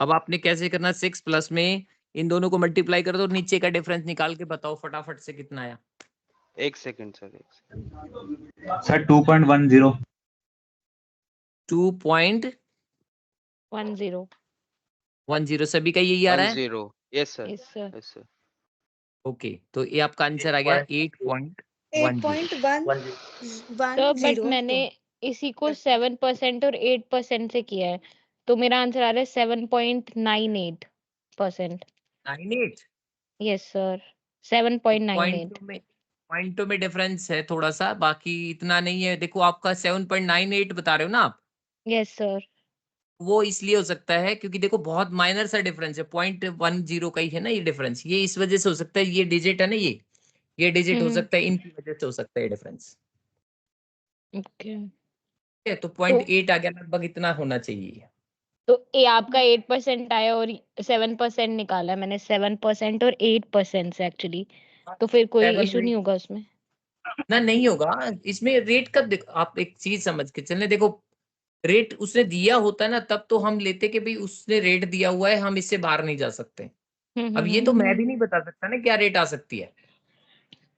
अब आपने कैसे करना? 6 प्लस में इन दोनों को मल्टीप्लाई कर दो, नीचे का डिफरेंस निकाल के बताओ फटाफट से कितना आया। एक सेकंड सर, एक सेकंड। सर 2.10। 2.10 सभी का यही आ रहा है? 10। Yes sir. Yes sir। Yes sir. Okay, तो ये आपका आंसर आ गया 8.10। 8.110। तो बट मैंने इसी को 7% और 8% से किया है, तो मेरा आंसर आ रहा है 7.98%। 98 यस सर, 7.98। पॉइंटों में डिफरेंस है थोड़ा सा, बाकी इतना नहीं है। देखो आपका 7.98 बता रहे हो ना आप? Yes sir. वो इसलिए हो सकता है क्योंकि देखो बहुत माइनर सा डिफरेंस है, 0.10 का ही है ना ये डिफरेंस, ये इस वजह से हो सकता है। ये डिजिट है ना, ये डिजिट हो सकता है, इनकी वजह से हो सकता है डिफरेंस। ओके, तो 0.8 आ गया, लगभग इतना होना चाहिए। तो ये आपका 8% आया और 7% निकाला मैंने, 7% और 8% से एक्चुअली, तो फिर कोई 7 इशू नहीं होगा उसमें? ना, नहीं होगा इसमें। रेट का देखो, आप एक चीज समझ के चलने, देखो रेट उसने दिया होता है ना, तब तो हम लेते कि भाई उसने रेट दिया हुआ है, हम इससे बाहर नहीं जा सकते। अब ये तो मैं भी नहीं बता सकता ना क्या रेट आ सकती है।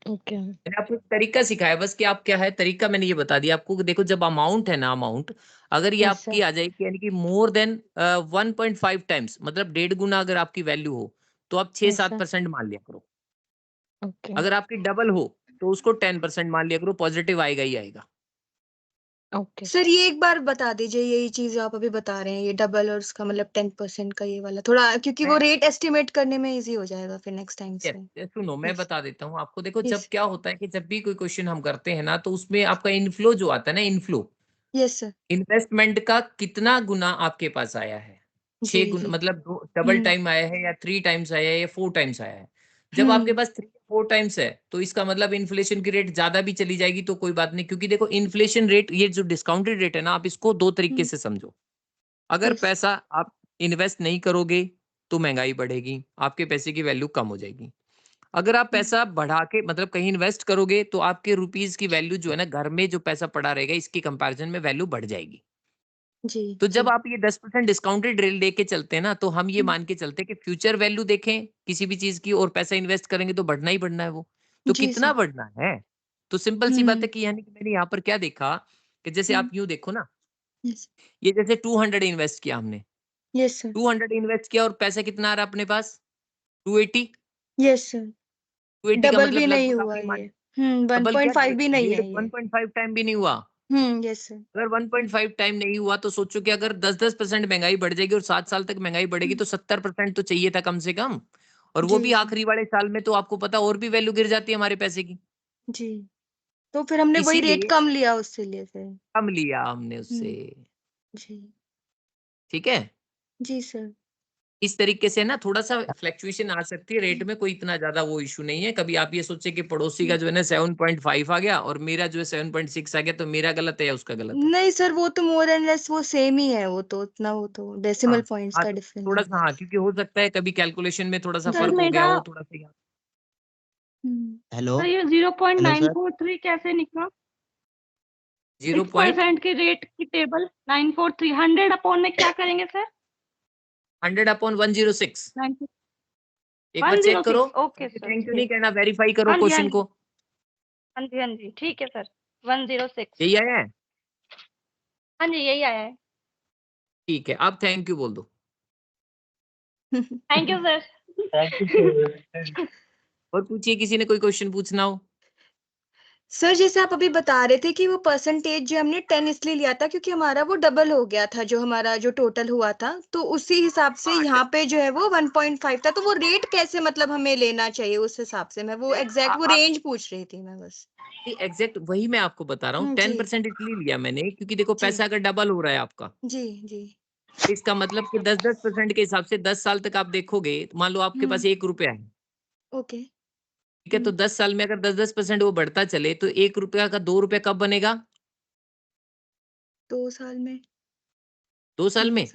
ओके, मैंने आपको एक तरीका सिखाया बस, कि आप क्या है तरीका, मैंने ये बता दिया आपको कि देखो जब अमाउंट है ना, अमाउंट अगर ये Yes, आपकी sir। आ जाएगी यानी कि मोर देन 1.5 टाइम्स, मतलब 1.5 गुना अगर आपकी वैल्यू हो, तो आप Yes, 6-7% मान लिया करो। ओके अगर आपकी डबल हो तो उसको 10% मान लिया करो, पॉजिटिव आएगा ही आएगा। ओके सर ये एक बार बता दीजिए, यही चीज आप अभी बता रहे हैं, ये डबल और उसका मतलब 10% का ये वाला थोड़ा, क्योंकि वो रेट एस्टिमेट करने में इजी हो जाएगा फिर नेक्स्ट टाइम से। सुनो मैं Yes. बता देता हूँ आपको। देखो Yes. जब क्या होता है कि जब भी कोई क्वेश्चन हम करते हैं ना, तो उसमें आपका इनफ्लो जो आता है ना, इनफ्लो यस सर। इन्वेस्टमेंट का कितना गुना आपके पास आया है, 6 जी गुना, जी। मतलब डबल टाइम आया है या 3 टाइम्स आया है या 4 टाइम्स आया है। जब आपके पास 3-4 टाइम्स है तो इसका मतलब इन्फ्लेशन की रेट ज्यादा भी चली जाएगी तो कोई बात नहीं, क्योंकि देखो इन्फ्लेशन रेट, ये जो डिस्काउंटेड रेट है ना, आप इसको 2 तरीके से समझो। अगर Yes. पैसा आप इन्वेस्ट नहीं करोगे तो महंगाई बढ़ेगी, आपके पैसे की वैल्यू कम हो जाएगी। अगर आप पैसा बढ़ा के मतलब कहीं इन्वेस्ट करोगे तो आपके रुपीस की वैल्यू जो है ना, घर में जो पैसा पड़ा रहेगा इसकी कंपैरिजन में वैल्यू बढ़ जाएगी। जी तो जब आप ये 10% डिस्काउंटेड रेट लेके चलते हैं ना, तो हम ये मान के चलते हैं कि फ्यूचर वैल्यू देखें किसी भी चीज की, और पैसा इन्वेस्ट करेंगे तो बढ़ना ही बढ़ना है वो। तो जी कितना सर। बढ़ना है? तो सिंपल सी बात है कि यानी कि मैंने यहाँ पर क्या देखा कि जैसे आप यूं देखो ना, यस ये जैसे 200 इन्वेस्ट किया हमने, यस सर। 200 इन्वेस्ट किया और पैसा कितना आ रहा है अपने पास? 280। Yes sir. 280 का डबल मतलब भी नहीं लगभग आप हुआ ये मान, ये। डबल क्या, 1.5 भी नहीं है ये। 1.5 टाइम भी नहीं हुआ। Yes sir. अगर 1.5 टाइम नहीं हुआ तो सोचो कि अगर 10-10% महंगाई बढ़ जाएगी और 7 साल तक महंगाई बढ़ेगी तो 70% तो चाहिए था कम से कम, और वो जी भी जी आखिरी वाले साल में, तो आपको पता और भी वैल्यू गिर जाती है हमारे पैसे की। जी। तो फिर हमने वही रेट इसीलिए कम लिया उससे लिए फिर। कम लिया हमने उससे। जी ठीक है, जी सर। इस तरीके से ना थोड़ा सा फ्लैक्चुएशन आ सकती है रेट में, कोई इतना ज्यादा वो इशू नहीं है। कभी आप ये सोचे कि पड़ोसी का जो है ना 7.5 आ गया और मेरा जो है 7.6 आ गया, तो मेरा गलत है या उसका गलत है? नहीं सर, वो तो मोर एंड लेस वो सेम ही है, वो तो उतना, वो तो डेसिमल हाँ पॉइंट्स हाँ, का तो डिफरेंस थोड़ा है। सा, हाँ क्योंकि हो सकता है कभी कैलकुलेशन में थोड़ा सा सर फर्क हो गया मेरा हो थोड़ा सा। हेलो सर ये हेलो सर 0.943 कैसे निकला? 0. 6% के रेट की टेबल 943 100 अपॉन में क्या करेंगे सर? 100/106। 90 एक बार चेक करो, 106 ओके सर। थैंक यू नहीं कहना, वेरीफाई करो हाँ जी हाँ क्वेश्चन जी को। हाँ जी हाँ जी ठीक है सर। 106। यही आया है? हाँ जी यही आया है। ठीक है, अब थैंक यू बोल दो। Thank you sir. और पूछिए, किसी ने कोई क्वेश्चन पूछना हो? सर जैसे आप अभी बता रहे थे कि वो परसेंटेज जो हमने 10 इसलिए लिया था क्योंकि हमारा वो डबल हो गया था जो हमारा जो टोटल हुआ था, तो उसी हिसाब से यहाँ पे जो है वो 1.5 था, तो वो रेट कैसे मतलब हमें लेना चाहिए उस हिसाब से, मैं वो एग्जैक्ट वो रेंज पूछ रही थी मैं बस। एग्जैक्ट वही मैं आपको बता रहा हूँ, 10% इसलिए लिया मैंने क्योंकि देखो पैसा अगर डबल हो रहा है आपका, जी जी इसका मतलब कि 10% के हिसाब से 10 साल तक आप देखोगे, मान लो आपके पास 1 रुपया है, ओके ठीक है, तो 10 साल में अगर 10% वो बढ़ता चले तो 1 रुपया का 2 रुपया कब बनेगा? 2 साल में। 2 साल में?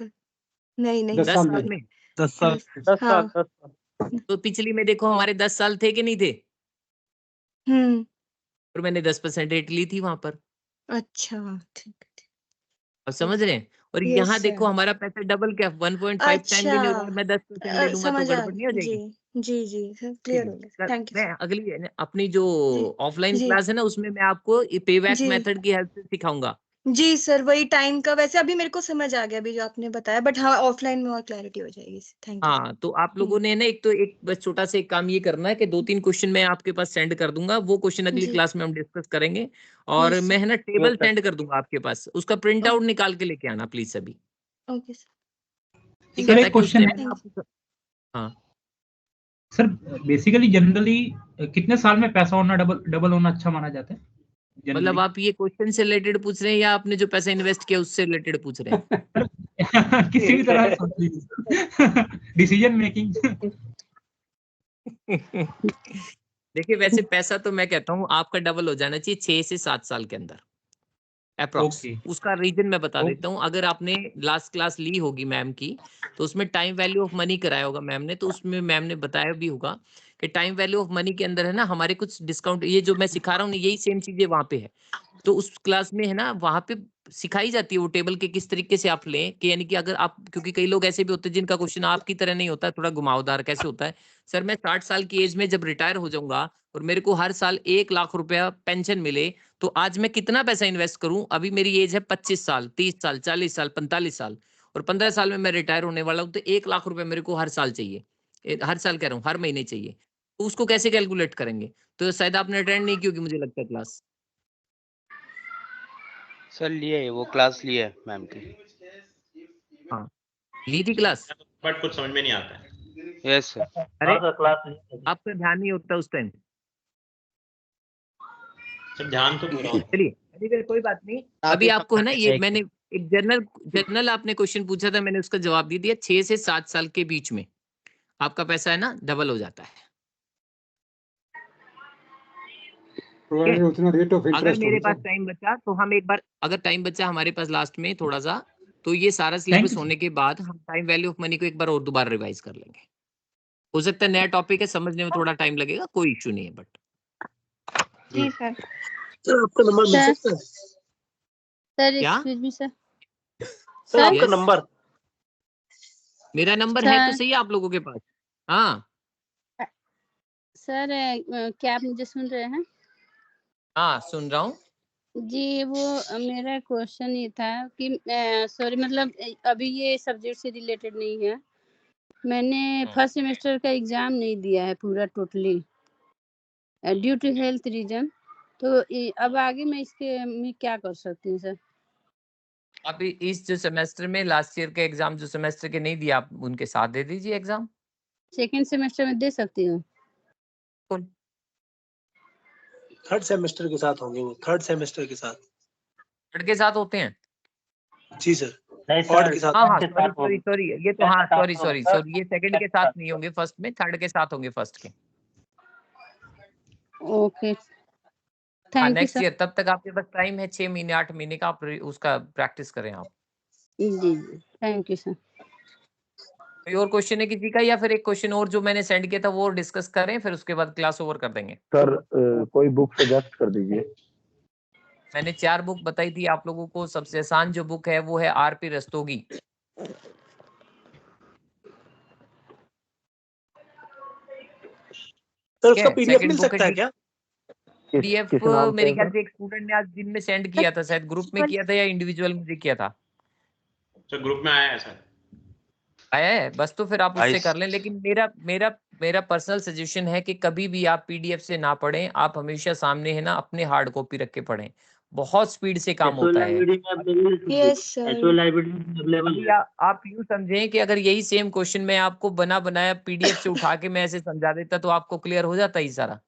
नहीं नहीं 10 साल में? 10 साल। 10 साल। तो पिछली में देखो हमारे 10 साल थे कि नहीं थे? और मैंने 10% रेट ली थी वहां पर। अच्छा ठीक है। अब समझ रहे हैं? और Yes, यहाँ देखो sir. हमारा पैसा डबल क्या 1.5 टाइम भी नहीं हो रहा, अच्छा मैं 10% ले लूंगा तो समझ आ गड़बड़ नहीं हो जी जाएगी? जी जी सर क्लियर हो गया, सर, थैंक यू मैं अगली है ना, अपनी जो जी ऑफलाइन जी क्लास है ना उसमें मैं आपको पे बैक जी मेथड की हेल्प से सिखाऊंगा। जी सर वही टाइम का, वैसे अभी मेरे को समझ आ गया अभी जो आपने बताया, बट हाँ ऑफलाइन में और क्लैरिटी हो जाएगी। थैंक यू हाँ, तो आप लोगों ने ना एक तो एक बस छोटा सा एक काम ये करना है कि 2-3 क्वेश्चन मैं आपके पास सेंड कर दूंगा, वो क्वेश्चन अगली जी क्लास में हम डिस्कस करेंगे। और यस मैं है सर ना टेबल सेंड कर दूंगा आपके पास, उसका प्रिंट आउट निकाल के लेके आना प्लीज सभी, ओके सर ठीक सर है, एक ताकि उस क्वेश्चन टाइम है में आप हाँ सर, बेसिकली जनरली कितने साल में पैसा होना डबल होना अच्छा माना जाता है मतलब जनरली? आप ये क्वेश्चन से रिलेटेड पूछ रहे हैं या आपने जो पैसा इन्वेस्ट किया उससे रिलेटेड पूछ रहे हैं? किसी भी तरह सोच लीजिए डिसीजन मेकिंग। देखिए वैसे पैसा तो मैं कहता हूँ आपका डबल हो जाना चाहिए 6 से 7 साल के अंदर अप्रोक्स। ओके उसका रीजन मैं बता देता हूँ, अगर आपने लास्ट क्लास ली होगी मैम की तो उसमें टाइम वैल्यू ऑफ मनी कराया होगा मैम ने, तो उसमें मैम ने बताया भी होगा कि टाइम वैल्यू ऑफ मनी के अंदर है ना हमारे कुछ डिस्काउंट, ये जो मैं सिखा रहा हूँ यही सेम चीजें वहां पे है, तो उस क्लास में है ना वहां पे सिखाई जाती है वो टेबल के किस तरीके से आप लें कि यानी कि अगर आप, क्योंकि कई लोग ऐसे भी होते हैं जिनका क्वेश्चन आपकी तरह नहीं होता, थोड़ा घुमावदार कैसे होता है, सर मैं 60 साल की एज में जब रिटायर हो जाऊंगा और मेरे को हर साल 1 लाख रुपया पेंशन मिले तो आज मैं कितना पैसा इन्वेस्ट करूं, अभी मेरी एज है 25 साल 30 साल 40 साल 45 साल और 15 साल में मैं रिटायर होने वाला हूं, तो 1 लाख रुपया मेरे को हर साल चाहिए, हर साल कह रहा हूँ हर महीने चाहिए, तो उसको कैसे कैलकुलेट करेंगे? तो शायद आपने अटेंड नहीं की होगी मुझे लगता है क्लास। सर लिए है, वो क्लास लिए है मैम की। हाँ ली थी क्लास, बट कुछ समझ में नहीं आता है। Yes sir. अरे हाँ सर क्लास आपका ध्यान नहीं होता उस टाइम। सब ध्यान तो पूरा होता चलिए anyway, कोई बात नहीं, अभी आपको है ना ये मैंने एक जनरल आपने क्वेश्चन पूछा था, मैंने उसका जवाब दे दिया, 6 से 7 साल के बीच में आपका पैसा है ना डबल हो जाता है। प्रोवाइडेड उतना रेट ऑफ अगर इंटरेस्ट हो मेरे पास सर। टाइम बचा तो हम एक बार, अगर टाइम बचा हमारे पास लास्ट में थोड़ा सा, तो ये सारा सिलेबस होने के बाद हम टाइम वैल्यू ऑफ मनी को एक बार और दोबारा रिवाइज कर लेंगे। हो सकता है नया टॉपिक है, समझने में थोड़ा टाइम लगेगा, कोई इश्यू नहीं है, बट जी सर। सर आपका नंबर मिल सर सकता है? सर क्या? Excuse me sir. सर आपका Yes? नंबर मेरा नंबर है तो सर सही आप लोगों के पास। हाँ सर क्या आप मुझे सुन रहे हैं? हाँ सुन रहा हूँ। जी वो मेरा क्वेश्चन ये था कि सॉरी मतलब अभी ये सब्जेक्ट से रिलेटेड नहीं है, मैंने फर्स्ट सेमेस्टर का एग्जाम नहीं दिया है पूरा totally due to health reason, तो अब आगे मैं इसके में क्या कर सकती हूँ सर? अभी इस जो सेमेस्टर में लास्ट ईयर के एग्जाम जो सेमेस्टर के नहीं दिया आप उनके साथ दे दीजिए एग्जाम। सेकेंड सेमेस्टर में दे सकती हूँ? थर्ड सेमेस्टर के साथ होंगे, वो थर्ड सेमेस्टर के साथ। थर्ड के साथ होते हैं? जी सर। नहीं थर्ड सर के साथ। हाँ हाँ के सॉरी साथ सॉरी होगी। सॉरी, ये तो हाँ सॉरी सॉरी सॉरी, ये सेकंड के साथ नहीं होंगे, फर्स्ट में, थर्ड के साथ होंगे फर्स्ट के। ओके हाँ thank you next sir. Year, तब तक आपके पास टाइम है 6 महीने 8 महीने का, आप उसका प्रैक्टिस करें आप। जी जी थैंक यू सर। कोई और क्वेश्चन है किसी का, या फिर एक क्वेश्चन और जो मैंने सेंड किया था वो डिस्कस करें, फिर उसके बाद क्लास ओवर कर देंगे। सर कोई बुक सजेस्ट कर दीजिए। मैंने 4 बुक बताई थी आप लोगों को, सबसे आसान जो बुक है वो है आरपी रस्तोगी। सर उसका पीडीएफ मिल सेकंड बुक सकता है है क्या? पीडीएफ किस नाम मेरे से ख्याल सर? से एक स्टूडेंट ने आज दिन में सेंड किया था, शायद ग्रुप में किया था या इंडिविजुअल मुझे किया था। सर ग्रुप में आया है सर। आया है बस, तो फिर आप उससे आइस कर लें। लेकिन मेरा पर्सनल सजेशन है कि कभी भी आप पीडीएफ से ना पढ़ें, आप हमेशा सामने है ना अपने हार्ड कॉपी रख के पढ़ें, बहुत स्पीड से काम एसओ होता है। लाइब्रेरी में अवेलेबल है yes subject, SO sir. Library में अवेलेबल अभी है। आप यूं समझें कि अगर यही सेम क्वेश्चन मैं आपको बना बनाया पीडीएफ से उठा के मैं ऐसे समझा देता तो आपको क्लियर हो जाता ही सारा।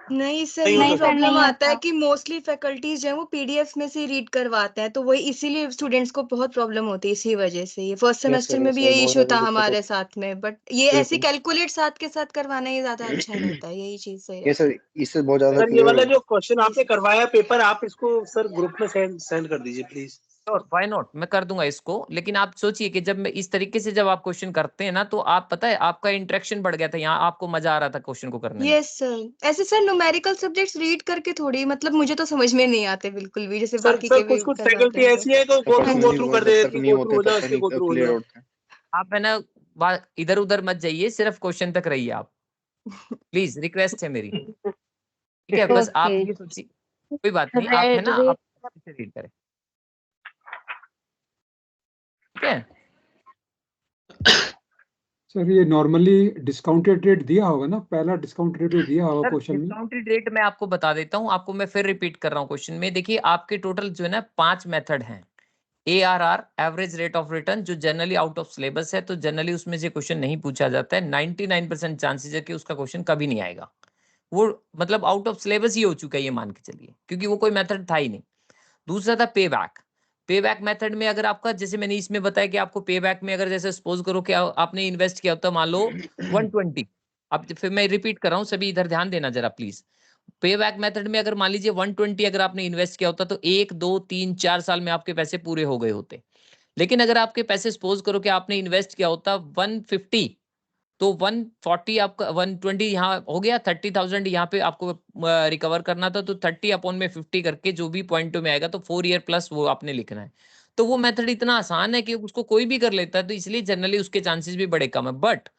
नहीं सर, नहीं ये होता। प्रॉब्लम आता है कि मोस्टली फैकल्टीज जो है वो पीडीएफ में से रीड करवाते हैं, तो वही इसीलिए स्टूडेंट्स को बहुत प्रॉब्लम होती है इसी वजह से। ये फर्स्ट यस सेमेस्टर सर, में यस भी सर, यही बहुत इशू ज्यादा था दिक्कत हमारे होती साथ में, बट ये है। ऐसे बिल्कुल। कैलकुलेट साथ के साथ करवाना ही ज्यादा अच्छा रहता है, यही चीज सही यस रहती सर, है। इससे बहुत ज्यादा सर ये क्लियर वाला हो। जो क्वेश्चन आपने करवाया पेपर, आप इसको सर ग्रुप में सेंड कर दीजिए प्लीज। व्हाई नॉट, मैं कर दूंगा इसको। लेकिन आप सोचिए कि जब मैं इस तरीके से जब आप क्वेश्चन करते हैं ना, तो आप पता है आपका इंटरेक्शन बढ़ गया था, यहाँ आपको मजा आ रहा था क्वेश्चन को करने में। Yes sir. ऐसे सर न्यूमेरिकल सब्जेक्ट्स रीड करके थोड़ी, मतलब मुझे तो समझ में नहीं आते बिल्कुल भी, जैसे सर बाकी सर के भी कुछ कुछ करवाते फैकल्टी हैं ऐसी है तो तो। हाँ गो जी। थ्रू कर जब देती तक है, नहीं गो थ्रू होते हो तब जाओ, तक इससे नहीं गो थ्रू हो क्लियर जाओ। होते हैं। आप है ना इधर उधर मत जाइए, सिर्फ क्वेश्चन तक रहिए आप, प्लीज रिक्वेस्ट है मेरी। ठीक है, बस आप ओके। ये सोचिए, कोई बात नहीं, आप है ना आप रीड करें, ठीक है। सर ये नॉर्मली डिस्काउंटेड रेट दिया होगा ना, पहला डिस्काउंटेड रेट दिया होगा सर क्वेश्चन में। डिस्काउंटेड रेट मैं आपको बता देता हूँ, आपको मैं फिर रिपीट कर रहा हूँ क्वेश्चन में। देखिए आपके टोटल जो है ना 5 मेथड हैं। ARR average rate of return, जो जनरली आउट ऑफ सिलेबस है, तो जनरली उसमें से क्वेश्चन नहीं पूछा जाता है। 99% चांसेस है कि उसका क्वेश्चन कभी नहीं आएगा, वो मतलब आउट ऑफ सिलेबस ही हो चुका है ये मान के चलिए, क्योंकि वो कोई मेथड था ही नहीं। दूसरा था पे बैक। पे बैक मेथड में अगर आपका, जैसे मैंने इसमें बताया कि आपको पे बैक में अगर जैसे सपोज करो कि आपने इन्वेस्ट किया होता मान लो 120, अब फिर मैं रिपीट कर रहा हूँ, सभी इधर ध्यान देना जरा प्लीज। पे बैक मेथड में अगर मान लीजिए 120 अगर आपने इन्वेस्ट किया होता तो 1 2 3 4 साल में आपके पैसे पूरे हो गए होते। लेकिन अगर आपके पैसे सपोज करो कि आपने इन्वेस्ट किया होता 150, तो 140 आपका 120 यहाँ हो गया, 30,000 यहाँ पे आपको रिकवर करना था, तो 30 अपॉन में 50 करके जो भी पॉइंटों में आएगा तो 4 ईयर प्लस वो आपने लिखना है। तो वो मेथड इतना आसान है कि उसको कोई भी कर लेता है, तो इसलिए जनरली उसके चांसेस भी बड़े कम है। बट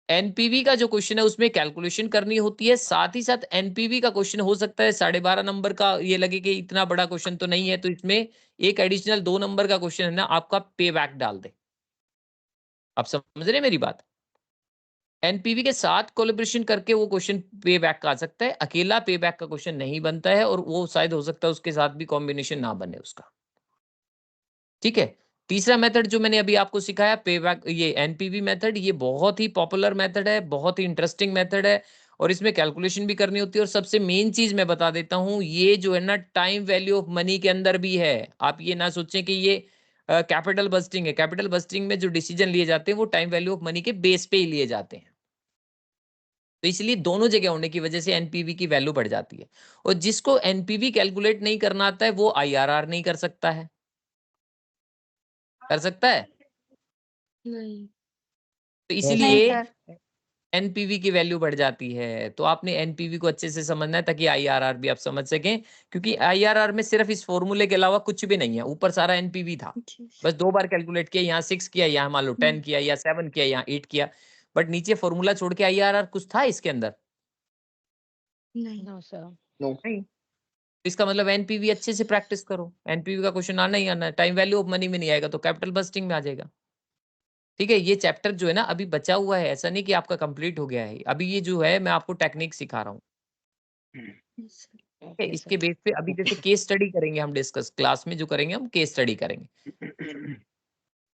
एनपीवी का जो क्वेश्चन है उसमें कैलकुलेशन करनी होती है, साथ ही साथ एनपीवी का क्वेश्चन हो सकता है 12.5 नंबर का, ये लगे कि इतना बड़ा क्वेश्चन तो नहीं है, तो इसमें एक एडिशनल 2 नंबर का क्वेश्चन है ना आपका पे बैक डाल दे। आप समझ रहे मेरी बात? एनपीवी के साथ कोलैबोरेशन करके वो क्वेश्चन पे बैक का आ सकता है, अकेला पे बैक का क्वेश्चन नहीं बनता है, और वो शायद हो सकता है उसके साथ भी कॉम्बिनेशन ना बने उसका। ठीक है, तीसरा मेथड जो मैंने अभी आपको सिखाया पे बैक, ये एनपीवी मेथड, ये बहुत ही पॉपुलर मेथड है, बहुत ही इंटरेस्टिंग मेथड है, और इसमें कैलकुलेशन भी करनी होती है। और सबसे मेन चीज मैं बता देता हूं, ये जो है ना टाइम वैल्यू ऑफ मनी के अंदर भी है। आप ये ना सोचें कि ये कैपिटल बस्टिंग है। कैपिटल बस्टिंग में जो डिसीजन लिए जाते हैं वो टाइम वैल्यू ऑफ मनी के बेस पे ही लिए जाते हैं, तो इसलिए दोनों जगह होने की वजह से एनपीवी की वैल्यू बढ़ जाती है। और जिसको एनपीवी कैलकुलेट नहीं करना आता है वो आईआरआर नहीं कर सकता है। कर सकता है? नहीं। तो नहीं इसलिए सर। एनपीवी की वैल्यू बढ़ जाती है। तो आपने एनपीवी को अच्छे से समझना है ताकि आईआरआर भी आप समझ सकें, क्योंकि आईआरआर में सिर्फ इस फॉर्मूले के अलावा कुछ भी नहीं है, ऊपर सारा एनपीवी था। बस 2 बार कैलकुलेट किया, यहाँ 6 किया, यहाँ मान लो 10 किया, या 7 किया, यहाँ 8 किया, बट नीचे फॉर्मूला छोड़ के आईआरआर कुछ था इसके अंदर? नहीं। No sir. नहीं। इसका मतलब एनपीवी अच्छे से प्रैक्टिस करो, एनपीवी का क्वेश्चन आना ही आना है। टाइम वैल्यू ऑफ मनी में नहीं आएगा तो कैपिटल बस्टिंग में आ जाएगा। ठीक है, ये चैप्टर जो है ना अभी बचा हुआ है, ऐसा नहीं कि आपका कंप्लीट हो गया है। अभी ये जो है मैं आपको टेक्निक सिखा रहा हूँ। ठीक है, इसके बेस पे अभी जैसे केस स्टडी करेंगे हम, डिस्कस क्लास में जो करेंगे हम केस स्टडी करेंगे।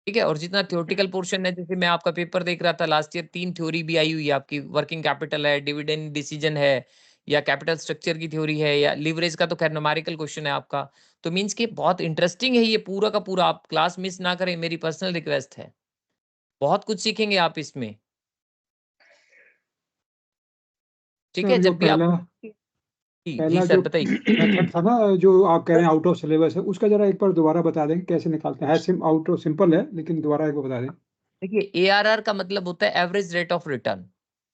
ठीक है, और जितना थ्योरेटिकल पोर्शन है, जैसे मैं आपका पेपर देख रहा था लास्ट ईयर, 3 थ्योरी भी आई हुई है आपकी, वर्किंग कैपिटल है, डिविडेंड डिसीजन है, या कैपिटल स्ट्रक्चर की थ्योरी है, या लिवरेज का तो खैर न्यूमेरिकल क्वेश्चन है आपका। तो मींस कि बहुत इंटरेस्टिंग है ये पूरा का पूरा, आप क्लास मिस ना करें, मेरी पर्सनल रिक्वेस्ट है। बहुत कुछ सीखेंगे आप इसमें। ठीक है, सर जो जब भी आप जी पहला सर जो बताइए। मेथड था ना, जो आप कह रहे हैं आउट ऑफ सिलेबस है, उसका जरा एक बार दोबारा बता दें कैसे निकालते हैं। आउट ऑफ सिंपल है, लेकिन दोबारा एक बार बता दें। देखिए एआरआर का मतलब होता है average rate of return.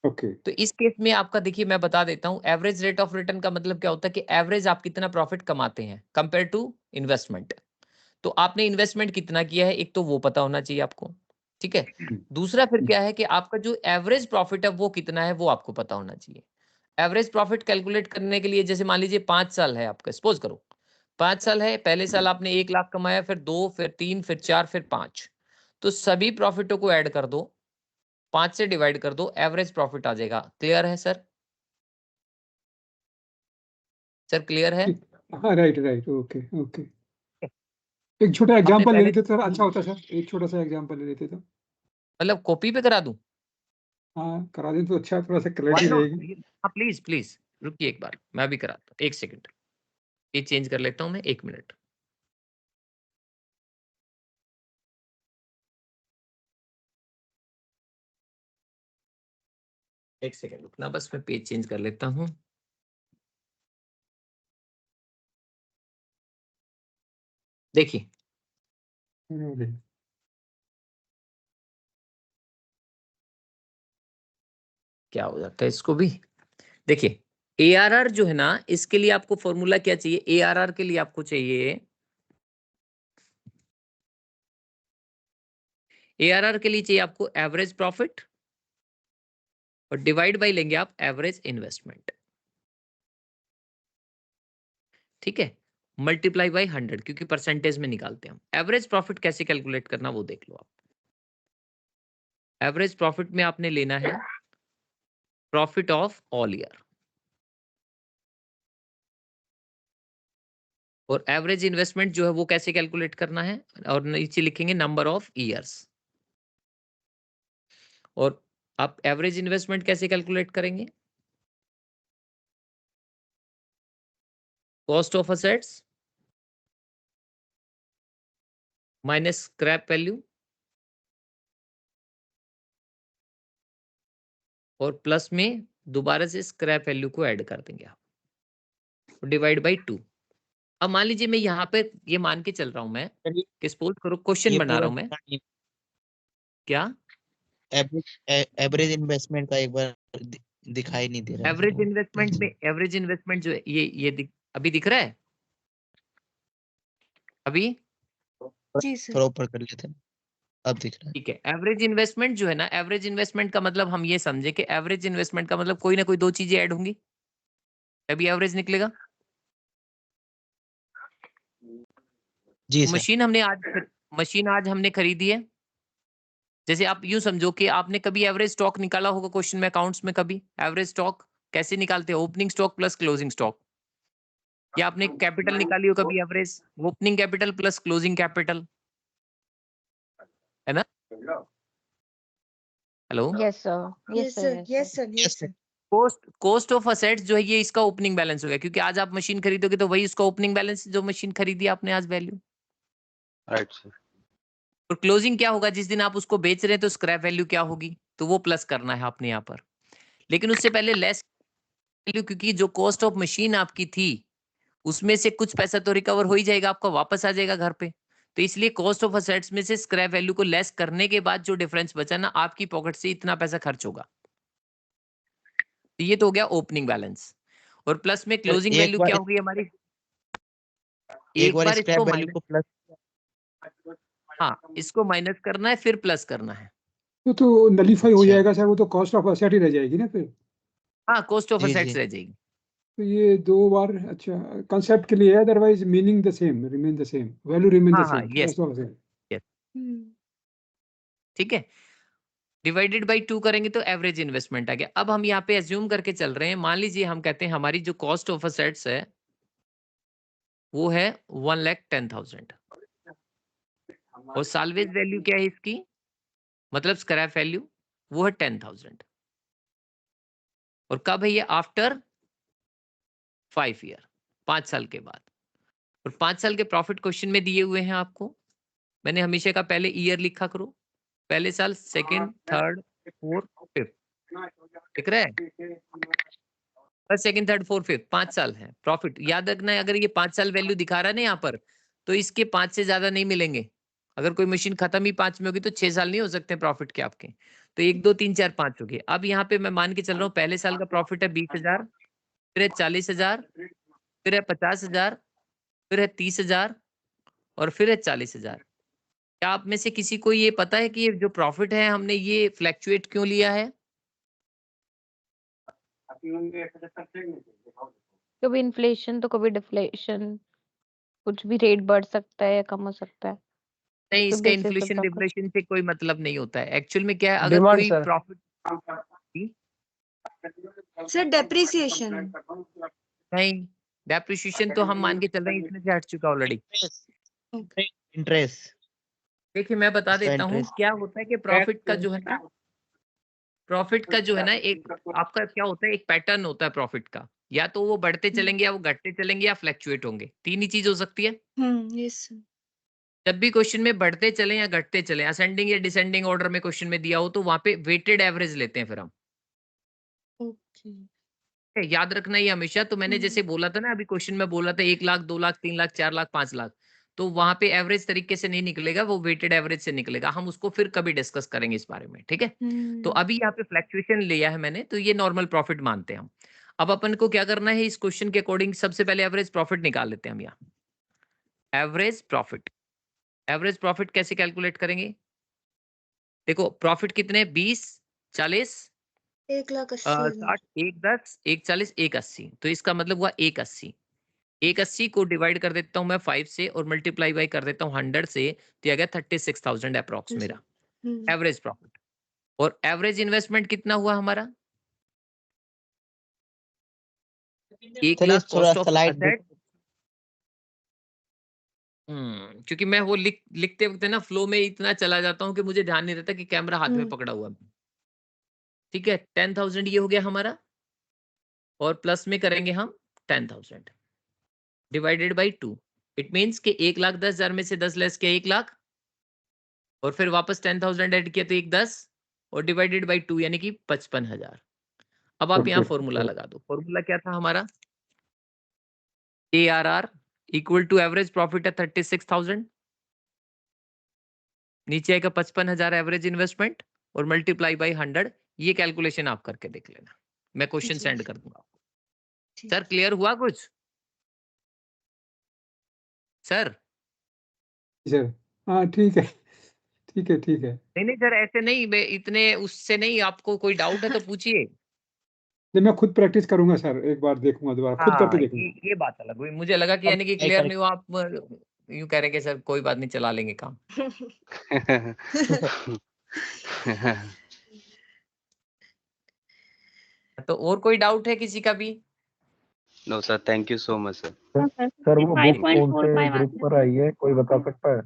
Okay. तो इस केस में आपका देखिए मैं बता देता हूं, एवरेज रेट ऑफ रिटर्न का मतलब क्या होता है कि एवरेज आप कितना प्रॉफिट कमाते हैं कंपेयर टू इन्वेस्टमेंट। तो आपने इन्वेस्टमेंट कितना किया है, एक तो वो पता होना चाहिए आपको। ठीक है, दूसरा फिर क्या है कि आपका जो एवरेज प्रॉफिट है वो कितना है वो आपको पता होना चाहिए। एवरेज प्रॉफिट कैलकुलेट करने के लिए जैसे मान लीजिए 5 साल है आपका, सपोज करो 5 साल है, पहले साल आपने 1 लाख कमाया, फिर 2, फिर 3, फिर 4, फिर 5, तो सभी प्रॉफिटों को ऐड कर दो, 5 से डिवाइड कर दो, एवरेज प्रॉफिट आ जाएगा। क्लियर है सर? सर क्लियर है? हाँ राइट राइट, ओके ओके। एक छोटा एग्जांपल ले लेते तो अच्छा होता सर, एक छोटा सा एग्जांपल ले लेते तो। मतलब कॉपी पे करा दूं? हाँ करा दें तो अच्छा, थोड़ा सा क्लैरिटी रहेगी। हाँ प्लीज प्लीज रुकिए एक बार, मैं भी कराता हूँ, 1 सेकंड, ये चेंज कर लेता हूँ मैं, 1 मिनट। एक सेकंड रुकना, बस मैं पेज चेंज कर लेता हूँ। देखिए क्या हो जाता है इसको भी। देखिए ARR जो है ना, इसके लिए आपको फॉर्मूला क्या चाहिए? ARR के लिए आपको चाहिए, ARR के लिए चाहिए आपको एवरेज प्रॉफिट और डिवाइड बाय लेंगे आप एवरेज इन्वेस्टमेंट, ठीक है, मल्टीप्लाई बाय 100, क्योंकि परसेंटेज में निकालते हैं हम। एवरेज प्रॉफिट कैसे कैलकुलेट करना वो देख लो आप। एवरेज प्रॉफिट में आपने लेना है प्रॉफिट ऑफ ऑल ईयर, और एवरेज इन्वेस्टमेंट जो है वो कैसे कैलकुलेट करना है, और नीचे लिखेंगे नंबर ऑफ ईयर्स। और आप एवरेज इन्वेस्टमेंट कैसे कैलकुलेट करेंगे? Cost of assets minus scrap value और प्लस में दोबारा से स्क्रैप वैल्यू को ऐड कर देंगे आप, डिवाइड बाय 2। अब मान लीजिए मैं यहाँ पे ये मान के चल रहा हूं मैं कि सपोज करो क्वेश्चन ये बना रहा पूरा हूं मैं, क्या एवरेज इन्वेस्टमेंट का एक बार दिखाई नहीं दे रहा है एवरेज इन्वेस्टमेंट में, एवरेज इन्वेस्टमेंट जो है ये अभी दिख रहा है अभी? जी सर। थोड़ा ऊपर कर लेते हैं, अब दिख रहा है। ठीक है, एवरेज इन्वेस्टमेंट जो है ना, एवरेज इन्वेस्टमेंट का मतलब हम ये समझे कि एवरेज इन्वेस्टमेंट का मतलब कोई ना कोई 2 चीजें ऐड होंगी तभी एवरेज निकलेगा। जी सर। मशीन आज हमने खरीदी है, जैसे आप यूं समझो कि आपने कभी एवरेज स्टॉक निकाला होगा क्वेश्चन में, अकाउंट्स में कभी एवरेज स्टॉक कैसे निकालते हैं? Opening stock plus closing stock. या आपने कैपिटल निकाली हो कभी average, opening capital plus closing capital, है ना? Hello, yes sir, yes sir, yes sir, yes sir. Cost of assets जो है ये इसका ओपनिंग बैलेंस हो गया, क्योंकि आज आप मशीन खरीदोगे तो वही इसका ओपनिंग बैलेंस, जो मशीन खरीदी आपने आज वैल्यू। Right sir. और क्लोजिंग क्या होगा? जिस दिन आप उसको बेच रहे हैं तो स्क्रैप वैल्यू क्या होगी, तो वो प्लस करना है आपने यहाँ पर। लेकिन उससे पहले लेस वैल्यू, क्योंकि जो कॉस्ट ऑफ मशीन आपकी थी उसमें से कुछ पैसा तो रिकवर हो ही जाएगा, आपका वापस आ जाएगा घर पे, तो इसलिए कॉस्ट ऑफ असेट्स में से स्क्रैप वैल्यू को लेस करने के बाद जो डिफरेंस बचा ना, आपकी पॉकेट से इतना पैसा खर्च होगा। तो ये तो हो गया ओपनिंग बैलेंस। और प्लस में क्लोजिंग वैल्यू क्या होगी हमारी? एक बार स्क्रैप इसको वैल्यू को प्लस, हाँ इसको माइनस करना है फिर प्लस करना है। तो नलीफाई हो अच्छा। जाएगा सर, वो तो कॉस्ट ऑफ असेट ही रह जाएगी ना फिर। हाँ कॉस्ट ऑफ जी असेट्स जी रह जाएगी। तो ये 2 बार, अच्छा कंसेप्ट के लिए है, otherwise meaning the same, remain the same, value remain the हाँ हाँ same, yes cost of asset. Yes, ठीक है। डिवाइडेड बाई 2 करेंगे तो एवरेज इन्वेस्टमेंट आ गया। अब हम यहाँ पे एज्यूम करके चल रहे हैं, मान लीजिए हम कहते हैं हमारी जो कॉस्ट ऑफ असेट्स है वो है 1,10,000 और साल्वेज वैल्यू क्या है इसकी, मतलब स्क्रैप वैल्यू, वो है 10,000। और कब है ये? आफ्टर 5 ईयर, 5 साल के बाद। और 5 साल के प्रॉफिट क्वेश्चन में दिए हुए हैं आपको, मैंने हमेशा का पहले ईयर लिखा करो, पहले साल, सेकंड, थर्ड, फोर्थ, फिफ्थ, दिख रहा है? First, second, third, fourth, fifth, 5 साल है प्रॉफिट। याद रखना है, अगर ये 5 साल वैल्यू दिखा रहा है ना यहाँ पर, तो इसके 5 से ज्यादा नहीं मिलेंगे। अगर कोई मशीन खत्म ही 5 में होगी तो 6 साल नहीं हो सकते प्रॉफिट के आपके, तो 1 2 3 4 5 हो गए। अब यहाँ पे मैं मान के चल रहा हूँ पहले साल का प्रॉफिट है 20,000, फिर है 40,000, फिर है 50,000, फिर है 30,000 और फिर है 40,000। क्या आप में से किसी को ये पता है कि ये जो प्रॉफिट है हमने ये फ्लैक्चुएट क्यों लिया है? कभी इन्फ्लेशन तो कभी डिफ्लेशन, कुछ भी रेट बढ़ सकता है या कम हो सकता है, नहीं, तो इसका बेसिस पे इन्फ्लेशन प्रॉफिट। डिफ्लेशन से कोई मतलब नहीं होता है। एक्चुअल में क्या है, अगर डिमांड कोई सर। Profit sir depreciation. नहीं, डेप्रिसिएशन तो हम मान के चल रहे हैं इसमें से हट चुका ऑलरेडी। इंटरेस्ट देखिए मैं बता इसका देता हूँ इंटरेस्ट क्या होता है कि प्रॉफिट का जो है ना, प्रॉफिट का जो है ना, एक आपका क्या होता है, एक पैटर्न होता है प्रॉफिट का, या तो वो बढ़ते चलेंगे या वो घटते चलेंगे या फ्लैक्चुएट होंगे, तीन ही चीज हो सकती है। यस। जब भी क्वेश्चन में बढ़ते चले या घटते चले, असेंडिंग या डिसेंडिंग ऑर्डर में क्वेश्चन में दिया हो, तो वहां पे वेटेड एवरेज लेते हैं फिर हम। याद रखना ये हमेशा। तो मैंने जैसे बोला था ना, अभी क्वेश्चन में बोला था 1 लाख 2 लाख 3 लाख 4 लाख 5 लाख, तो वहां पे एवरेज तरीके से नहीं निकलेगा, वो वेटेड एवरेज से निकलेगा। हम उसको फिर कभी डिस्कस करेंगे इस बारे में, ठीक है। तो अभी यहाँ पे फ्लैक्चुएशन लिया है मैंने, तो ये नॉर्मल प्रॉफिट मानते हैं हम। अब अपन को क्या करना है, इस क्वेश्चन के अकॉर्डिंग सबसे पहले एवरेज प्रॉफिट निकाल लेते हैं हम। यहाँ एवरेज प्रॉफिट, एवरेज प्रॉफिट कैसे कैलकुलेट करेंगे? देखो प्रॉफिट कितने, 20, 40, 1,80,000। 60, 1, 10, 1, 40, 1, 80। तो इसका मतलब हुआ 1, 80। 1, 80 को डिवाइड कर देता हूं मैं 5 से और मल्टीप्लाई बाई कर देता हूं 100 से, तो आ गया 36,000 अप्रॉक्स मेरा एवरेज प्रॉफिट। और एवरेज इन्वेस्टमेंट कितना हुआ हमारा? 1 चलिए लाख थोड़ा कॉस्ट ऑफ स्लाइड एसेट। क्योंकि मैं वो लिखते वक्त ना फ्लो में इतना चला जाता हूं कि मुझे ध्यान नहीं रहता कि कैमरा हाथ में पकड़ा हुआ है। ठीक है, 10,000 ये हो गया हमारा, और प्लस में करेंगे हम 10,000 डिवाइडेड बाई 2। इट मीन्स कि 1,10,000 में से 10 लेस किया 1 लाख, और फिर वापस 10,000 ऐड किया तो 1, 10, और डिवाइडेड बाई 2 यानी कि 55,000। अब आप यहाँ फॉर्मूला लगा दो। फॉर्मूला क्या था हमारा? ARR equal to average profit है 36,000, नीचे आएगा 55,000 एवरेज इन्वेस्टमेंट, और मल्टीप्लाई बाई 100। ये कैलकुलेशन आप करके देख लेना, मैं क्वेश्चन सेंड कर दूंगा आपको। सर क्लियर हुआ कुछ? सर सर हाँ ठीक है, ठीक है, ठीक है। नहीं नहीं सर, ऐसे नहीं, मैं इतने उससे नहीं, आपको कोई डाउट है तो पूछिए। नहीं मैं खुद प्रैक्टिस करूंगा सर, एक बार देखूंगा, दोबारा खुद करके हाँ, देखूंगा। ये बात अलग हुई। मुझे लगा कि यानी कि क्लियर नहीं हुआ, आप यूं कह रहे हैं कि सर कोई बात नहीं, चला लेंगे काम। तो और कोई डाउट है किसी का भी? No sir, thank you so much sir. Sir वो बुक कौन से ग्रुप पर आई है, कोई बता सकता है?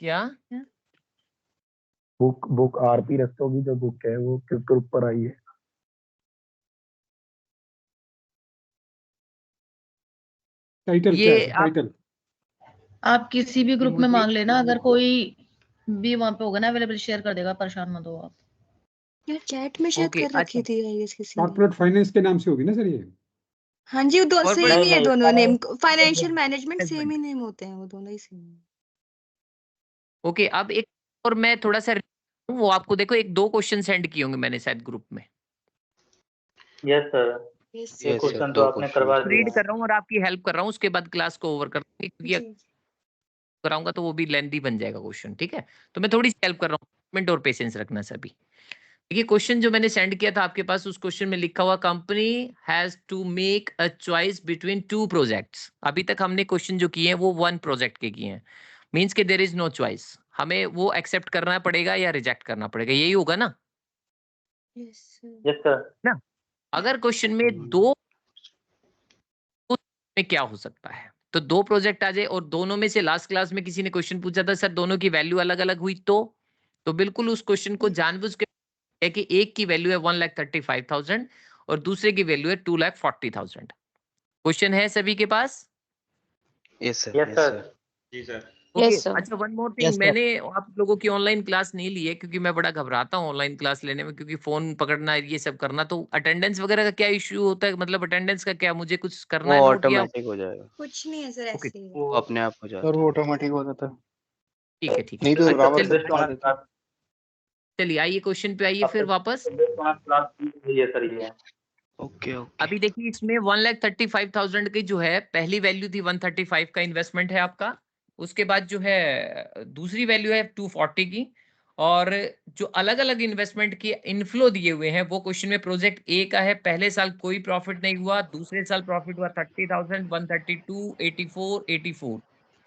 क्या बुक आरपी रस्तोगी जो बुक है वो किस ग्रुप पर आई है? टाइटल क्या है ये सर, आप टाइटल? आप किसी भी ग्रुप में मुझे मांग लेना, अगर कोई भी वहां पे होगा ना अवेलेबल, शेयर कर देगा, परेशान मत हो आप। यार चैट में शायद ओके कर रखी अच्छा, थी आई गेस किसी ने। कॉर्पोरेट फाइनेंस के नाम से होगी ना सर ये? हाँ जी, वो दो कॉर्पोरेट सेम ही है, दोनों name financial management same management. ही नेम होते हैं, वो दोनों ही सेम। ओके, अब एक और मैं थोड़ा सा वो आपको देखो, 1-2 क्वेश्चन सेंड किए होंगे मैंने शायद ग्रुप में। यस सर, ये यस सर, क्वेश्चन तो 2 आपने करवा क्वेश्चन। दिया रीड कर रहा हूँ और आपकी हेल्प कर रहा हूँ, उसके बाद क्लास को ओवर कर क्योंकि कराऊंगा तो वो भी लेंथी बन जाएगा क्वेश्चन, ठीक है। तो मैं थोड़ी सी हेल्प कर रहा हूँ, मिनट और पेशेंस रखना सभी। देखिए क्वेश्चन जो मैंने सेंड किया था आपके पास, उस क्वेश्चन में लिखा हुआ company has to make a choice between 2 projects. अभी तक हमने क्वेश्चन जो किए हैं वो 1 प्रोजेक्ट के किए हैं, मींस के देयर इज नो चॉइस, हमें वो एक्सेप्ट करना पड़ेगा या रिजेक्ट करना पड़ेगा, यही होगा ना? Yes sir. ना, अगर क्वेश्चन में 2 में क्या हो सकता है, तो 2 प्रोजेक्ट आ जाए और दोनों में से लास्ट क्लास में किसी ने क्वेश्चन पूछा था सर दोनों की वैल्यू अलग अलग हुई, तो बिल्कुल उस क्वेश्चन को जानबूझ के है कि एक की वैल्यू है 1,35,000 और दूसरे की वैल्यू है 2,40,000। क्वेश्चन है सभी के पास? Yes sir, yes yes sir. Sir. जी सर। Okay yes sir. अच्छा, वन मोर थिंग, मैंने आप लोगों की ऑनलाइन क्लास नहीं ली है क्योंकि मैं बड़ा घबराता हूँ ऑनलाइन क्लास लेने में, क्योंकि फोन पकड़ना ये सब करना। तो अटेंडेंस वगैरह का क्या इश्यू होता है, मतलब अटेंडेंस का क्या मुझे कुछ करना वो है नोट या? ऑटोमेटिक हो जाएगा, कुछ नहीं है सर, ओके ऐसे ही वो अपने आप हो सर जाता वो है। ऑटोमेटिक हो जाता है, ठीक है, ठीक है। नहीं तो अच्छा रावत चलिए सर बता देते हैं। चलिए आइए क्वेश्चन पे आइए फिर वापस। क्लास है सर ये। Okay okay. अभी देखिए इसमें 1,35,000 की जो है पहली वैल्यू थी 135 का इन्वेस्टमेंट है आपका, उसके बाद जो है दूसरी वैल्यू है 240 की, और जो अलग अलग इन्वेस्टमेंट की इनफ्लो दिए हुए हैं वो क्वेश्चन में प्रोजेक्ट ए का है, पहले साल कोई प्रॉफिट नहीं हुआ, दूसरे साल प्रॉफिट हुआ 30,000, 132, 84, 84।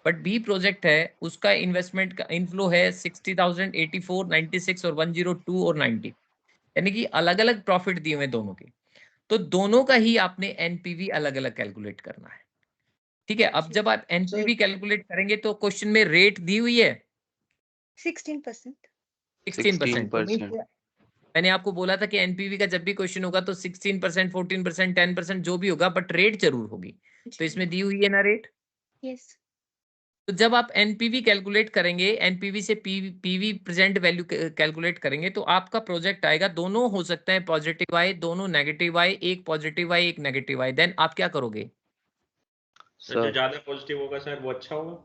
बट बी प्रोजेक्ट है उसका इन्वेस्टमेंट का इनफ्लो है 60,000, 84, 96 और 102 और 90, यानी कि अलग अलग प्रॉफिट दिए हुए दोनों के। तो दोनों का ही आपने एनपीवी अलग अलग कैलकुलेट करना है। ठीक है, अब जब आप एनपीवी कैलकुलेट करेंगे तो क्वेश्चन में रेट दी हुई है 16%। 16%। तो मीन्स मैंने आपको बोला था कि एनपीवी का जब भी क्वेश्चन होगा तो 16%, 14%, 10% जो भी होगा, बट रेट जरूर होगी। तो इसमें दी हुई है ना रेट। यस। तो जब आप एनपीवी कैलकुलेट करेंगे, एनपीवी से पीवी प्रेजेंट वैल्यू कैलकुलेट करेंगे, तो आपका प्रोजेक्ट आएगा, दोनों हो सकते हैं पॉजिटिव आए, दोनों नेगेटिव आए, एक पॉजिटिव आए, एक नेगेटिव आए, देन आप क्या करोगे? जो ज्यादा पॉजिटिव होगा सर वो अच्छा होगा।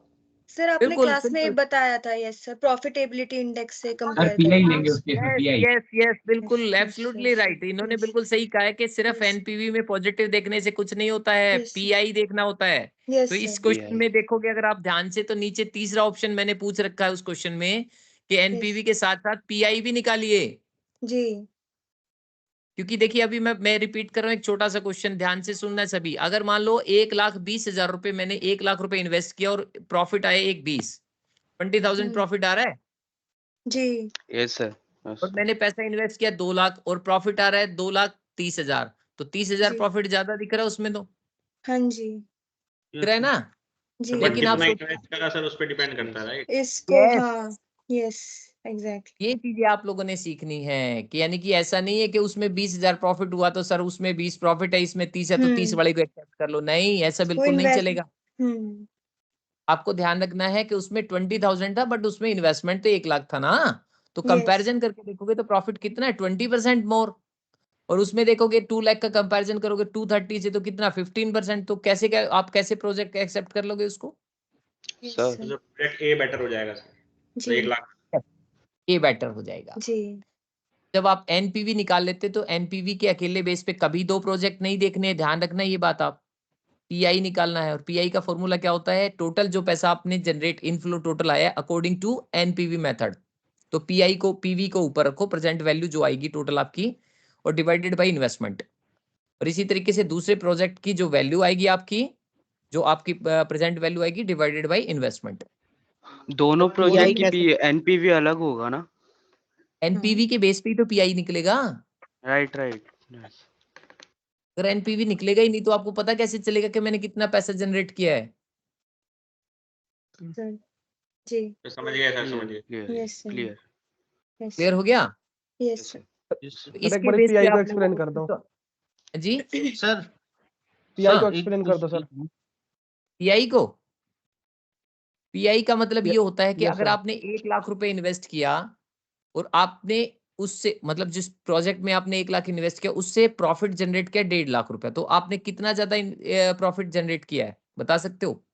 सर आपने बिल्कुल, क्लास में बिल्कुल। बताया था, यस सर, प्रॉफिटेबिलिटी इंडेक्स से सर कंपेयर पीआई करेंगे। लेंगे उसके इसमें, पीआई। यस यस बिल्कुल, एब्सोल्युटली राइट। इन्होंने बिल्कुल सही कहा है कि सिर्फ एनपीवी में पॉजिटिव देखने से कुछ नहीं होता है, पीआई देखना होता है। तो इस क्वेश्चन में देखोगे अगर आप ध्यान से, तो नीचे तीसरा ऑप्शन मैंने पूछ रखा है उस क्वेश्चन में कि एनपीवी के साथ साथ पीआई भी निकालिए। जी। क्योंकि देखिए अभी मैं रिपीट कर रहा हूँ एक छोटा सा क्वेश्चन, ध्यान से सुनना सभी। अगर मान लो 1,20,000 रुपए, मैंने 1,00,000 रुपए इन्वेस्ट किया और प्रॉफिट आए 1,20, 20,000 प्रॉफिट आ रहा है जी। Yes sir. और मैंने पैसा इन्वेस्ट किया 2,00,000 और प्रॉफिट आ रहा है 2,30,000, तो 30,000 प्रॉफिट ज्यादा दिख रहा है उसमें, तो हाँ जी दिख रहा है ना। जी। लेकिन आप कितना सोच, इन्वेस्ट करा सर उस पर डिपेंड करता है, राइट? इसको हाँ, यस एग्जैक्टली। ये चीजें आप लोगों ने सीखनी है कि यानी कि ऐसा नहीं है कि उसमें 20,000 प्रॉफिट हुआ तो सर उसमें 20 प्रॉफिट है, इसमें 30 है तो 30 वाले को एक्सेप्ट कर लो। नहीं, ऐसा वो बिल्कुल नहीं चलेगा। हम्म। आपको ध्यान रखना है कि उसमें 20,000 था बट उसमें इन्वेस्टमेंट तो 1,00,000 था ना। तो कंपैरिजन करके देखोगे तो प्रॉफिट कितना है, 20% मोर। और उसमें देखोगे 2,00,000 का कंपैरिजन करोगे 230 से, तो कितना 15%। तो कैसे क्या आप कैसे प्रोजेक्ट एक्सेप्ट कर लोगे उसको? सर प्रोजेक्ट ए बेटर हो जाएगा सर, तो 1,00,000 ये बेटर हो जाएगा। जी। जब आप एनपीवी निकाल लेते तो एनपीवी के अकेले बेस पे कभी दो प्रोजेक्ट नहीं देखने, ध्यान रखना ये बात। आप पीआई निकालना है और पीआई का फॉर्मूला क्या होता है, टोटल जो पैसा आपने जनरेट इनफ्लो टोटल आया अकॉर्डिंग टू एनपीवी मेथड। तो पीआई को पीवी को ऊपर रखो, प्रेजेंट वैल्यू जो आएगी टोटल आपकी, और डिवाइडेड बाय इन्वेस्टमेंट। और इसी तरीके से दूसरे प्रोजेक्ट की जो वैल्यू आएगी आपकी, जो आपकी प्रेजेंट वैल्यू आएगी डिवाइडेड बाय इन्वेस्टमेंट। दोनों प्रोजेक्ट की एनपीवी अलग होगा ना? एनपीवी के बेस पे ही तो पीआई निकलेगा। Right right. अगर एनपीवी निकलेगा ही नहीं तो आपको पता कैसे चलेगा कि मैंने कितना पैसा जनरेट किया है? जी समझ गया सर, समझ गया। यस क्लियर क्लियर हो गया? यस इसके बेस पे आप एक्सप्लेन कर दो जी सर। पीआई को एक्सप्लेन कर दो सर। पीआई का मतलब ये होता है कि अगर आपने 1,00,000 रुपए इन्वेस्ट किया और आपने उससे मतलब जिस प्रोजेक्ट में आपने 1,00,000 इन्वेस्ट किया उससे प्रॉफिट जनरेट किया 1,50,000 रुपए, तो आपने कितना ज्यादा प्रॉफिट जनरेट किया है बता सकते हो?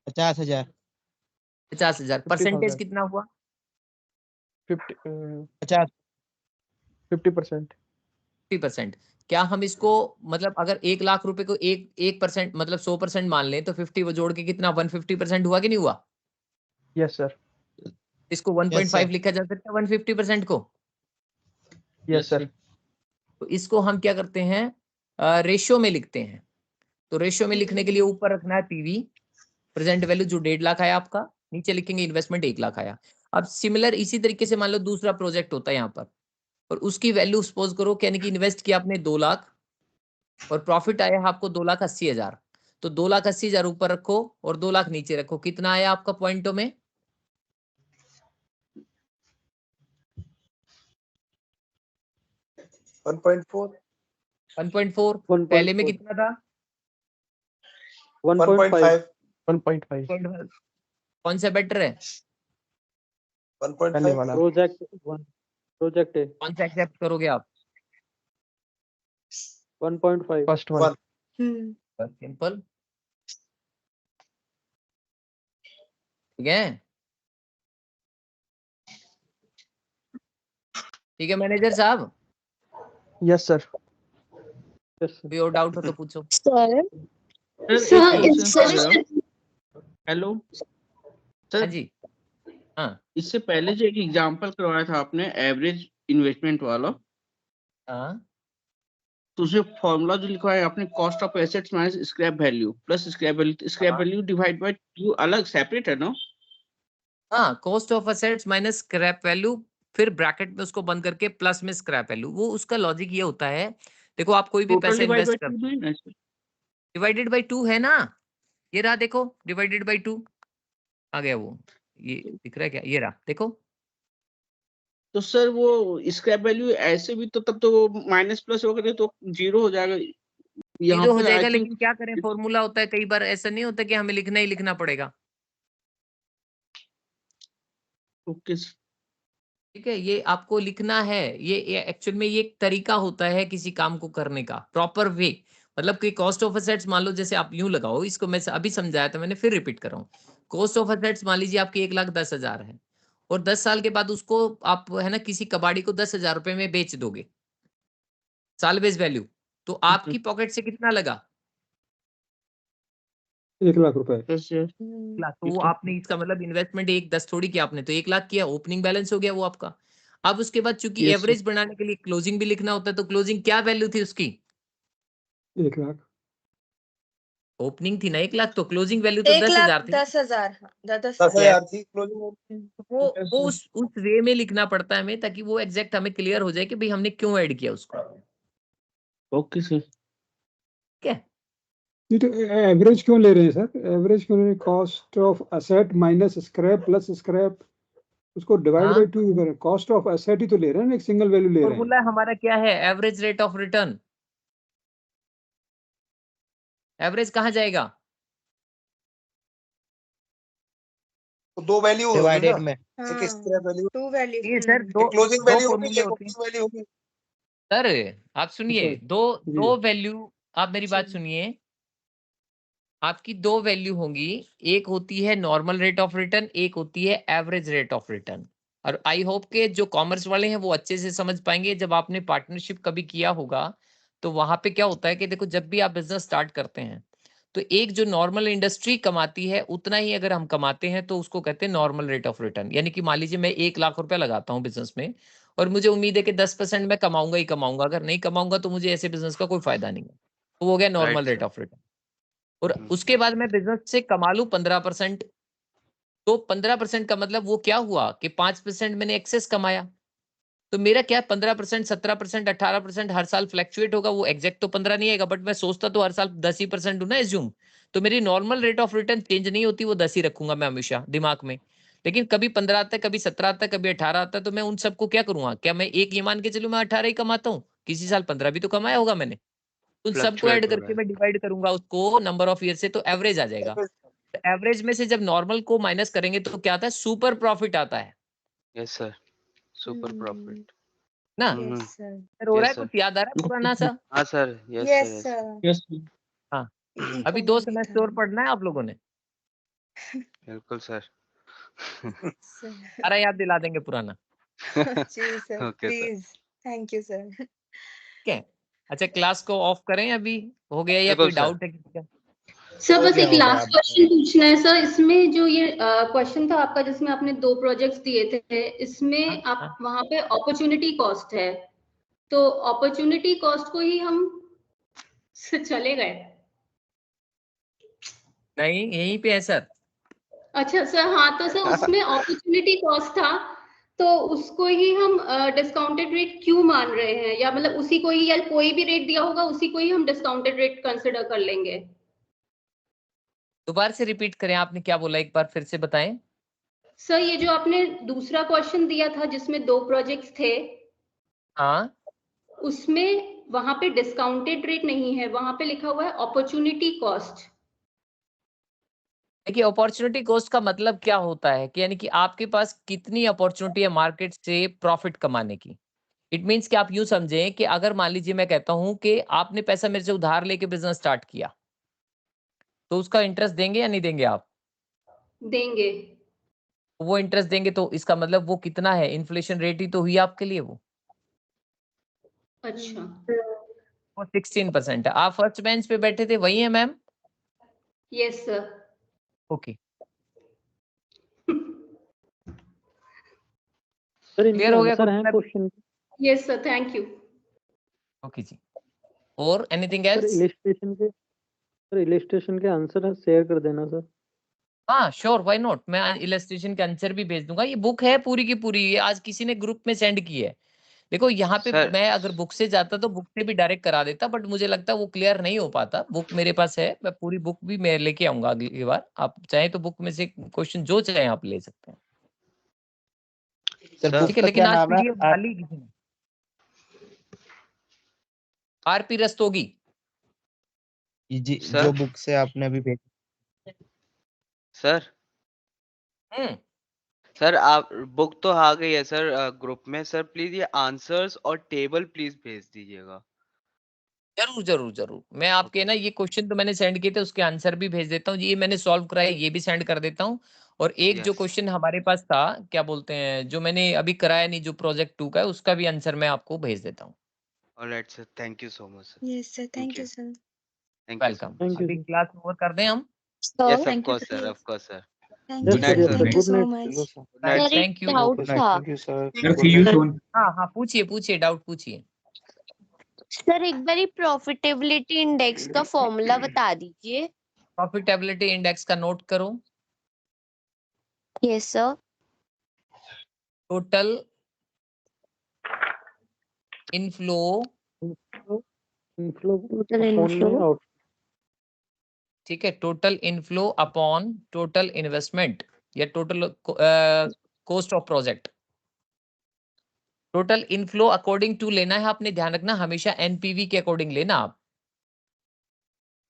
50,000। 50,000 परसेंटेज कितना हुआ? 50%। क्या हम इसको मतलब अगर 1,00,000 रुपए को 1% मतलब 100% मान लें तो 50 वो जोड़ के कितना 150% हुआ कि नहीं हुआ? Yes sir. इसको 1.5 लिखा जा सकता है 150% को। Yes sir. तो इसको हम क्या करते हैं, रेशियो में लिखते हैं। तो रेशियो में लिखने के लिए ऊपर रखना है पीवी प्रेजेंट वैल्यू जो 1,50,000 आया आपका, नीचे लिखेंगे इन्वेस्टमेंट 1,00,000 आया। अब सिमिलर इसी तरीके से मान लो दूसरा प्रोजेक्ट होता है यहाँ पर और उसकी वैल्यू सपोज करो यानी कि इन्वेस्ट किया आपने 2,00,000 और प्रॉफिट आया आपको 2,80,000। तो 2,80,000 ऊपर रखो और 2,00,000 नीचे रखो, कितना आया आपका पॉइंटों में? 1.4। पहले में कितना था? 1.5। कौन सा बेटर है? 1.5 वाला प्रोजेक्ट है। कौन सा एक्सेप्ट करोगे आप? 1.5 फर्स्ट वन। सिंपल, ठीक है। ठीक है मैनेजर साहब। Yes sir. कोई और डाउट हो तो पूछो। हेलो हाँ जी। हाँ इससे पहले जो एक एग्जांपल करवाया था आपने एवरेज इन्वेस्टमेंट वाला, हाँ तो उसमें फॉर्मूला जो लिखवाया है आपने, cost of assets minus scrap value plus scrap value divide by 2, अलग सेपरेट है ना? हाँ, cost of assets minus scrap value, फिर ब्रैकेट में उसको बंद करके प्लस में स्क्रैप वैल्यू। वो उसका लॉजिक ये होता है, देखो आप कोई भी टोटल पैसा डिवाइड बाय इन्वेस्ट 2 कर, नहीं ना सर? डिवाइडेड बाय 2 है ना, ये रहा देखो, डिवाइडेड बाय 2 आ गया वो, ये दिख रहा है क्या, ये रहा देखो। तो सर वो स्क्रैप वैल्यू ऐसे भी तो तब तो माइनस प्लस होगा तो जीरो हो जाएगा। यहाँ जीरो हो पे आई जाएगा, थिंक लेकिन क्या करें, फॉर्मूला होता है, कई बार ऐसा नहीं होता कि हमें लिखना ही लिखना पड़ेगा। ओके ठीक है, ये आपको लिखना है, ये एक्चुअल में ये एक तरीका होता है किसी काम को करने का, प्रॉपर वे। मतलब कि कॉस्ट ऑफ असेट्स मान लो, जैसे आप यूं लगाओ इसको, मैं अभी समझाया था मैंने, फिर रिपीट कर रहा हूँ। कॉस्ट ऑफ असेट्स मान लीजिए आपकी 1,10,000 है, और 10 साल के बाद उसको आप है ना किसी कबाड़ी को 10,000 रुपए में बेच दोगे, सालवेज वैल्यू, तो आपकी पॉकेट से कितना लगा, 1,00,000 रुपए। 1,00,000। तो वो आपने, इसका मतलब इन्वेस्टमेंट 1,10 थोड़ी किया आपने, तो 1,00,000 किया, ओपनिंग बैलेंस हो गया वो आपका। अब उसके बाद चूंकि यस एवरेज बनाने के लिए क्लोजिंग भी लिखना होता है, तो क्लोजिंग क्या वैल्यू थी उसकी, 1,00,000। ओपनिंग थी ना 1,00,000, तो क्लोजिंग वैल्यू तो 10,000 थी। 10,000 10,000 थी क्लोजिंग। वो उस वे में लिखना पड़ता है हमें, ताकि वो एग्जैक्ट हमें क्लियर हो जाए कि भाई हमने क्यों ऐड किया उसको। Okay sir. ठीक है, ये तो एवरेज क्यों ले रहे हैं सर, एवरेज क्यों ले रहे हैं? Cost of asset minus scrap plus scrap, उसको डिवाइड हाँ बाय 2 करें, कॉस्ट ऑफ असेट ही तो ले रहे हैं ना, एक सिंगल वैल्यू ले रहे हैं। फॉर्मूला हमारा क्या है, average rate of return. Average कहाँ जाएगा, तो 2 वैल्यू होगी ना, डिवाइडेड में। एक स्क्रैप वैल्यू, 2 वैल्यू। ये सर दो एक क्लोजिंग दो वैल्यू होगी, फॉर्मूले एक होते हैं ओपनिंग वैल्यू होगी। सर। आप सुनिए, अच्छा दो जी दो वैल्यू, आप मेरी बात सुनिए, आपकी दो वैल्यू होंगी, एक होती है नॉर्मल रेट ऑफ रिटर्न, एक होती है एवरेज रेट ऑफ रिटर्न। और आई होप के जो कॉमर्स वाले हैं वो अच्छे से समझ पाएंगे, जब आपने पार्टनरशिप कभी किया होगा तो वहां पे क्या होता है कि देखो, जब भी आप बिजनेस स्टार्ट करते हैं तो एक जो नॉर्मल इंडस्ट्री कमाती है उतना ही अगर हम कमाते हैं तो उसको कहते हैं नॉर्मल रेट ऑफ रिटर्न। यानी कि मान लीजिए मैं 1,00,000 रुपया लगाता हूँ बिजनेस में, और मुझे उम्मीद है कि 10% मैं कमाऊंगा ही कमाऊंगा, अगर नहीं कमाऊंगा तो मुझे ऐसे बिजनेस का कोई फायदा नहीं है। तो वो हो गया normal right rate sir. Of return. और उसके बाद मैं बिजनेस से कमा लूं 15%, तो 15% का मतलब वो क्या हुआ कि 5% मैंने एक्सेस कमाया। तो मेरा क्या 15%, 17%, 18% हर साल फ्लैक्चुएट होगा, वो एग्जैक्ट तो 15 नहीं आएगा, बट मैं सोचता तो हर साल 10% हूं ना एज्यूम। तो मेरी normal rate of return change नहीं होती, वो 10 ही रखूंगा मैं हमेशा दिमाग में। लेकिन कभी 15 आता है, कभी 17 आता है, कभी 18 आता है, तो मैं उन सबको क्या करूंगा, क्या मैं एक ये मान के चलूं मैं 18 ही कमाता हूँ, किसी साल 15 भी तो कमाया होगा मैंने। उन सबको ऐड फ्लक्चुएट हो रहा करके है। मैं डिवाइड करूंगा उसको नंबर ऑफ ईयर से, तो एवरेज आ जाएगा। एवरेज में से जब नॉर्मल को माइनस करेंगे तो क्या आता है, सुपर प्रॉफिट आता है यस सर, सुपर प्रॉफिट। ना। हम्म। सर हो रहा है, यस सर। कुछ याद आ रहा है पुराना सा। हाँ sir, yes sir, yes yes. Sir, yes हाँ, इसी अभी 2 फॉर्मूले था। सेमेस्टर और पढ़ना है आप लोगों ने, बिल्कुल सर। सर सारा याद दिला देंगे पुराना। जी sir, okay sir. Please, thank you sir. ठीक है, अच्छा क्लास को ऑफ करें, अभी हो गया या बिल्कुल कोई सर। डाउट है किसी का? सर हो बस गया एक हो गया लास्ट अब। क्वेश्चन पूछना है सर। इसमें जो ये क्वेश्चन था आपका जिसमें आपने 2 प्रोजेक्ट्स दिए थे, इसमें आप वहां पे अपॉर्चुनिटी कॉस्ट है, तो अपॉर्चुनिटी कॉस्ट को ही हम चले गए। नहीं, यहीं पे है सर। अच्छा सर, हाँ तो सर उसमें अपॉर्चुनिटी कॉस्ट था, तो उसको ही हम डिस्काउंटेड रेट क्यों मान रहे हैं, या मतलब उसी को ही, या कोई भी रेट दिया होगा उसी को ही हम डिस्काउंटेड रेट कंसिडर कर लेंगे? दोबारा से रिपीट करें, आपने क्या बोला, एक बार फिर से बताएं। सर ये जो आपने दूसरा क्वेश्चन दिया था जिसमें 2 प्रोजेक्ट्स थे, हाँ, उसमें वहां पे डिस्काउंटेड रेट नहीं है, वहां पे लिखा हुआ है अपॉर्चुनिटी कॉस्ट। देखिए अपॉर्चुनिटी कॉस्ट का मतलब क्या होता है कि यानी कि आपके पास कितनी अपॉर्चुनिटी है मार्केट से प्रॉफिट कमाने की। इट मीन्स कि आप यूं समझें कि अगर मान लीजिए मैं कहता हूं कि आपने पैसा मेरे से उधार लेके बिजनेस स्टार्ट किया, तो उसका इंटरेस्ट देंगे या नहीं देंगे आप? देंगे। वो इंटरेस्ट देंगे तो इसका मतलब वो कितना है, इन्फ्लेशन रेट ही तो हुई आपके लिए वो। अच्छा। वो 16% है। आप फर्स्ट बेंच पे बैठे थे, वही है ma'am? Yes sir. Okay. Sir इनके क्लियर हो गया आंसर हैं question? Question? Yes sir, thank you. Okay जी, और एनीथिंग सर एल्स? इलिस्ट्रेशन के आंसर शेयर कर देना सर। हाँ श्योर, व्हाई नॉट, मैं इलस्ट्रेशन के आंसर भी भेज दूंगा। ये बुक है पूरी की पूरी, ये आज किसी ने ग्रुप में सेंड की है। देखो यहाँ पे सर मैं अगर बुक से जाता तो बुक से भी डायरेक्ट करा देता, बट मुझे लगता है वो क्लियर नहीं हो पाता। बुक मेरे पास है, मैं पूरी बुक भी मैं लेके आऊंगा अगली बार। आप चाहे तो बुक में से क्वेश्चन जो चाहे आप ले सकते हैं, सर सर बुक ठीक है। का लेकिन क्या आज नाम है? पीडीएफ डाली किसी ने? आरपी रस्तोगी। जी, सर जो बुक से आपने अभी भेजी। सर हम्म, सर आप बुक तो आ गई है सर ग्रुप में। सर प्लीज ये आंसर्स और टेबल प्लीज भेज दीजिएगा। जरूर जरूर जरूर। मैं आपके ना ये क्वेश्चन तो मैंने सेंड किए थे, उसके आंसर भी भेज देता हूँ। ये मैंने सॉल्व कराया, ये भी सेंड कर देता हूँ। और एक जो यस क्वेश्चन हमारे पास था, क्या बोलते हैं, जो मैंने अभी कराया नहीं, जो प्रोजेक्ट 2 का है, उसका भी आंसर मैं आपको भेज देता हूँ। Alright sir, thank you so much sir. Yes sir, thank thank you you, sir. Thank you sir. Welcome. Thank you अभी सर। क्लास ओवर कर दें हम? Yes of thank you course sir, of course sir. Thank yes good you sir, night sir, yes sir. Sir, thank you good so night much. Sir. Night, sir एक thank you. Doubt good night, था। Thank you sir. Sir C you soon. हाँ हाँ, पूछिए पूछिए, doubt पूछिए। Sir एक बारी profitability index का फॉर्मूला बता दीजिए। प्रॉफिटेबिलिटी इंडेक्स का नोट करो। Yes sir. Total inflow inflow total upon में इनफ्लो। आउट। ठीक है, total inflow upon total investment या total cost of project. Total inflow according to लेना है, आपने ध्यान रखना हमेशा एनपीवी के अकॉर्डिंग लेना आप।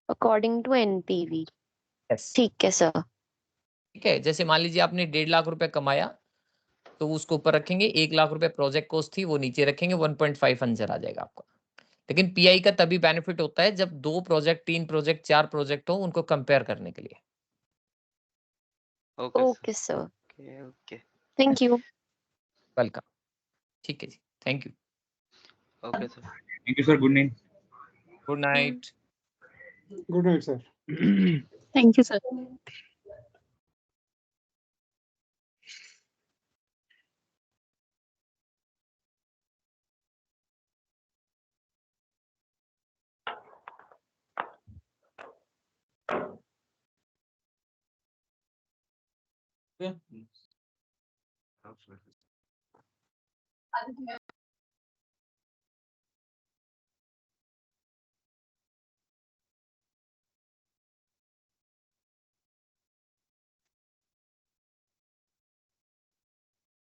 According to NPV. यस, ठीक है सर। ठीक है। जैसे मान लीजिए आपने 1.5 लाख रुपए कमाया, तो उसको ऊपर रखेंगे। 1 लाख रुपए प्रोजेक्ट कॉस्ट थी, वो नीचे रखेंगे, 1.5 आंसर आ जाएगा आपका। लेकिन पीआई का तभी बेनिफिट होता है जब 2 प्रोजेक्ट, 3 प्रोजेक्ट, 4 प्रोजेक्ट हो, उनको कंपेयर करने के लिए। Okay sir. Okay okay, thank you. Welcome, ठीक है जी, thank you. Okay sir. Thank you sir, good night. Good night. Good night sir. Thank you sir.